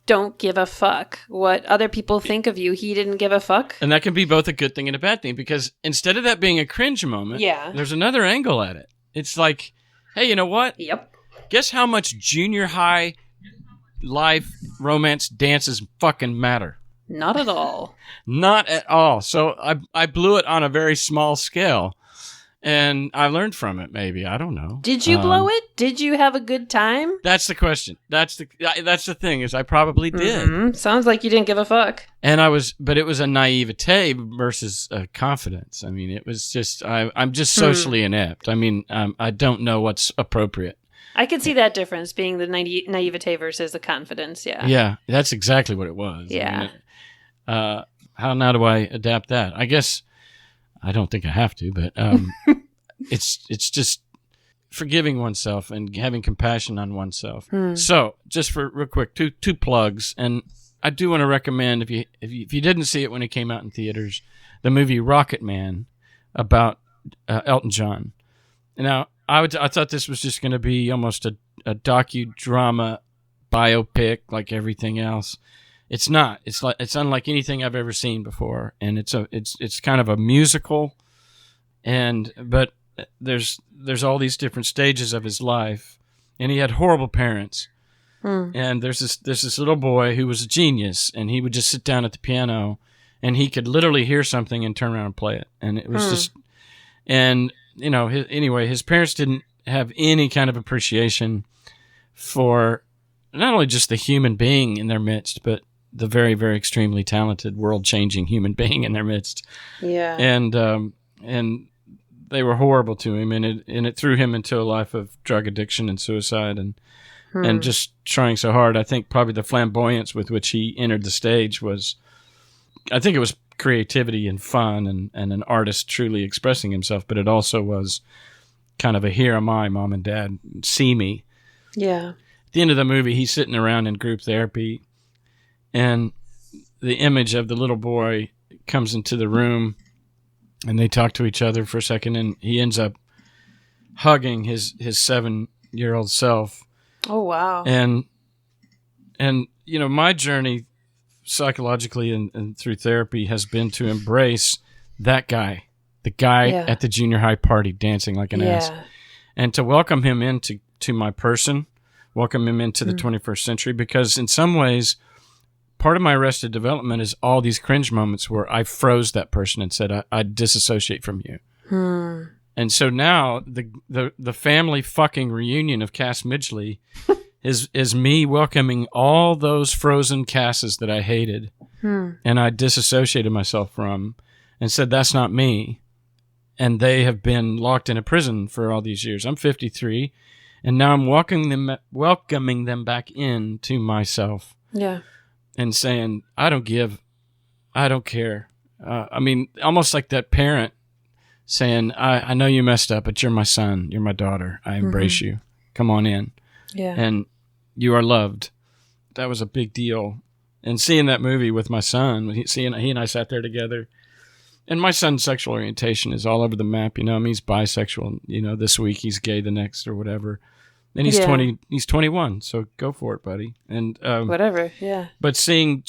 don't give a fuck what other people think of you. He didn't give a fuck. And that can be both a good thing and a bad thing, because instead of that being a cringe moment, there's another angle at it. It's like, hey, you know what? Yep. Guess how much junior high life romance dances fucking matter? Not at all. Not at all. So I blew it on a very small scale. And I learned from it, maybe. I don't know. Did you blow it? Did you have a good time? That's the question. That's the thing, is I probably did. Mm-hmm. Sounds like you didn't give a fuck. And but it was a naivete versus a confidence. I mean, it was just, I'm just socially inept. I mean, I don't know what's appropriate. I can see that difference, being the naivete versus the confidence, yeah. Yeah, that's exactly what it was. Yeah. I mean, how now do I adapt that? I guess I don't think I have to, but it's just forgiving oneself and having compassion on oneself. So, just for real quick, two plugs, and I do want to recommend, if you didn't see it when it came out in theaters, the movie Rocket Man about Elton John. Now, I thought this was just going to be almost a docudrama biopic like everything else. It's not. It's unlike anything I've ever seen before, and it's kind of a musical, but there's all these different stages of his life, and he had horrible parents, and there's this little boy who was a genius, and he would just sit down at the piano, and he could literally hear something and turn around and play it, and it was just, and you know, his parents didn't have any kind of appreciation for not only just the human being in their midst, but the very, very extremely talented, world-changing human being in their midst. Yeah. And they were horrible to him, and it threw him into a life of drug addiction and suicide, and just trying so hard. I think probably the flamboyance with which he entered the stage was, I think it was creativity and fun and an artist truly expressing himself, but it also was kind of a here am I, mom and dad, see me. Yeah. At the end of the movie, he's sitting around in group therapy, and the image of the little boy comes into the room, and they talk to each other for a second, and he ends up hugging his 7-year-old self. Oh, wow. And you know, my journey psychologically and through therapy has been to embrace that guy, the guy at the junior high party dancing like an ass, and to welcome him into my person, welcome him into the 21st century, because in some ways, part of my arrested development is all these cringe moments where I froze that person and said, I disassociate from you. And so now the family fucking reunion of Cass Midgley is me welcoming all those frozen Casses that I hated and I disassociated myself from and said, that's not me. And they have been locked in a prison for all these years. I'm 53, and now I'm welcoming them back into myself. Yeah. And saying, I don't care. I mean, almost like that parent saying, I know you messed up, but you're my son, you're my daughter. I embrace you. Come on in. Yeah. And you are loved. That was a big deal. And seeing that movie with my son, he and I sat there together. And my son's sexual orientation is all over the map. You know, I mean, he's bisexual. You know, this week he's gay, the next or whatever. And he's 20. He's 21. So go for it, buddy. And whatever. Yeah. But seeing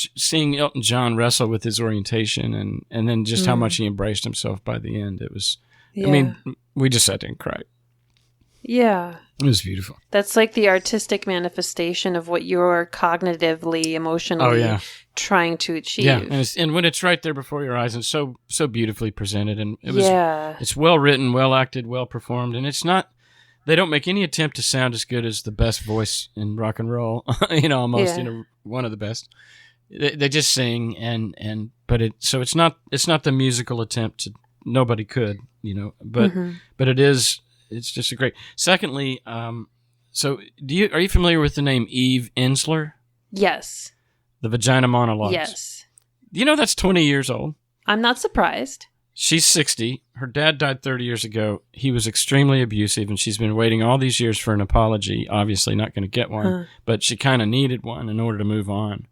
Elton John wrestle with his orientation and then just how much he embraced himself by the end, it was. I mean, we just sat there and cried. Yeah. It was beautiful. That's like the artistic manifestation of what you're cognitively, emotionally trying to achieve. Yeah, and when it's right there before your eyes and so beautifully presented, and it's well written, well acted, well performed, and it's not. They don't make any attempt to sound as good as the best voice in rock and roll. Almost one of the best. They just sing but it's not the musical attempt to. Nobody could, but it is. It's just a great. Secondly, so are you familiar with the name Eve Ensler? Yes. The Vagina Monologues. Yes. That's 20 years old. I'm not surprised. She's 60. Her dad died 30 years ago. He was extremely abusive, and she's been waiting all these years for an apology. Obviously not going to get one, but she kind of needed one in order to move on.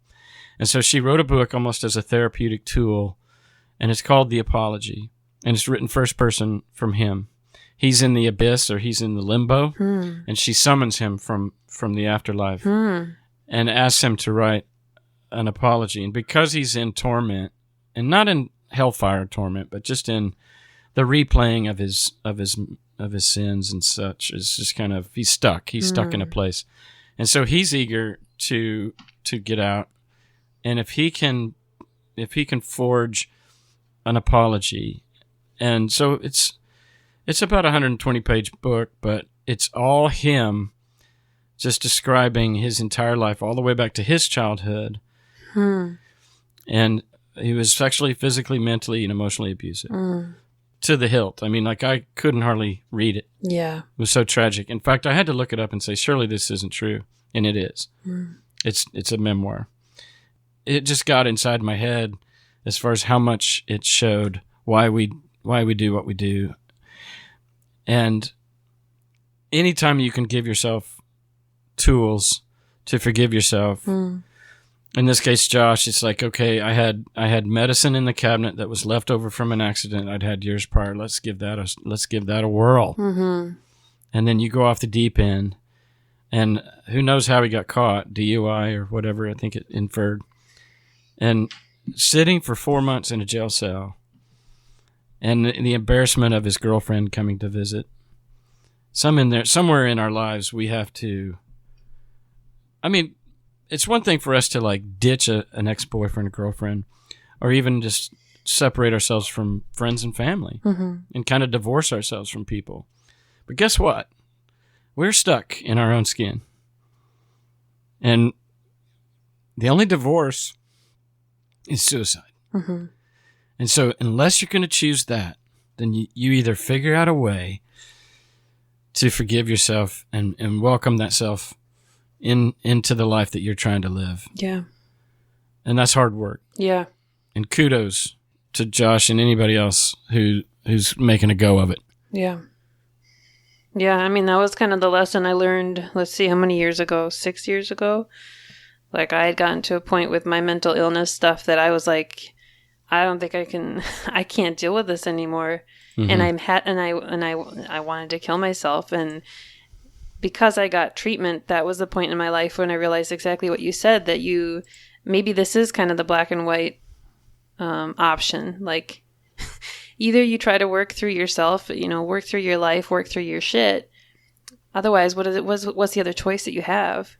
And so she wrote a book almost as a therapeutic tool, and it's called The Apology, and it's written first person from him. He's in the abyss, or he's in the limbo, and she summons him from the afterlife and asks him to write an apology. And because he's in torment, and not in hellfire torment, but just in the replaying of his sins and such, is just kind of he's stuck in a place, and so he's eager to get out. And if he can forge an apology, and so it's about a 120-page book, but it's all him just describing his entire life, all the way back to his childhood. And he was sexually, physically, mentally, and emotionally abusive to the hilt. I mean, I couldn't hardly read it. Yeah. It was so tragic. In fact, I had to look it up and say, surely this isn't true. And it is. It's a memoir. It just got inside my head as far as how much it showed why we do what we do. And anytime you can give yourself tools to forgive yourself, in this case, Josh, it's like, okay, I had medicine in the cabinet that was left over from an accident I'd had years prior. Let's give that a whirl. And then you go off the deep end, and who knows how he got caught, DUI or whatever I think it inferred, and sitting for 4 months in a jail cell. And the embarrassment of his girlfriend coming to visit. Somewhere in our lives, we have to. I mean, it's one thing for us to ditch an ex-boyfriend or girlfriend, or even just separate ourselves from friends and family, and kind of divorce ourselves from people. But guess what? We're stuck in our own skin, and the only divorce is suicide. And so unless you're going to choose that, then you either figure out a way to forgive yourself and welcome that self into the life that you're trying to live. Yeah. And that's hard work. Yeah. And kudos to Josh and anybody else who's making a go of it. Yeah. Yeah, I mean, that was kind of the lesson I learned, let's see, how many years ago? 6 years ago? I had gotten to a point with my mental illness stuff that I was like, I don't think I can't deal with this anymore. And I wanted to kill myself. And because I got treatment, that was the point in my life when I realized exactly what you said, that maybe this is kind of the black and white option. Either you try to work through yourself, work through your life, work through your shit. Otherwise, what's the other choice that you have?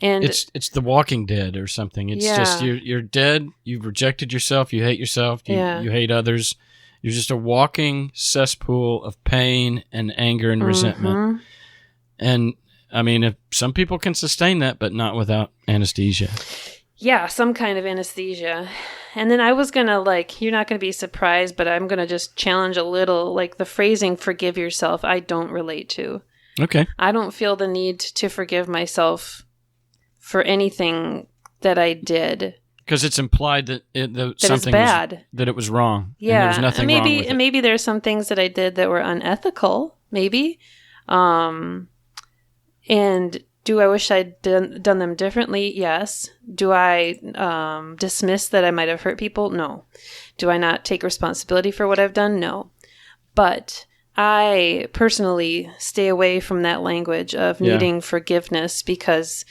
And it's The Walking Dead or something. It's just you're dead. You've rejected yourself. You hate yourself. You hate others. You're just a walking cesspool of pain and anger and resentment. And I mean, if some people can sustain that, but not without anesthesia. Yeah, some kind of anesthesia. And then I was going to you're not going to be surprised, but I'm going to just challenge a little, the phrasing forgive yourself, I don't relate to. Okay. I don't feel the need to forgive myself for anything that I did. Because it's implied that something bad. That it was wrong. Yeah. And there was nothing wrong with it. Maybe there's some things that I did that were unethical, maybe. And do I wish I'd done them differently? Yes. Do I dismiss that I might have hurt people? No. Do I not take responsibility for what I've done? No. But I personally stay away from that language of needing forgiveness, because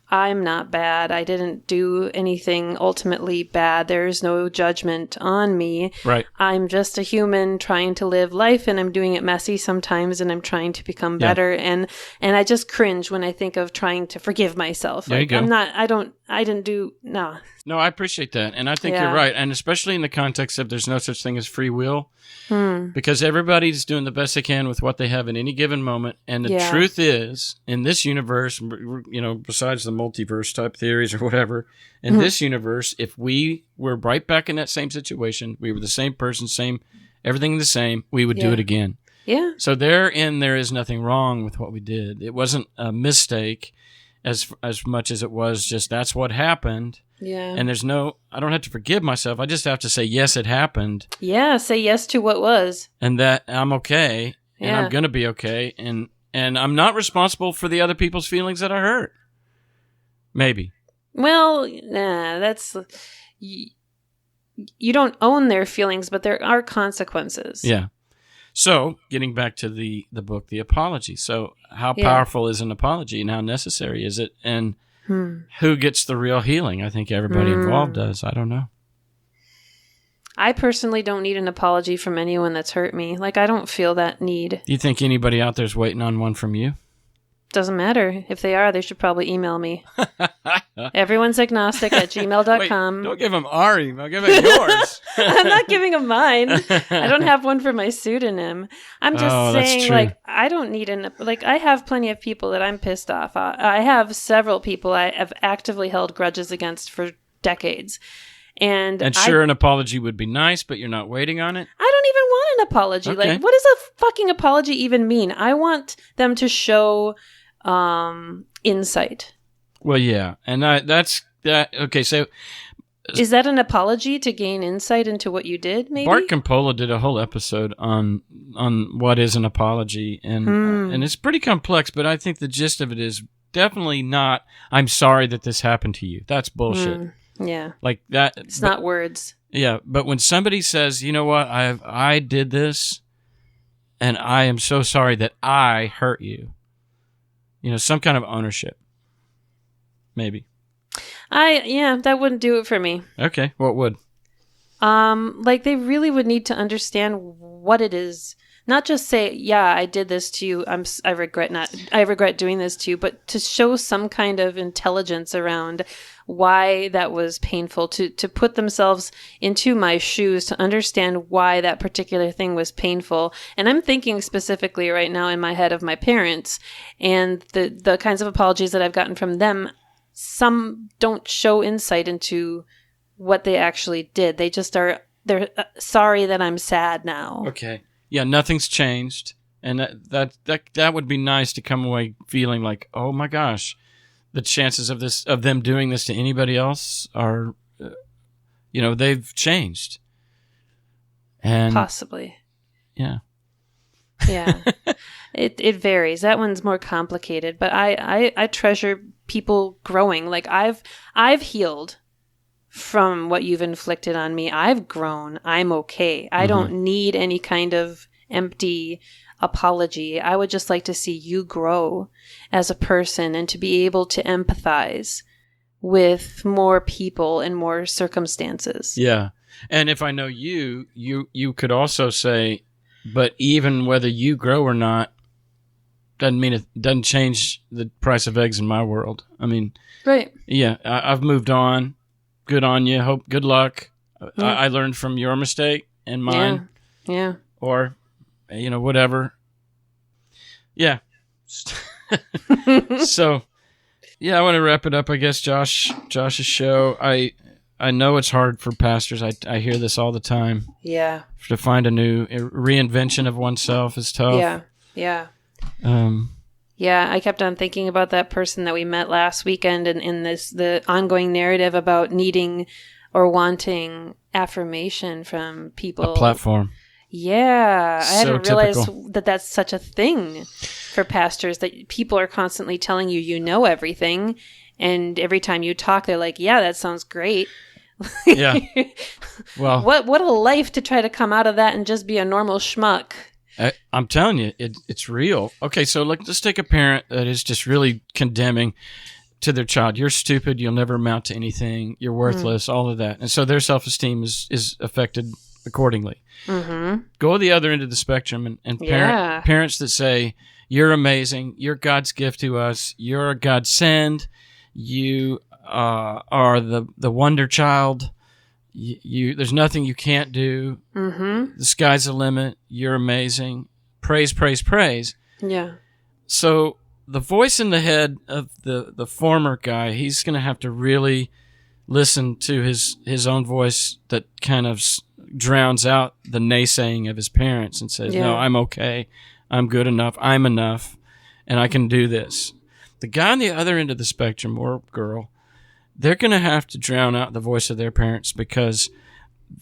I'm not bad. I didn't do anything ultimately bad. There's no judgment on me. Right. I'm just a human trying to live life, and I'm doing it messy sometimes, and I'm trying to become better. And I just cringe when I think of trying to forgive myself. There you go. No, I appreciate that. And I think you're right. And especially in the context of there's no such thing as free will. Because everybody's doing the best they can with what they have in any given moment. And the truth is, in this universe, besides the multiverse type theories or whatever, in this universe, if we were right back in that same situation, we were the same person, everything the same, we would do it again. Yeah. So there is nothing wrong with what we did. It wasn't a mistake as much as it was just that's what happened. Yeah. And I don't have to forgive myself. I just have to say, yes, it happened. Yeah, say yes to what was. And that I'm okay, and I'm going to be okay, and I'm not responsible for the other people's feelings that I hurt. Maybe. Well, that's... You don't own their feelings, but there are consequences. Yeah. So, getting back to the book, The Apology. So, how powerful is an apology, and how necessary is it? And who gets the real healing? I think everybody involved does. I don't know. I personally don't need an apology from anyone that's hurt me. Like, I don't feel that need. Do you think anybody out there's waiting on one from you? Doesn't matter. If they are, they should probably email me. Everyone's agnostic at gmail.com. Wait, don't give them our email. Give them yours. I'm not giving them mine. I don't have one for my pseudonym. I'm just saying, like, I don't need I have plenty of people that I'm pissed off. I have several people I have actively held grudges against for decades. And an apology would be nice, but you're not waiting on it? I don't even want an apology. Okay. Like, what does a fucking apology even mean? I want them to show insight. Well, yeah. And that's that. Okay, so... Is that an apology to gain insight into what you did, maybe? Bart Campola did a whole episode on what is an apology, and it's pretty complex, but I think the gist of it is definitely not, I'm sorry that this happened to you. That's bullshit. Yeah. Like that. It's not words. Yeah, but when somebody says, you know what, I did this, and I am so sorry that I hurt you, some kind of ownership. Maybe. That wouldn't do it for me. Okay, what would? They really would need to understand what it is. Not just say, yeah, I did this to you. I regret doing this to you, but to show some kind of intelligence around why that was painful, to put themselves into my shoes, to understand why that particular thing was painful. And I'm thinking specifically right now in my head of my parents and the kinds of apologies that I've gotten from them. Some don't show insight into what they actually did. They just they're sorry that I'm sad now. Okay. Yeah, nothing's changed. And that would be nice to come away feeling like, oh my gosh, the chances of them doing this to anybody else are, they've changed. And possibly. Yeah. Yeah. It varies. That one's more complicated, but I treasure people growing. Like I've healed from what you've inflicted on me. I've grown. I'm okay. I don't need any kind of empty apology. I would just like to see you grow as a person and to be able to empathize with more people and more circumstances. Yeah. And if I know you could also say, but even whether you grow or not, doesn't change the price of eggs in my world. I mean, right. Yeah, I've moved on. Good on you. Good luck. Yeah. I learned from your mistake and mine. Yeah. Or, whatever. Yeah. So, yeah, I want to wrap it up, I guess, Josh's show. I know it's hard for pastors. I hear this all the time. Yeah. To find a new reinvention of oneself is tough. Yeah. Yeah. Yeah, I kept on thinking about that person that we met last weekend and in the ongoing narrative about needing or wanting affirmation from people. A platform. Yeah. I hadn't realized typical. that that's such a thing for pastors, that people are constantly telling you know everything. And every time you talk, they're like, yeah, that sounds great. Yeah. Well, what a life to try to come out of that and just be a normal schmuck. I'm telling you, it's real. Okay, so let's take a parent that is just really condemning. to their child, you're stupid, you'll never amount to anything, you're worthless, all of that. And so their self-esteem is affected accordingly. Mm-hmm. Go to the other end of the spectrum and parents that say, you're amazing, you're God's gift to us, you're a God send, you are the wonder child, you there's nothing you can't do, the sky's the limit, you're amazing, praise, praise, praise. Yeah. So the voice in the head of the former guy, he's going to have to really listen to his own voice that kind of drowns out the naysaying of his parents and says, no, I'm okay, I'm good enough, I'm enough, and I can do this. The guy on the other end of the spectrum, or girl, they're going to have to drown out the voice of their parents, because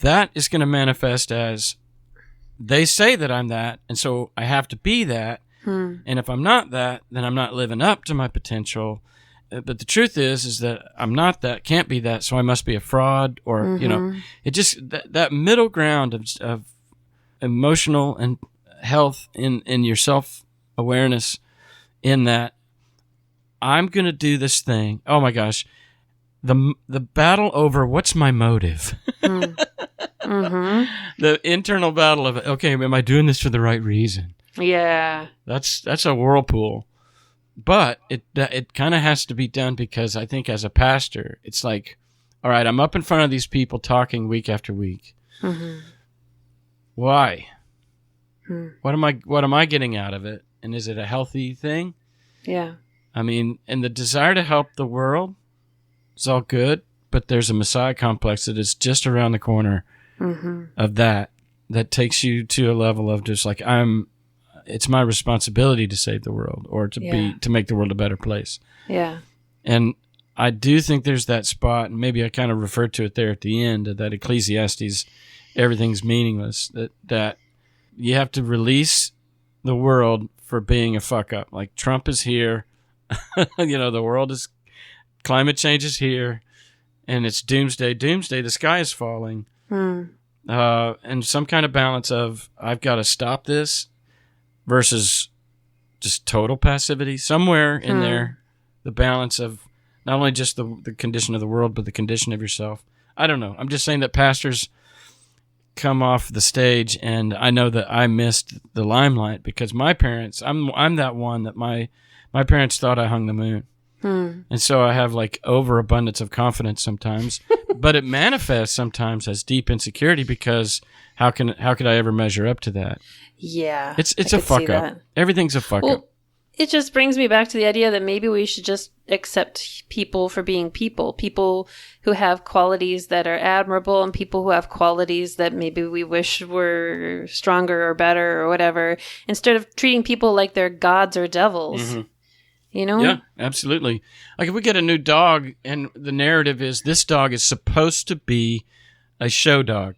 that is going to manifest as, they say that I'm that, and so I have to be that. And if I'm not that, then I'm not living up to my potential. But the truth is that I'm not that, can't be that, so I must be a fraud, or, it just, that middle ground of emotional and health in your self-awareness, in that I'm going to do this thing. Oh my gosh. The battle over what's my motive? The internal battle of, okay, am I doing this for the right reason? Yeah. That's a whirlpool. But it kind of has to be done, because I think as a pastor, it's like, all right, I'm up in front of these people talking week after week. Why? What am I getting out of it? And is it a healthy thing? Yeah. I mean, and the desire to help the world is all good, but there's a Messiah complex that is just around the corner of that takes you to a level of just like, it's my responsibility to save the world, or to make the world a better place. Yeah. And I do think there's that spot, and maybe I kind of referred to it there at the end, that Ecclesiastes, everything's meaningless, that you have to release the world for being a fuck up. Like, Trump is here, the world is, climate change is here, and it's doomsday, the sky is falling. And some kind of balance of, I've got to stop this, versus just total passivity. Somewhere in there, the balance of not only just the condition of the world, but the condition of yourself. I don't know. I'm just saying that pastors come off the stage, and I know that I missed the limelight, because my parents, I'm that one that my parents thought I hung the moon. And so I have like overabundance of confidence sometimes, but it manifests sometimes as deep insecurity, because how could I ever measure up to that? Yeah. It's a fuck up. Everything's a fuck up. It just brings me back to the idea that maybe we should just accept people for being people who have qualities that are admirable, and people who have qualities that maybe we wish were stronger or better or whatever, instead of treating people like they're gods or devils. Yeah, absolutely. Like, if we get a new dog and the narrative is this dog is supposed to be a show dog,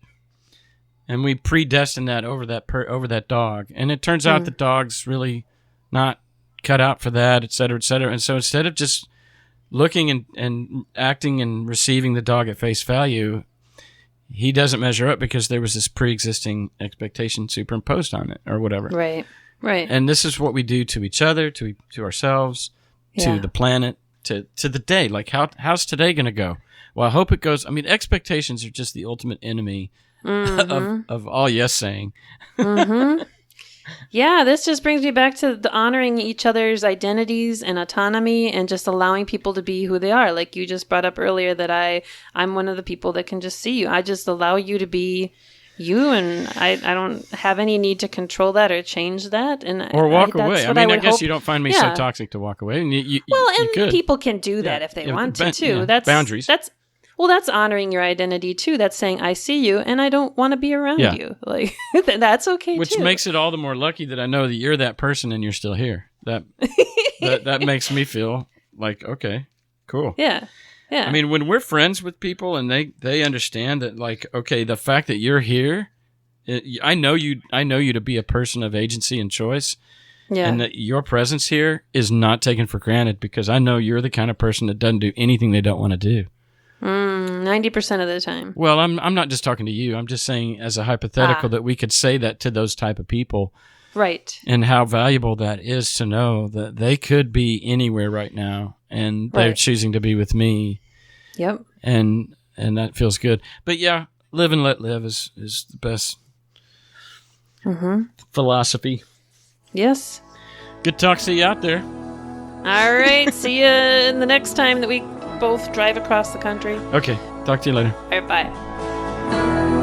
and we predestine that over that dog, and it turns out the dog's really not cut out for that, et cetera, et cetera. And so instead of just looking and acting and receiving the dog at face value, he doesn't measure up because there was this pre-existing expectation superimposed on it, or whatever. Right. And this is what we do to each other, to ourselves, to the planet, to the day. Like, how's today going to go? Well, I hope it goes. I mean, expectations are just the ultimate enemy of all yes saying. Yeah, this just brings me back to the honoring each other's identities and autonomy, and just allowing people to be who they are. Like you just brought up earlier, that I'm one of the people that can just see you. I just allow you to be you, and I don't have any need to control that or change that. Or walk away. I guess you don't find me so toxic to walk away. And you could. People can do that if they want to, too. Yeah. That's boundaries. That's honoring your identity, too. That's saying, I see you, and I don't want to be around you. Like, that's okay, Which too. makes it all the more lucky that I know that you're that person and you're still here. That makes me feel like, okay, cool. Yeah. Yeah. I mean, when we're friends with people and they understand that, like, okay, the fact that you're here, I know you to be a person of agency and choice, and that your presence here is not taken for granted, because I know you're the kind of person that doesn't do anything they don't want to do. 90% of the time. Well, I'm not just talking to you. I'm just saying as a hypothetical that we could say that to those type of people. Right. And how valuable that is to know that they could be anywhere right now and they're choosing to be with me. Yep. And that feels good. But yeah, live and let live is the best philosophy. Yes. Good talk. See you out there. All right. See you in the next time that we both drive across the country. Okay. Talk to you later. All right. Bye.